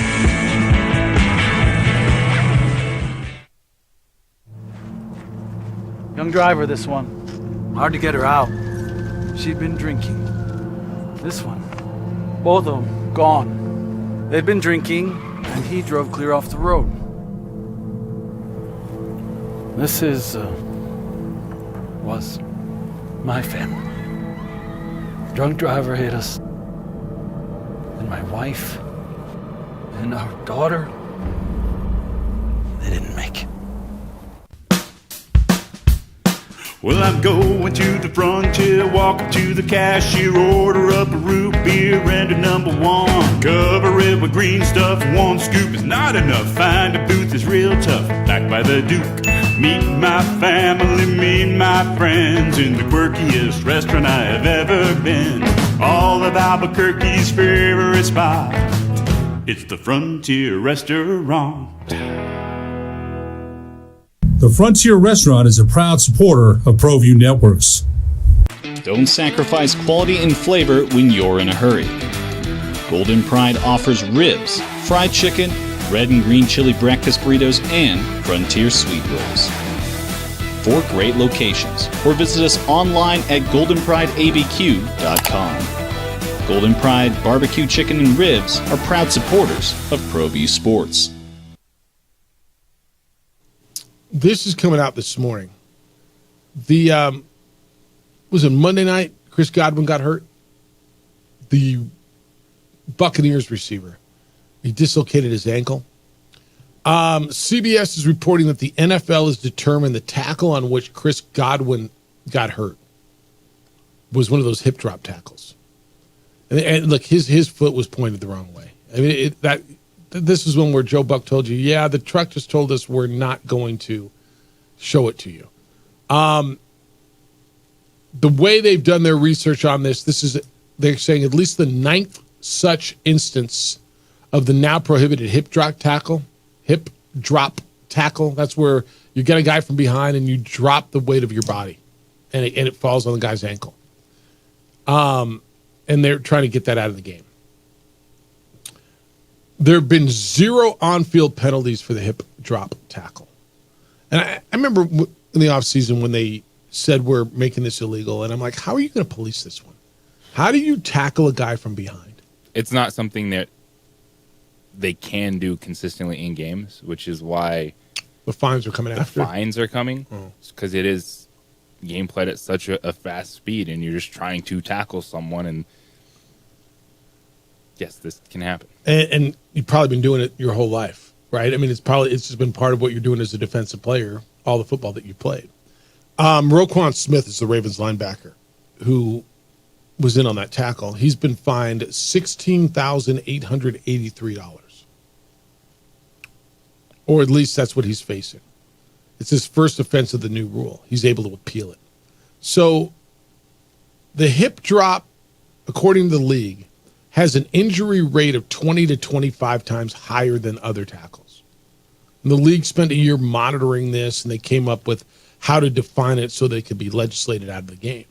Young driver, this one. Hard to get her out. She'd been drinking. This one. Both of them, gone. They'd been drinking, and he drove clear off the road. This was my family. Drunk driver hit us. And my wife and our daughter, they didn't make it. Well, I'm going to the frontier, walk up to the cashier, order up a root beer and a number one. Cover it with green stuff, one scoop is not enough. Find a booth is real tough, back by the Duke. Meet my family, meet my friends in the quirkiest restaurant I have ever been. All of Albuquerque's favorite spot, it's the Frontier Restaurant. The Frontier Restaurant is a proud supporter of ProView Networks. Don't sacrifice quality and flavor when you're in a hurry. Golden Pride offers ribs, fried chicken, red and green chili breakfast burritos, and Frontier sweet rolls. 4 great locations, or visit us online at goldenprideabq.com. Golden Pride Barbecue Chicken and Ribs are proud supporters of ProView Sports. This is coming out this morning. Was it Monday night? Chris Godwin got hurt. The Buccaneers receiver. He dislocated his ankle. CBS is reporting that the NFL has determined the tackle on which Chris Godwin got hurt was one of those hip drop tackles. And look, his foot was pointed the wrong way. I mean, this is one where Joe Buck told you, yeah, the truck just told us we're not going to show it to you. The way they've done their research on this, they're saying at least the 9th such instance of the now prohibited hip drop tackle. That's where you get a guy from behind and you drop the weight of your body, and it falls on the guy's ankle. And they're trying to get that out of the game. There have been 0 on-field penalties for the hip drop tackle. And I remember in the offseason when they said we're making this illegal, and I'm like, how are you going to police this one? How do you tackle a guy from behind? It's not something that they can do consistently in games, which is why the fines are coming after. The fines are coming because it is game played at such a fast speed, and you're just trying to tackle someone, and yes, this can happen. And you've probably been doing it your whole life, right? I mean, it's just been part of what you're doing as a defensive player, all the football that you played. Roquan Smith is the Ravens linebacker who was in on that tackle. He's been fined $16,883. Or at least that's what he's facing. It's his first offense of the new rule. He's able to appeal it. So the hip drop, according to the league, has an injury rate of 20 to 25 times higher than other tackles. And the league spent a year monitoring this, and they came up with how to define it so they could be legislated out of the game.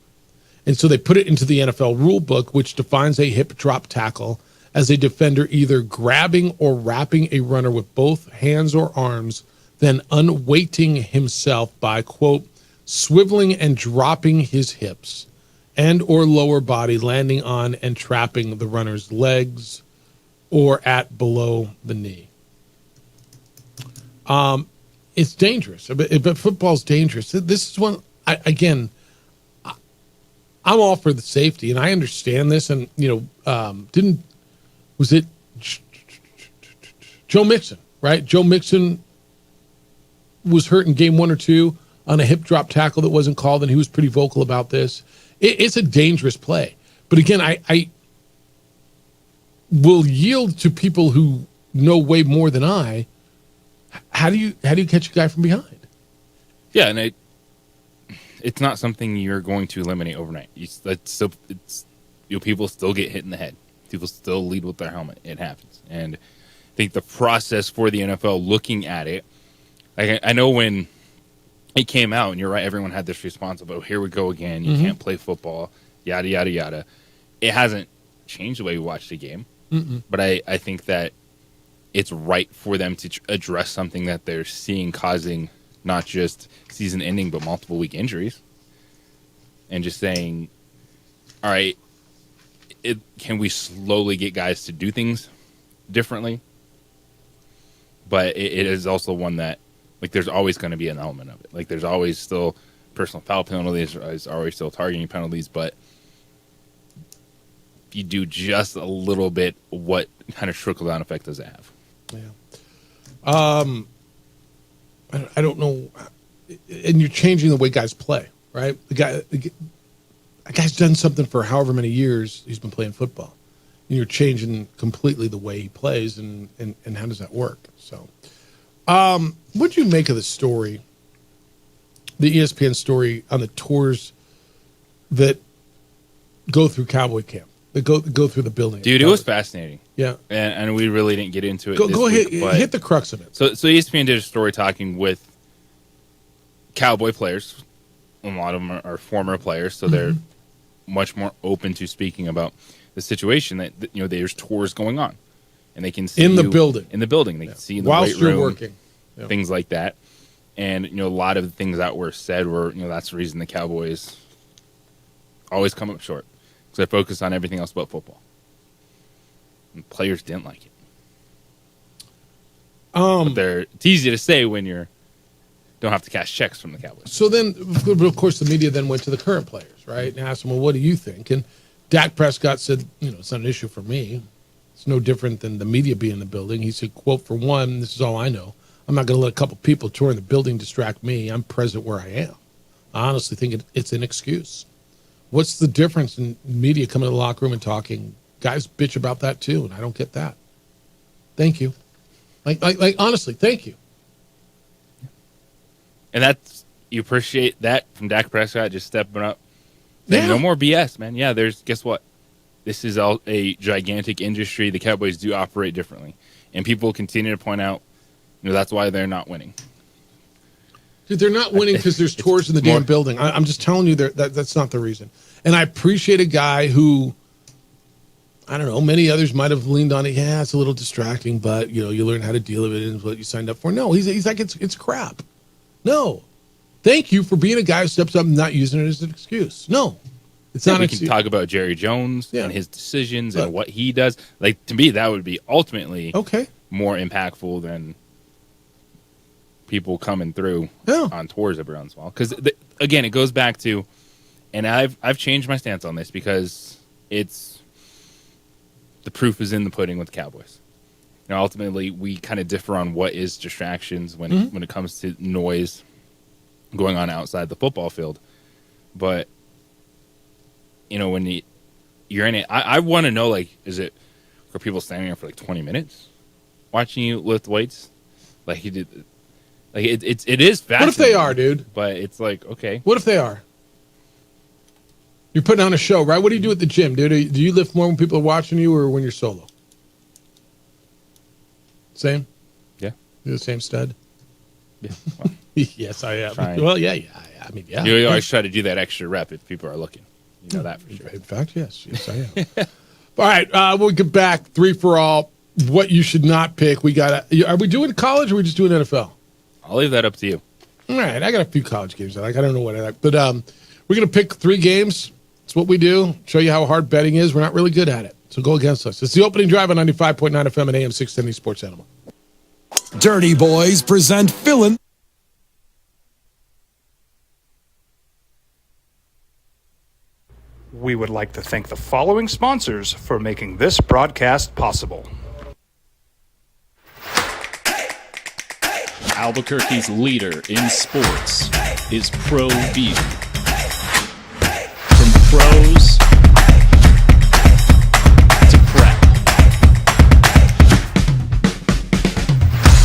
And so they put it into the NFL rule book, which defines a hip drop tackle as a defender either grabbing or wrapping a runner with both hands or arms, then unweighting himself by, quote, swiveling and dropping his hips and or lower body, landing on and trapping the runner's legs or at below the knee. It's dangerous. But football's dangerous. This is one, I'm all for the safety, and I understand this. And, was it Joe Mixon, right? Joe Mixon was hurt in game 1 or 2 on a hip drop tackle that wasn't called, and he was pretty vocal about this. It's a dangerous play. But again, I will yield to people who know way more than I. How do you catch a guy from behind? Yeah, and it's not something you're going to eliminate overnight. People still get hit in the head. People still lead with their helmet. It happens. And I think the process for the NFL looking at it, I know when it came out, and you're right, everyone had this response of, oh, here we go again. You can't play football, yada, yada, yada. It hasn't changed the way we watch the game. But I think that it's right for them to address something that they're seeing causing not just season-ending but multiple-week injuries. And just saying, all right, can we slowly get guys to do things differently? But it is also one that, there's always going to be an element of it. There's always still personal foul penalties, there's always still targeting penalties, but if you do just a little bit, what kind of trickle-down effect does it have? Yeah. I don't know. And you're changing the way guys play. right? The guy's done something for however many years he's been playing football. And you're changing completely the way he plays, and how does that work? So, what'd you make of the story, the ESPN story on the tours that go through Cowboy Camp, that go through the building? Dude, it was fascinating. Yeah. And we really didn't get into it. Go ahead, hit the crux of it. So ESPN did a story talking with Cowboy players. A lot of them are former players, so they're much more open to speaking about the situation that there's tours going on, and they can see in the building. In the building, they can see in the whilst weight room, you're working, things like that. And a lot of the things that were said were that's the reason the Cowboys always come up short, because they're focused on everything else but football. And players didn't like it. But it's easy to say when you don't have to cash checks from the Cowboys. So then, of course, the media then went to the current players, right, and asked them, well, what do you think? And Dak Prescott said, it's not an issue for me. It's no different than the media being in the building. He said, quote, for one, this is all I know. I'm not going to let a couple people touring the building distract me. I'm present where I am. I honestly think it's an excuse. What's the difference in media coming to the locker room and talking? Guys bitch about that too, and I don't get that. Thank you. Like honestly, thank you. And you appreciate that from Dak Prescott just stepping up. Yeah. No more BS, man. Yeah, guess what? This is a gigantic industry. The Cowboys do operate differently. And people continue to point out, that's why they're not winning. Dude, they're not winning because there's tours in the damn building. I'm just telling you that's not the reason. And I appreciate a guy who, I don't know, many others might have leaned on it. Yeah, it's a little distracting, but, you learn how to deal with it and what you signed up for. No, he's like, it's crap. No. Thank you for being a guy who steps up and not using it as an excuse. No. It's not. We can talk about Jerry Jones and his decisions and what he does. Like, to me, that would be ultimately more impactful than people coming through on tours every once in a while. Because, again, it goes back to, and I've changed my stance on this because the proof is in the pudding with the Cowboys. Ultimately, we kind of differ on what is distractions when it comes to noise going on outside the football field. But, when you're in it, I want to know, is it for people standing there for 20 minutes watching you lift weights? Like he did. Like it is fascinating. What if they are, dude? But it's okay. What if they are? You're putting on a show, right? What do you do at the gym, dude? Do you lift more when people are watching you or when you're solo? Same? Yeah. You're the same stud? Yeah. Well, yes, I am. Trying. Well, yeah. I mean, yeah. You always try to do that extra rep if people are looking. You know that for sure. In fact, yes. Yes, I am. All right. We'll get back. 3 for all. What you should not pick. Are we doing college or are we just doing NFL? I'll leave that up to you. All right. I got a few college games I like. I don't know what I like. But we're going to pick 3 games. It's what we do. Show you how hard betting is. We're not really good at it. So go against us. It's the opening drive on 95.9 FM and AM 670 Sports Animal. Dirty Boys present Fillin'. We would like to thank the following sponsors for making this broadcast possible. Albuquerque's leader in sports is Pro View. From pros to prep.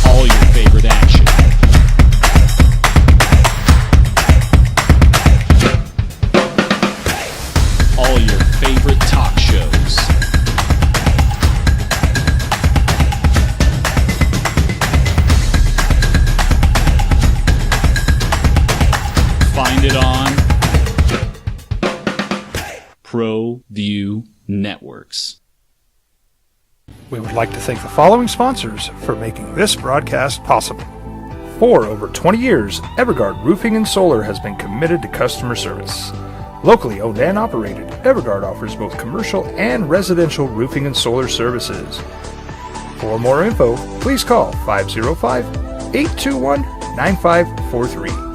All your favorite action. All your favorite talk shows. Find it on Pro View Networks. We would like to thank the following sponsors for making this broadcast possible. For over 20 years, Evergard Roofing and Solar has been committed to customer service. Locally owned and operated, Evergard offers both commercial and residential roofing and solar services. For more info, please call 505-821-9543.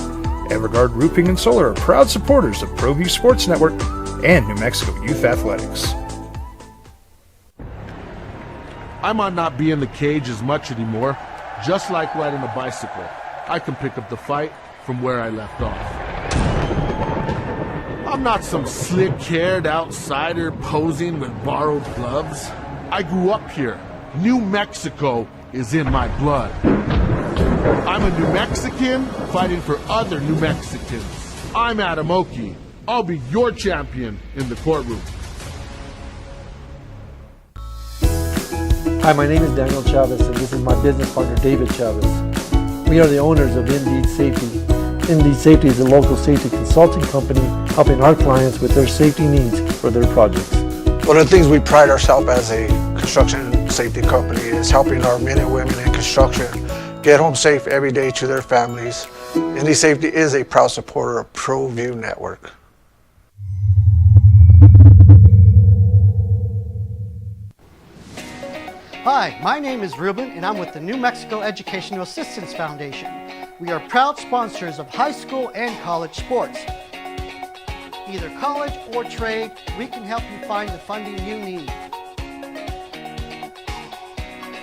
Evergard Roofing and Solar are proud supporters of ProView Sports Network and New Mexico Youth Athletics. I might not be in the cage as much anymore. Just like riding a bicycle, I can pick up the fight from where I left off. I'm not some slick-haired outsider posing with borrowed gloves. I grew up here. New Mexico is in my blood. I'm a New Mexican fighting for other New Mexicans. I'm Adam Oki. I'll be your champion in the courtroom. Hi, my name is Daniel Chavez, and this is my business partner, David Chavez. We are the owners of Indeed Safety. Indeed Safety is a local safety consulting company helping our clients with their safety needs for their projects. One of the things we pride ourselves as a construction safety company is helping our men and women in construction get home safe every day to their families. Indeed Safety is a proud supporter of ProView Network. Hi, my name is Ruben, and I'm with the New Mexico Educational Assistance Foundation. We are proud sponsors of high school and college sports. Either college or trade, we can help you find the funding you need.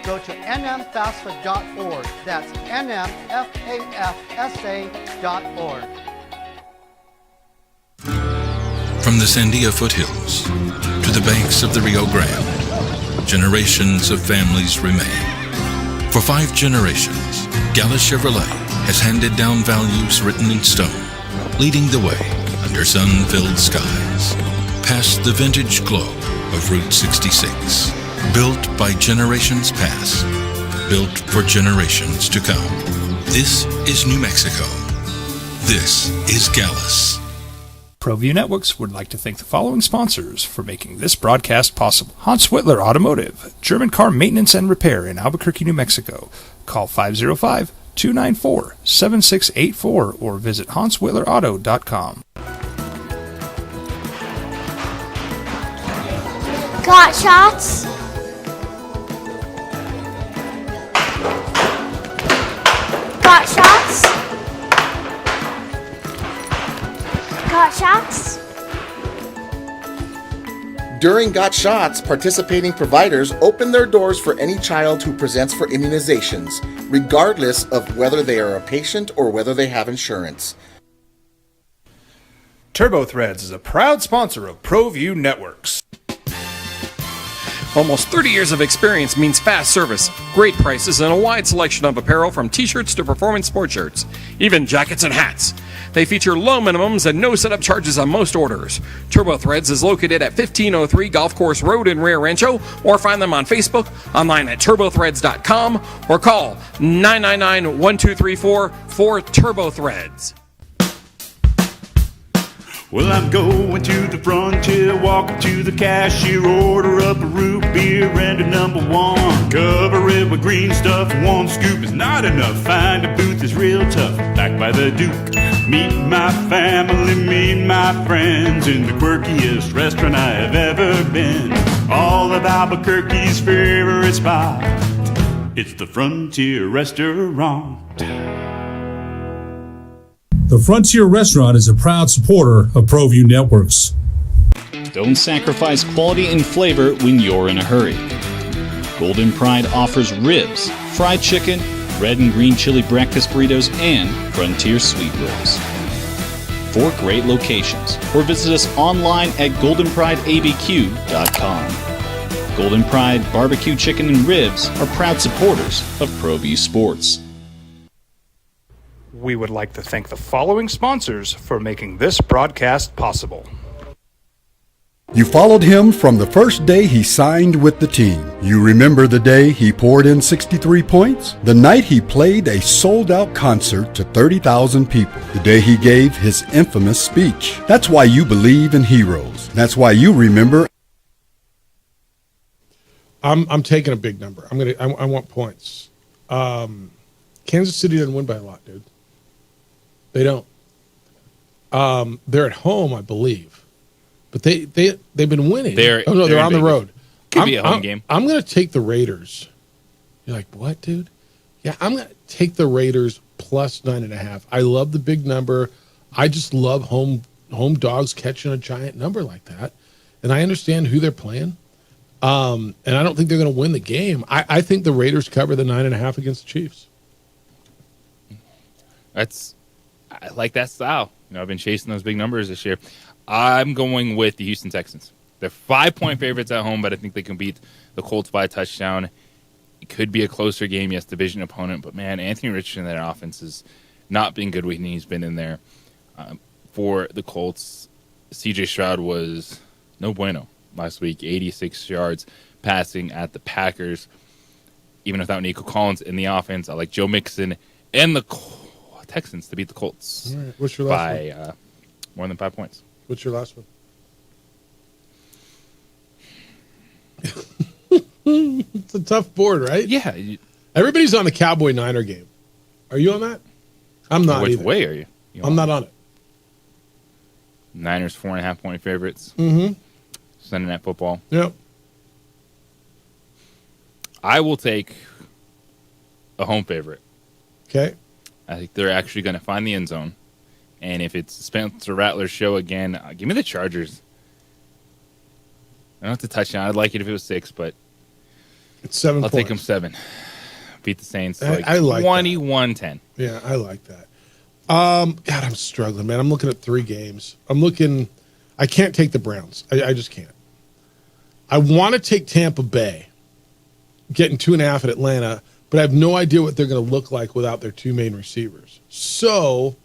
Go to nmfafsa.org. That's nmfafsa.org. From the Sandia foothills to the banks of the Rio Grande, generations of families remain. For 5 generations, Gallus Chevrolet has handed down values written in stone, leading the way under sun-filled skies, past the vintage glow of Route 66. Built by generations past, built for generations to come. This is New Mexico. This is Gallus. ProView Networks would like to thank the following sponsors for making this broadcast possible. Hans Whitler Automotive, German car maintenance and repair in Albuquerque, New Mexico. Call 505-294-7684 or visit hanswhitlerauto.com. Got shots? Got shots? Got shots? During Got Shots, participating providers open their doors for any child who presents for immunizations, regardless of whether they are a patient or whether they have insurance. TurboThreads is a proud sponsor of ProView Networks. Almost 30 years of experience means fast service, great prices, and a wide selection of apparel from t-shirts to performance sport shirts, even jackets and hats. They feature low minimums and no setup charges on most orders. TurboThreads is located at 1503 Golf Course Road in Rio Rancho, or find them on Facebook, online at turbothreads.com, or call 999-1234 for TurboThreads. Well, I'm going to the frontier, walk up to the cashier, order up a root beer and a number 1. Cover it with green stuff, 1 scoop is not enough. Find a booth is real tough, back by the Duke. Meet my family, meet my friends in the quirkiest restaurant I have ever been. All of Albuquerque's favorite spot, it's the Frontier Restaurant. The Frontier Restaurant is a proud supporter of ProView Networks. Don't sacrifice quality and flavor when you're in a hurry. Golden Pride offers ribs, fried chicken, red and green chili breakfast burritos, and Frontier sweet rolls. 4 great locations, or visit us online at goldenprideabq.com. Golden Pride barbecue chicken and ribs are proud supporters of ProView Sports. We would like to thank the following sponsors for making this broadcast possible. You followed him from the first day he signed with the team. You remember the day he poured in 63 points? The night he played a sold-out concert to 30,000 people. The day he gave his infamous speech. That's why you believe in heroes. That's why you remember. I'm taking a big number. I want points. Kansas City doesn't win by a lot, dude. They don't. They're at home, I believe. But they've been winning. They're on the road. Could be a home game. I'm going to take the Raiders. You're like, what, dude? Yeah, I'm going to take the Raiders plus 9.5. I love the big number. I just love home dogs catching a giant number like that. And I understand who they're playing. And I don't think they're going to win the game. I think the Raiders cover the 9.5 against the Chiefs. I like that style. I've been chasing those big numbers this year. I'm going with the Houston Texans. They're 5-point favorites at home, but I think they can beat the Colts by a touchdown. It could be a closer game, yes, division opponent, but man, Anthony Richardson, that offense has not been good when he's been in there. For the Colts, C.J. Stroud was no bueno last week, 86 yards passing at the Packers. Even without Nico Collins in the offense, I like Joe Mixon and the Texans to beat the Colts. All right. What's your last by more than 5 points. What's your last one? It's a tough board, right? Yeah. Everybody's on the Cowboy Niner game. Are you on that? I'm not. Which either. way are you? I'm not on it. Niners 4.5-point favorites. Mm-hmm. Sunday Night Football. Yep. I will take a home favorite. Okay. I think they're actually going to find the end zone. And if it's Spencer Rattler's show again, give me the Chargers. I don't have to touchdown. I'd like it if it was 6, but it's 7 I'll points. take them 7. Beat the Saints I like 21-10. Yeah, I like that. God, I'm struggling, man. I'm looking at 3 games. I can't take the Browns. I just can't. I want to take Tampa Bay, getting 2.5 at Atlanta, but I have no idea what they're going to look like without their 2 main receivers. So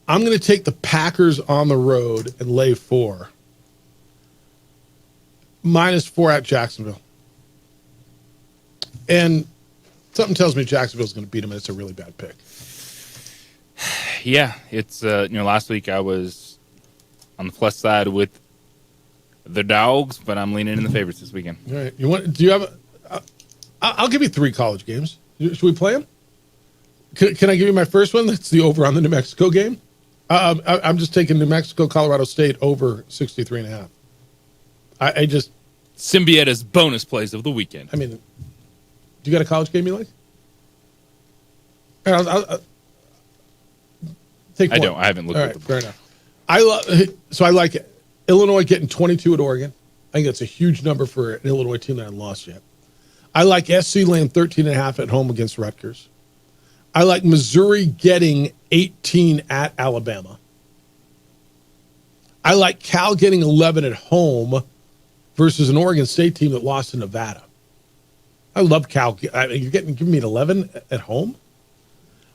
I'm going to take the Packers on the road and lay 4. -4 at Jacksonville. And something tells me Jacksonville's going to beat them, and it's a really bad pick. Yeah, it's last week I was on the plus side with the Dogs, but I'm leaning in the favorites this weekend. All right. Do you have I'll give you 3 college games. Should we play them? Can I give you my first one? That's the over on the New Mexico game. I'm just taking New Mexico, Colorado State over 63.5. I just Symbiota's bonus plays of the weekend. I mean, do you got a college game you like? I'll take one. I don't. I haven't looked All at right, them. fair enough. I like it. Illinois getting 22 at Oregon. I think that's a huge number for an Illinois team that hasn't lost yet. I like SC laying 13.5 at home against Rutgers. I like Missouri getting 18 at Alabama. I like Cal getting 11 at home versus an Oregon State team that lost to Nevada. I love Cal. You're giving me an 11 at home?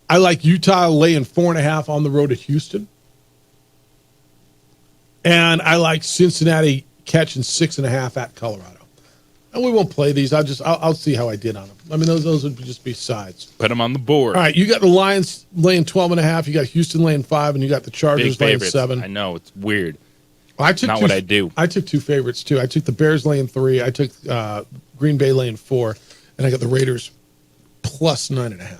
I like Utah laying 4.5 on the road at Houston. And I like Cincinnati catching 6.5 at Colorado. And we won't play these. I'll see how I did on them. I mean, those would just be sides. Put them on the board. All right, you got the Lions laying 12.5. You got Houston laying 5, and you got the Chargers Big laying favorites. 7. I know it's weird. I took what I do. I took 2 favorites too. I took the Bears laying 3. I took Green Bay laying 4, and I got the Raiders plus 9.5.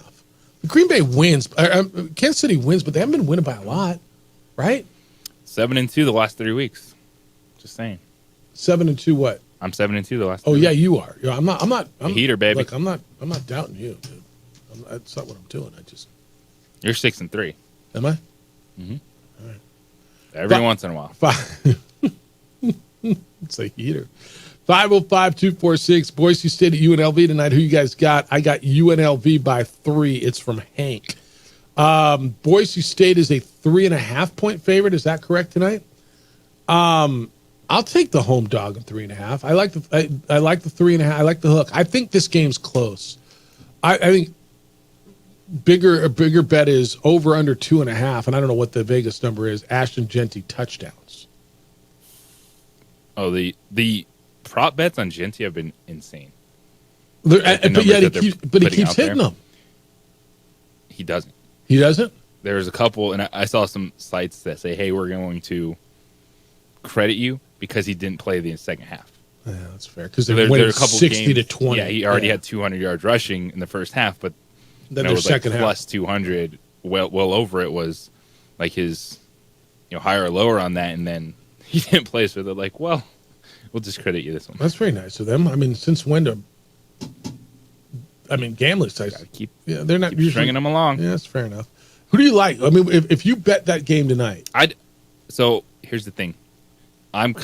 Green Bay wins. Kansas City wins, but they haven't been winning by a lot, right? 7-2 the last 3 weeks. Just saying. 7-2 what? I'm 7-2 the last. Oh yeah, you are. Yeah, I'm not. I'm heater, baby. Look, I'm not doubting you, dude. That's not what I'm doing. You're 6-3. Am I? Mm-hmm. All right. Every once in a while. It's a heater. 505-246. Boise State at UNLV tonight. Who you guys got? I got UNLV by 3. It's from Hank. Boise State is a 3.5-point favorite. Is that correct tonight? I'll take the home dog of 3.5. I like the 3.5. I like the hook. I think this game's close. I think a bigger bet is over under 2.5, and I don't know what the Vegas number is. Ashton Genty touchdowns. Oh, the prop bets on Genty have been insane. But he keeps hitting them. He doesn't. He doesn't? There's a couple, and I saw some sites that say, hey, we're going to credit you because he didn't play the second half. Yeah, that's fair. Because they're winning 60-20. Yeah, he already had 200 yards rushing in the first half, but then their second half plus 200, well over it was like his higher or lower on that, and then he didn't play, so they're like, well, we'll just credit you this one. That's very nice of them. I mean, since when do gambling sites they're not usually stringing them along. Yeah, that's fair enough. Who do you like? I mean, if you bet that game tonight, so here's the thing. I'm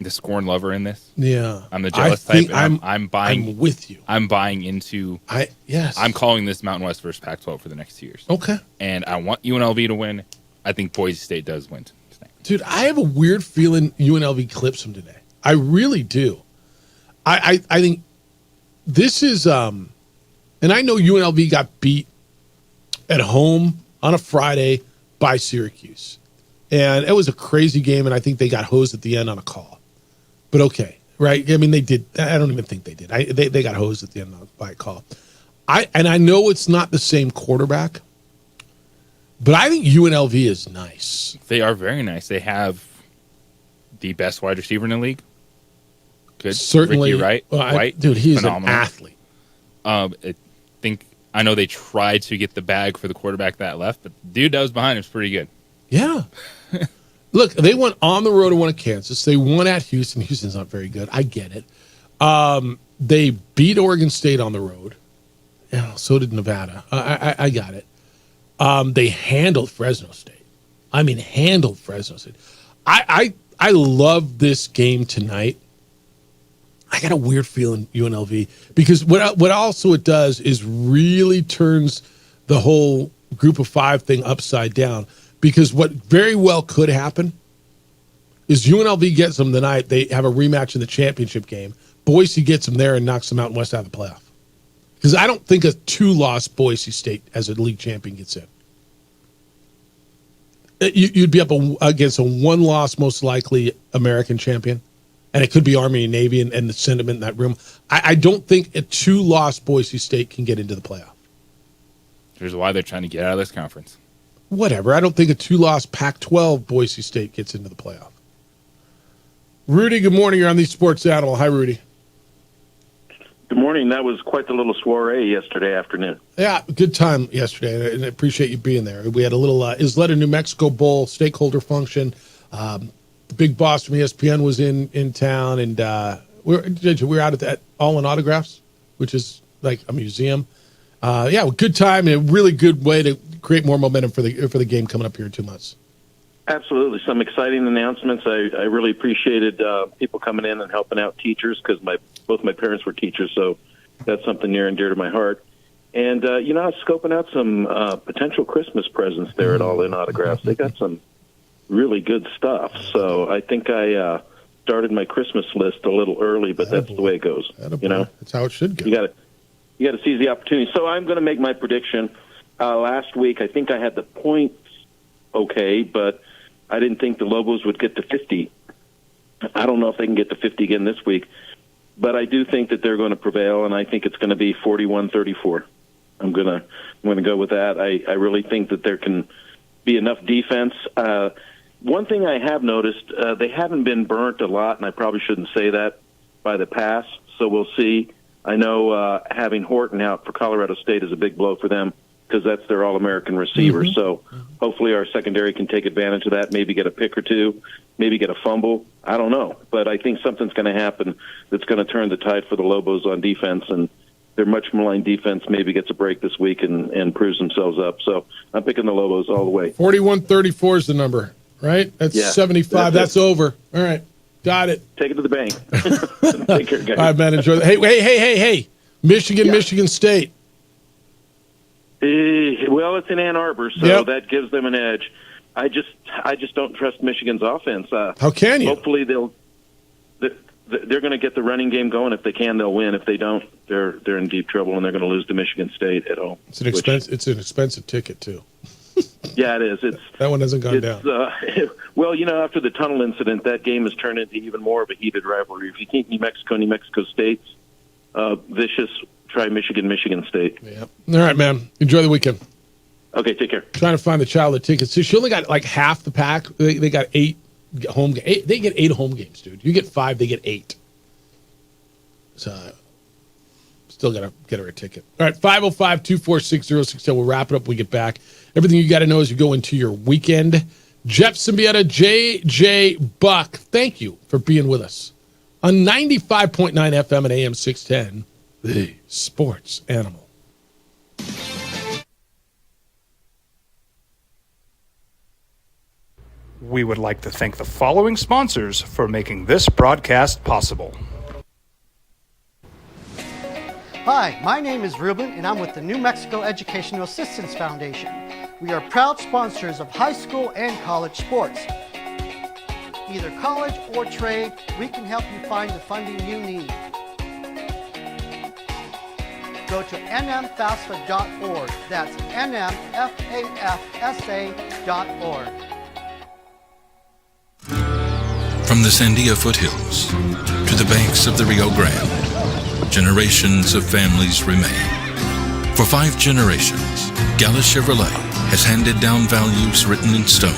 the scorn lover in this. Yeah. I'm the jealous type. And I'm buying. I'm with you. I'm buying into. Yes. I'm calling this Mountain West versus Pac-12 for the next 2 years. Okay. And I want UNLV to win. I think Boise State does win tonight. Dude, I have a weird feeling UNLV clips them today. I really do. I think this is and I know UNLV got beat at home on a Friday by Syracuse. And it was a crazy game, and I think they got hosed at the end on a call. But okay, right? I mean, they did. I don't even think they did. They got hosed at the end by a call. I know it's not the same quarterback, but I think UNLV is nice. They are very nice. They have the best wide receiver in the league. Good. Certainly. Ricky White. Dude, he's phenomenal. an athlete. I know they tried to get the bag for the quarterback that left, but the dude that was behind him is pretty good. Yeah. Look, they went on the road and won at Kansas. They won at Houston. Houston's not very good. I get it. They beat Oregon State on the road. Yeah, so did Nevada. I got it. They handled Fresno State. I mean, handled Fresno State. I love this game tonight. I got a weird feeling UNLV because what also it does is really turns the whole group of five thing upside down. Because what very well could happen is UNLV gets them tonight. They have a rematch in the championship game. Boise gets them there and knocks them out West out of the playoff. Because I don't think a 2-loss Boise State as a league champion gets in. You'd be up against a 1-loss, most likely American champion. And it could be Army and Navy and the sentiment in that room. I don't think a 2-loss Boise State can get into the playoff. Here's why they're trying to get out of this conference. Whatever. I don't think a 2-loss Pac-12 Boise State gets into the playoff. Rudy, good morning. You're on the Sports Animal. Hi, Rudy. Good morning. That was quite the little soiree yesterday afternoon. Yeah, good time yesterday, and I appreciate you being there. We had a little Isleta, New Mexico Bowl stakeholder function. The big boss from ESPN was in town, and we were out at that All in Autographs, which is like a museum. Good time and a really good way to create more momentum for the game coming up here in 2 months. Absolutely. Some exciting announcements. I really appreciated people coming in and helping out teachers because both my parents were teachers, so that's something near and dear to my heart. And, I was scoping out some potential Christmas presents there at All In Autographs. They got some really good stuff. So I think I started my Christmas list a little early, but that's the way it goes. That's how it should go. You got to seize the opportunity. So I'm going to make my prediction. Last week, I think I had the points okay, but I didn't think the Lobos would get to 50. I don't know if they can get to 50 again this week, but I do think that they're going to prevail, and I think it's going to be 41-34. I'm going to go with that. I really think that there can be enough defense. One thing I have noticed, they haven't been burnt a lot, and I probably shouldn't say that by the pass, so we'll see. I know having Horton out for Colorado State is a big blow for them because that's their All-American receiver. Mm-hmm. So hopefully our secondary can take advantage of that, maybe get a pick or two, maybe get a fumble. I don't know. But I think something's going to happen that's going to turn the tide for the Lobos on defense, and their much maligned defense maybe gets a break this week and proves themselves up. So I'm picking the Lobos all the way. 41-34 is the number, right? That's 75. That's over. All right. Got it. Take it to the bank. Take care, guys. All right, man. Enjoy. Hey. Michigan State. Well, it's in Ann Arbor, so that gives them an edge. I just don't trust Michigan's offense. How can you? Hopefully they're going to get the running game going. If they can, they'll win. If they don't, they're in deep trouble, and they're going to lose to Michigan State at home. It's an expensive ticket too. Yeah, it is. That one hasn't gone down. Well, after the tunnel incident, that game has turned into even more of a heated rivalry. If you think New Mexico State's vicious, try Michigan State. Yeah. All right, man. Enjoy the weekend. Okay, take care. Trying to find the child that tickets. So she only got like half the pack. They got 8 home games. They get 8 home games, dude. You get 5, they get 8. So still got to get her a ticket. All right, 505-246-0610. We'll wrap it up when we get back. Everything you got to know as you go into your weekend. Jeff Symbieta, JJ Buck, thank you for being with us on 95.9 FM and AM 610, the Sports Animal. We would like to thank the following sponsors for making this broadcast possible. Hi, my name is Ruben, and I'm with the New Mexico Educational Assistance Foundation. We are proud sponsors of high school and college sports. Either college or trade, we can help you find the funding you need. Go to nmfafsa.org. That's nmfafsa.org. From the Sandia foothills to the banks of the Rio Grande, generations of families remain. For 5 generations, Gallus Chevrolet has handed down values written in stone,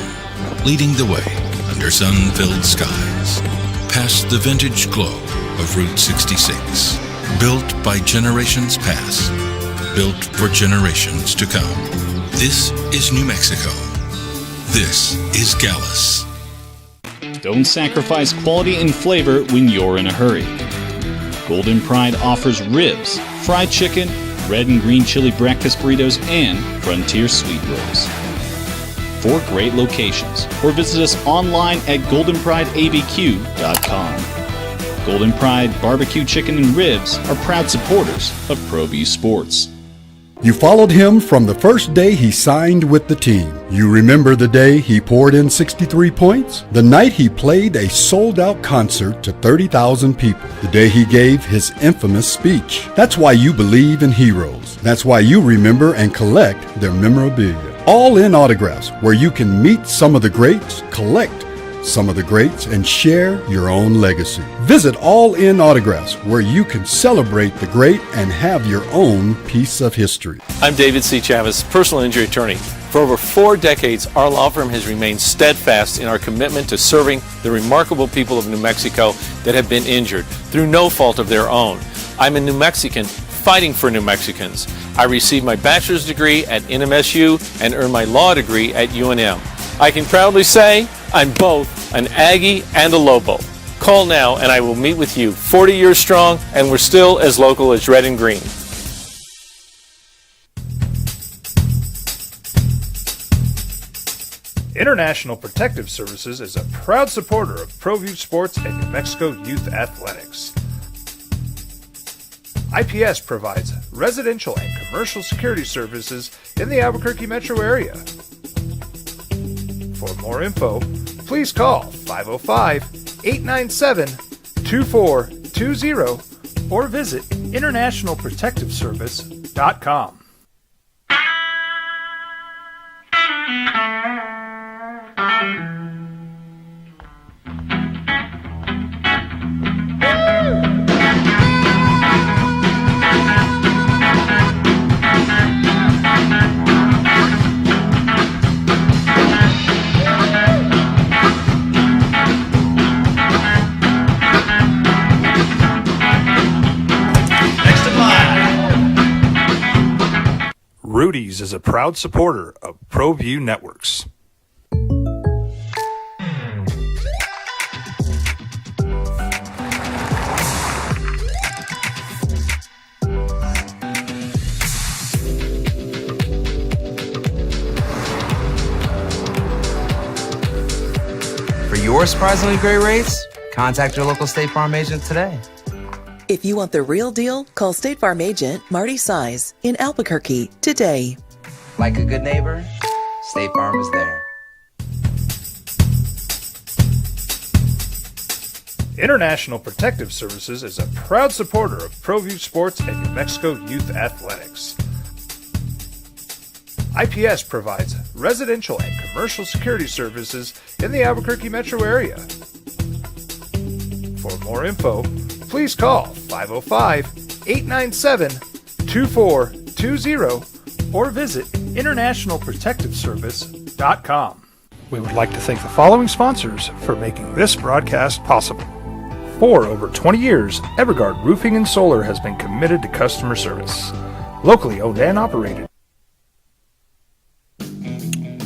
leading the way under sun-filled skies, past the vintage glow of Route 66. Built by generations past, built for generations to come. This is New Mexico. This is Gallus. Don't sacrifice quality and flavor when you're in a hurry. Golden Pride offers ribs, fried chicken, red and green chili breakfast burritos, and Frontier sweet rolls. 4 great locations, or visit us online at goldenprideabq.com. Golden Pride Barbecue Chicken and Ribs are proud supporters of ProView Sports. You followed him from the first day he signed with the team. You remember the day he poured in 63 points? The night he played a sold-out concert to 30,000 people. The day he gave his infamous speech. That's why you believe in heroes. That's why you remember and collect their memorabilia. All in Autographs, where you can meet some of the greats, collect some of the greats, and share your own legacy. Visit All In Autographs, where you can celebrate the great and have your own piece of history. I'm David C. Chavez, personal injury attorney. For over 4 decades, our law firm has remained steadfast in our commitment to serving the remarkable people of New Mexico that have been injured through no fault of their own. I'm a New Mexican fighting for New Mexicans. I received my bachelor's degree at NMSU and earned my law degree at UNM. I can proudly say I'm both an Aggie and a Lobo. Call now and I will meet with you. 40 years strong, and we're still as local as red and green. International Protective Services is a proud supporter of ProView Sports and New Mexico Youth Athletics. IPS provides residential and commercial security services in the Albuquerque metro area. For more info, please call 505-897-2420 or visit internationalprotectiveservice.com. Rudy's is a proud supporter of ProView Networks. For your surprisingly great rates, contact your local State Farm agent today. If you want the real deal, call State Farm agent Marty Size in Albuquerque today. Like a good neighbor, State Farm is there. International Protective Services is a proud supporter of ProView Sports and New Mexico Youth Athletics. IPS provides residential and commercial security services in the Albuquerque metro area. For more info, please call 505-897-2420 or visit internationalprotectiveservice.com. We would like to thank the following sponsors for making this broadcast possible. For over 20 years, Everguard Roofing and Solar has been committed to customer service. Locally owned and operated.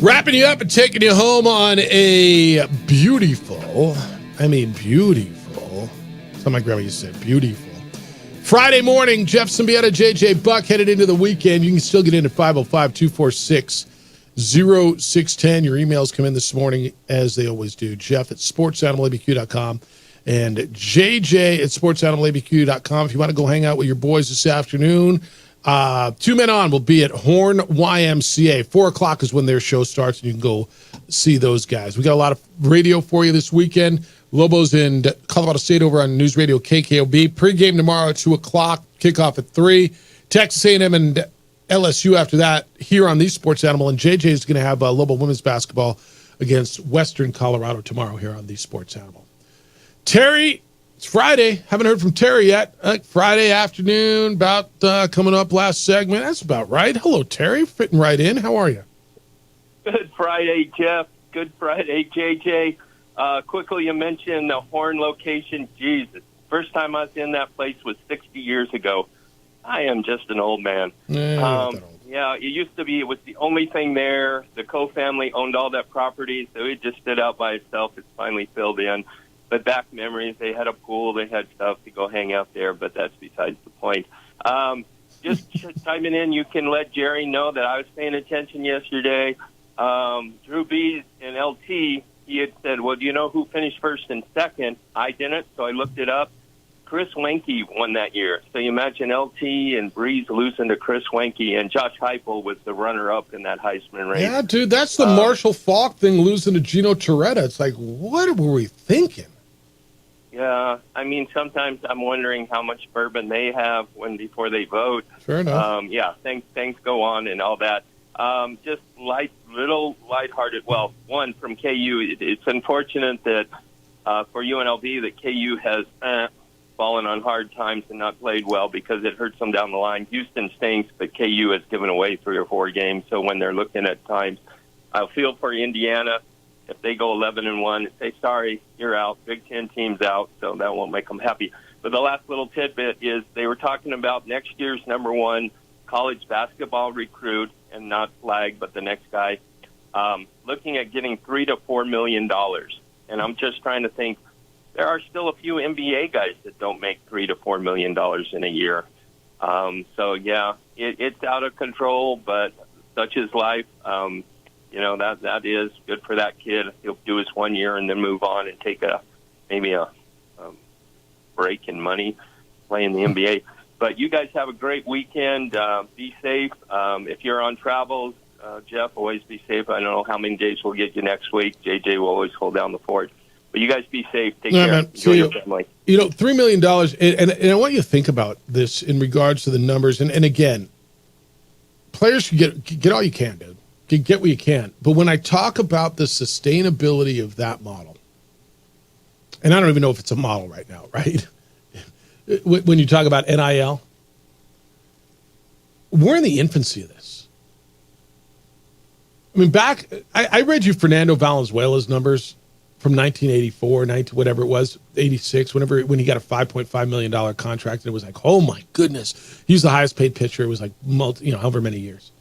Wrapping you up and taking you home on a beautiful, that's how my grandma used to say, beautiful Friday morning. Jeff Symbieta, JJ Buck headed into the weekend. You can still get in at 505-246 0610. Your emails come in this morning as they always do. Jeff at sportsanimалabq.com and JJ at sportsanimалabq.com. If you want to go hang out with your boys this afternoon, 2 Men On will be at Horn YMCA. 4 o'clock is when their show starts, and you can go see those guys. We got a lot of radio for you this weekend. Lobos in Colorado State over on News Radio KKOB. Pre-game tomorrow at 2 o'clock. Kickoff at 3. Texas A&M and LSU after that here on the Sports Animal. And JJ is going to have Lobo women's basketball against Western Colorado tomorrow here on the Sports Animal. Terry, it's Friday. Haven't heard from Terry yet. Friday afternoon, about coming up last segment. That's about right. Hello, Terry. Fitting right in. How are you? Good Friday, Jeff. Good Friday, JJ. Quickly, you mentioned the Horn location. Jesus. First time I was in that place was 60 years ago. I am just an old man. Yeah, it used to be, it was the only thing there. The Coe family owned all that property, so it just stood out by itself. It's finally filled in. But back memories, they had a pool, they had stuff to go hang out there, but that's besides the point. Just chiming in, you can let Jerry know that I was paying attention yesterday. Drew B and LT, he had said, well, do you know who finished first and second? I didn't, so I looked it up. Chris Wenke won that year. So you imagine LT and Breeze losing to Chris Wenke, and Josh Heupel was the runner-up in that Heisman race. Yeah, dude, that's the Marshall Faulk thing, losing to Gino Torretta. It's like, what were we thinking? Yeah, I mean, sometimes I'm wondering how much bourbon they have before they vote. Fair enough. Yeah, things go on and all that. Just little lighthearted. Well, one from KU. It's unfortunate that for UNLV that KU has fallen on hard times and not played well because it hurts them down the line. Houston stinks, but KU has given away 3 or 4 games. So when they're looking at times, I'll feel for Indiana. If they go 11-1, say, sorry, you're out. Big Ten team's out, so that won't make them happy. But the last little tidbit is they were talking about next year's #1 college basketball recruit, and not Flag, but the next guy, looking at getting $3 to $4 million. And I'm just trying to think, there are still a few NBA guys that don't make $3 to $4 million in a year. So, yeah, it's out of control, but such is life. That is good for that kid. He'll do his 1 year and then move on and take maybe a break in money playing the NBA. But you guys have a great weekend. Be safe. If you're on travels, Jeff, always be safe. I don't know how many days we'll get you next week. JJ will always hold down the fort. But you guys be safe. Take care. Man. Enjoy your family. $3 million, and I want you to think about this in regards to the numbers. And again, players should get all you can, dude. Get what you can. But when I talk about the sustainability of that model, and I don't even know if it's a model right now, right? When you talk about NIL, we're in the infancy of this. I mean, I read you Fernando Valenzuela's numbers from 1984, whatever it was, 86, when he got a $5.5 million contract, and it was like, oh my goodness, he's the highest paid pitcher. It was like, however many years.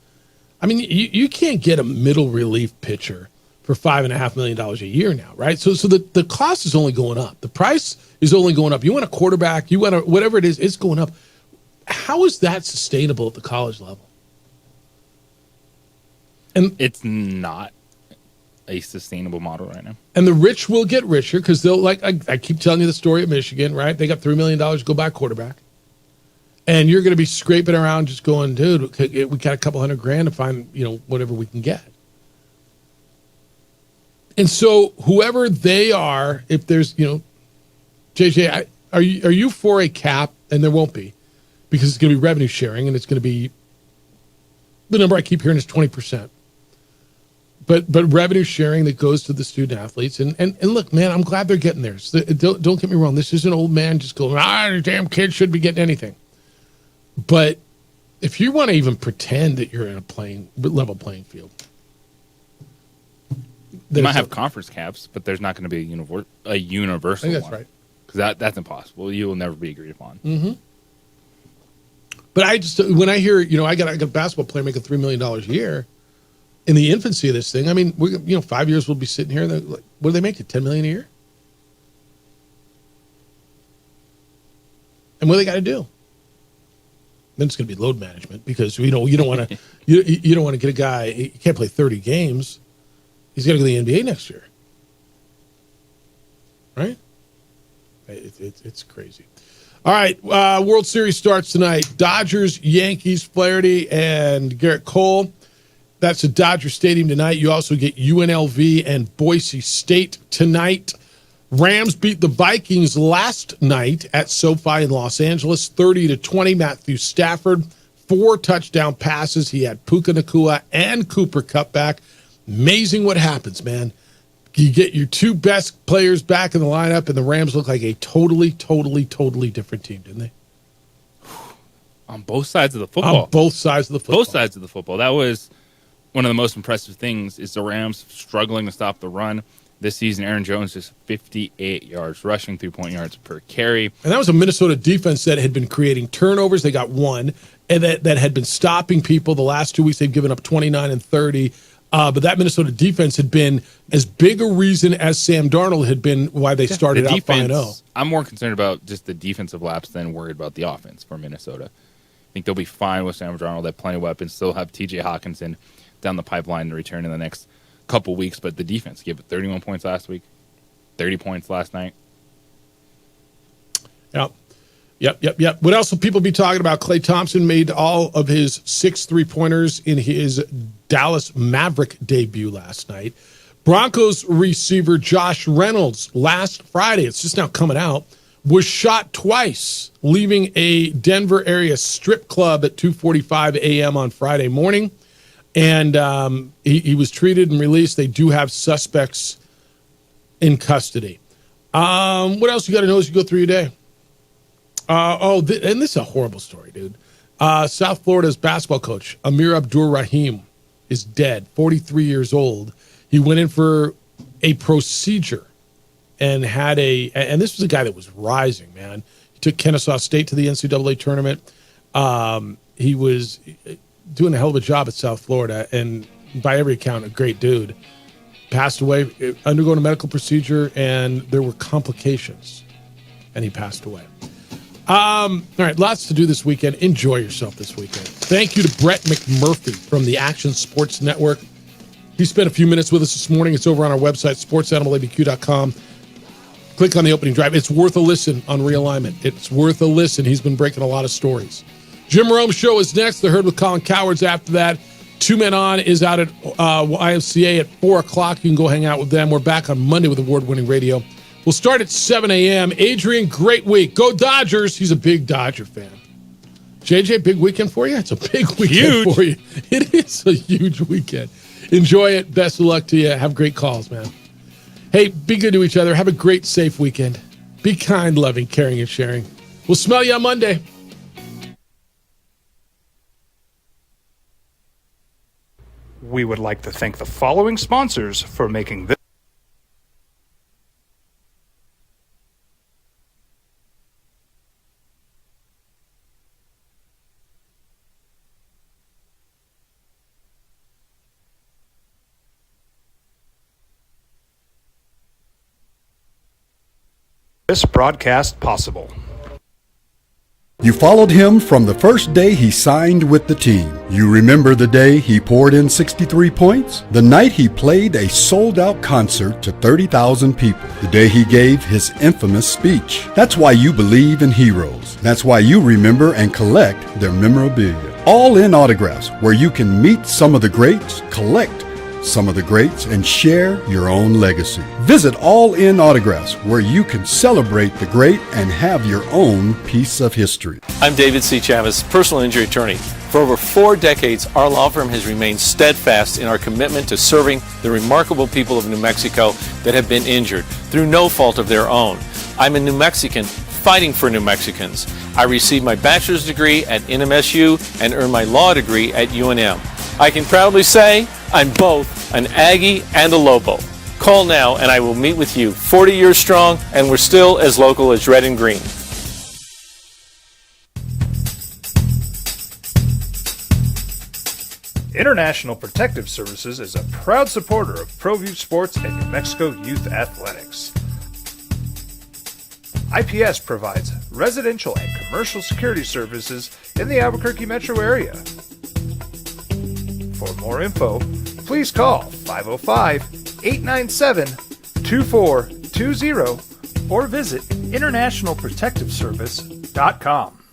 I mean, you can't get a middle relief pitcher for $5.5 million a year now, right? So the cost is only going up. The price is only going up. You want a quarterback, you want whatever it is, it's going up. How is that sustainable at the college level? And it's not a sustainable model right now. And the rich will get richer because they'll, I keep telling you the story at Michigan, right? They got $3 million to go buy a quarterback. And you're going to be scraping around just going, dude, we got a couple $100,000 to find, whatever we can get. And so whoever they are, if there's, JJ, are you for a cap? And there won't be, because it's going to be revenue sharing, and it's going to be, the number I keep hearing is 20%. But revenue sharing that goes to the student athletes. And look, man, I'm glad they're getting there. So don't get me wrong. This isn't an old man just going, damn kids shouldn't be getting anything. But if you want to even pretend that you're in a level playing field, they might have conference caps, but there's not going to be a universal. I think that's one. right, because that's impossible. You will never be agreed upon. Mm-hmm. But when I hear, I got a basketball player making $3 million a year in the infancy of this thing. I mean, 5 years we'll be sitting here. What do they make? $10 million a year? And what do they got to do? Then it's going to be load management because you don't want to you don't want to get a guy. He can't play 30 games. He's got to go to the NBA next year, right? It's crazy. All right, World Series starts tonight. Dodgers, Yankees, Flaherty, and Garrett Cole. That's at Dodger Stadium tonight. You also get UNLV and Boise State tonight. Rams beat the Vikings last night at SoFi in Los Angeles, 30-20. Matthew Stafford, 4 touchdown passes. He had Puka Nacua and Cooper Kupp back. Amazing what happens, man. You get your 2 best players back in the lineup, and the Rams look like a totally different team, didn't they? On both sides of the football. On both sides of the football. Both sides of the football. That was one of the most impressive things is the Rams struggling to stop the run. This season, Aaron Jones just 58 yards rushing, 3-point yards per carry. And that was a Minnesota defense that had been creating turnovers. They got 1, and that had been stopping people. The last 2 weeks, they've given up 29 and 30. But that Minnesota defense had been as big a reason as Sam Darnold had been why they started out 5-0. I'm more concerned about just the defensive laps than worried about the offense for Minnesota. I think they'll be fine with Sam Darnold. They have plenty of weapons. Still have T.J. Hawkinson down the pipeline to return in the next couple weeks. But the defense gave it 31 points last week, 30 points last night. Yep. What else will people be talking about? Klay Thompson made all of his 6 3-pointers in his Dallas Maverick debut last night. Broncos receiver Josh Reynolds last Friday, it's just now coming out, was shot twice, leaving a Denver area strip club at 2:45 a.m. on Friday morning. And he was treated and released. They do have suspects in custody. What else you got to know as you go through your day? And this is a horrible story, dude. South Florida's basketball coach, Amir Abdur-Rahim, is dead, 43 years old. He went in for a procedure and and this was a guy that was rising, man. He took Kennesaw State to the NCAA tournament. He was doing a hell of a job at South Florida, and by every account, a great dude. Passed away, undergoing a medical procedure, and there were complications, and he passed away. All right, lots to do this weekend. Enjoy yourself this weekend. Thank you to Brett McMurphy from the Action Sports Network. He spent a few minutes with us this morning. It's over on our website, sportsanimalabq.com. Click on the opening drive. It's worth a listen on Realignment. It's worth a listen. He's been breaking a lot of stories. Jim Rome's show is next. The Herd with Colin Cowards after that. 2 Men On is out at YMCA at 4 o'clock. You can go hang out with them. We're back on Monday with award-winning radio. We'll start at 7 a.m. Adrian, great week. Go Dodgers. He's a big Dodger fan. JJ, big weekend for you? It's a big weekend for you. It is a huge weekend. Enjoy it. Best of luck to you. Have great calls, man. Hey, be good to each other. Have a great, safe weekend. Be kind, loving, caring, and sharing. We'll smell you on Monday. We would like to thank the following sponsors for making this. This broadcast possible. You followed him from the first day he signed with the team. You remember the day he poured in 63 points? The night he played a sold-out concert to 30,000 people. The day he gave his infamous speech. That's why you believe in heroes. That's why you remember and collect their memorabilia. All In Autographs, where you can meet some of the greats, collect some of the greats, and share your own legacy. Visit All In Autographs, where you can celebrate the great and have your own piece of history. I'm David C. Chavez, personal injury attorney. For over 4 decades, our law firm has remained steadfast in our commitment to serving the remarkable people of New Mexico that have been injured through no fault of their own. I'm a New Mexican fighting for New Mexicans. I received my bachelor's degree at NMSU and earned my law degree at UNM. I can proudly say I'm both an Aggie and a Lobo. Call now and I will meet with you. 40 years strong, and we're still as local as red and green. International Protective Services is a proud supporter of ProView Sports and New Mexico Youth Athletics. IPS provides residential and commercial security services in the Albuquerque metro area. For more info, please call 505-897-2420 or visit internationalprotectiveservice.com.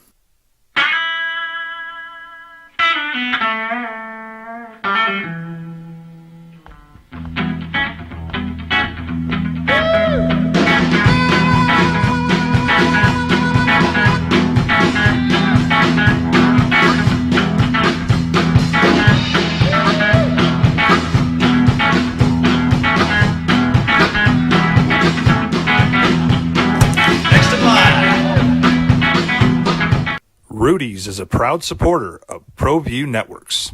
Rudy's is a proud supporter of ProView Networks.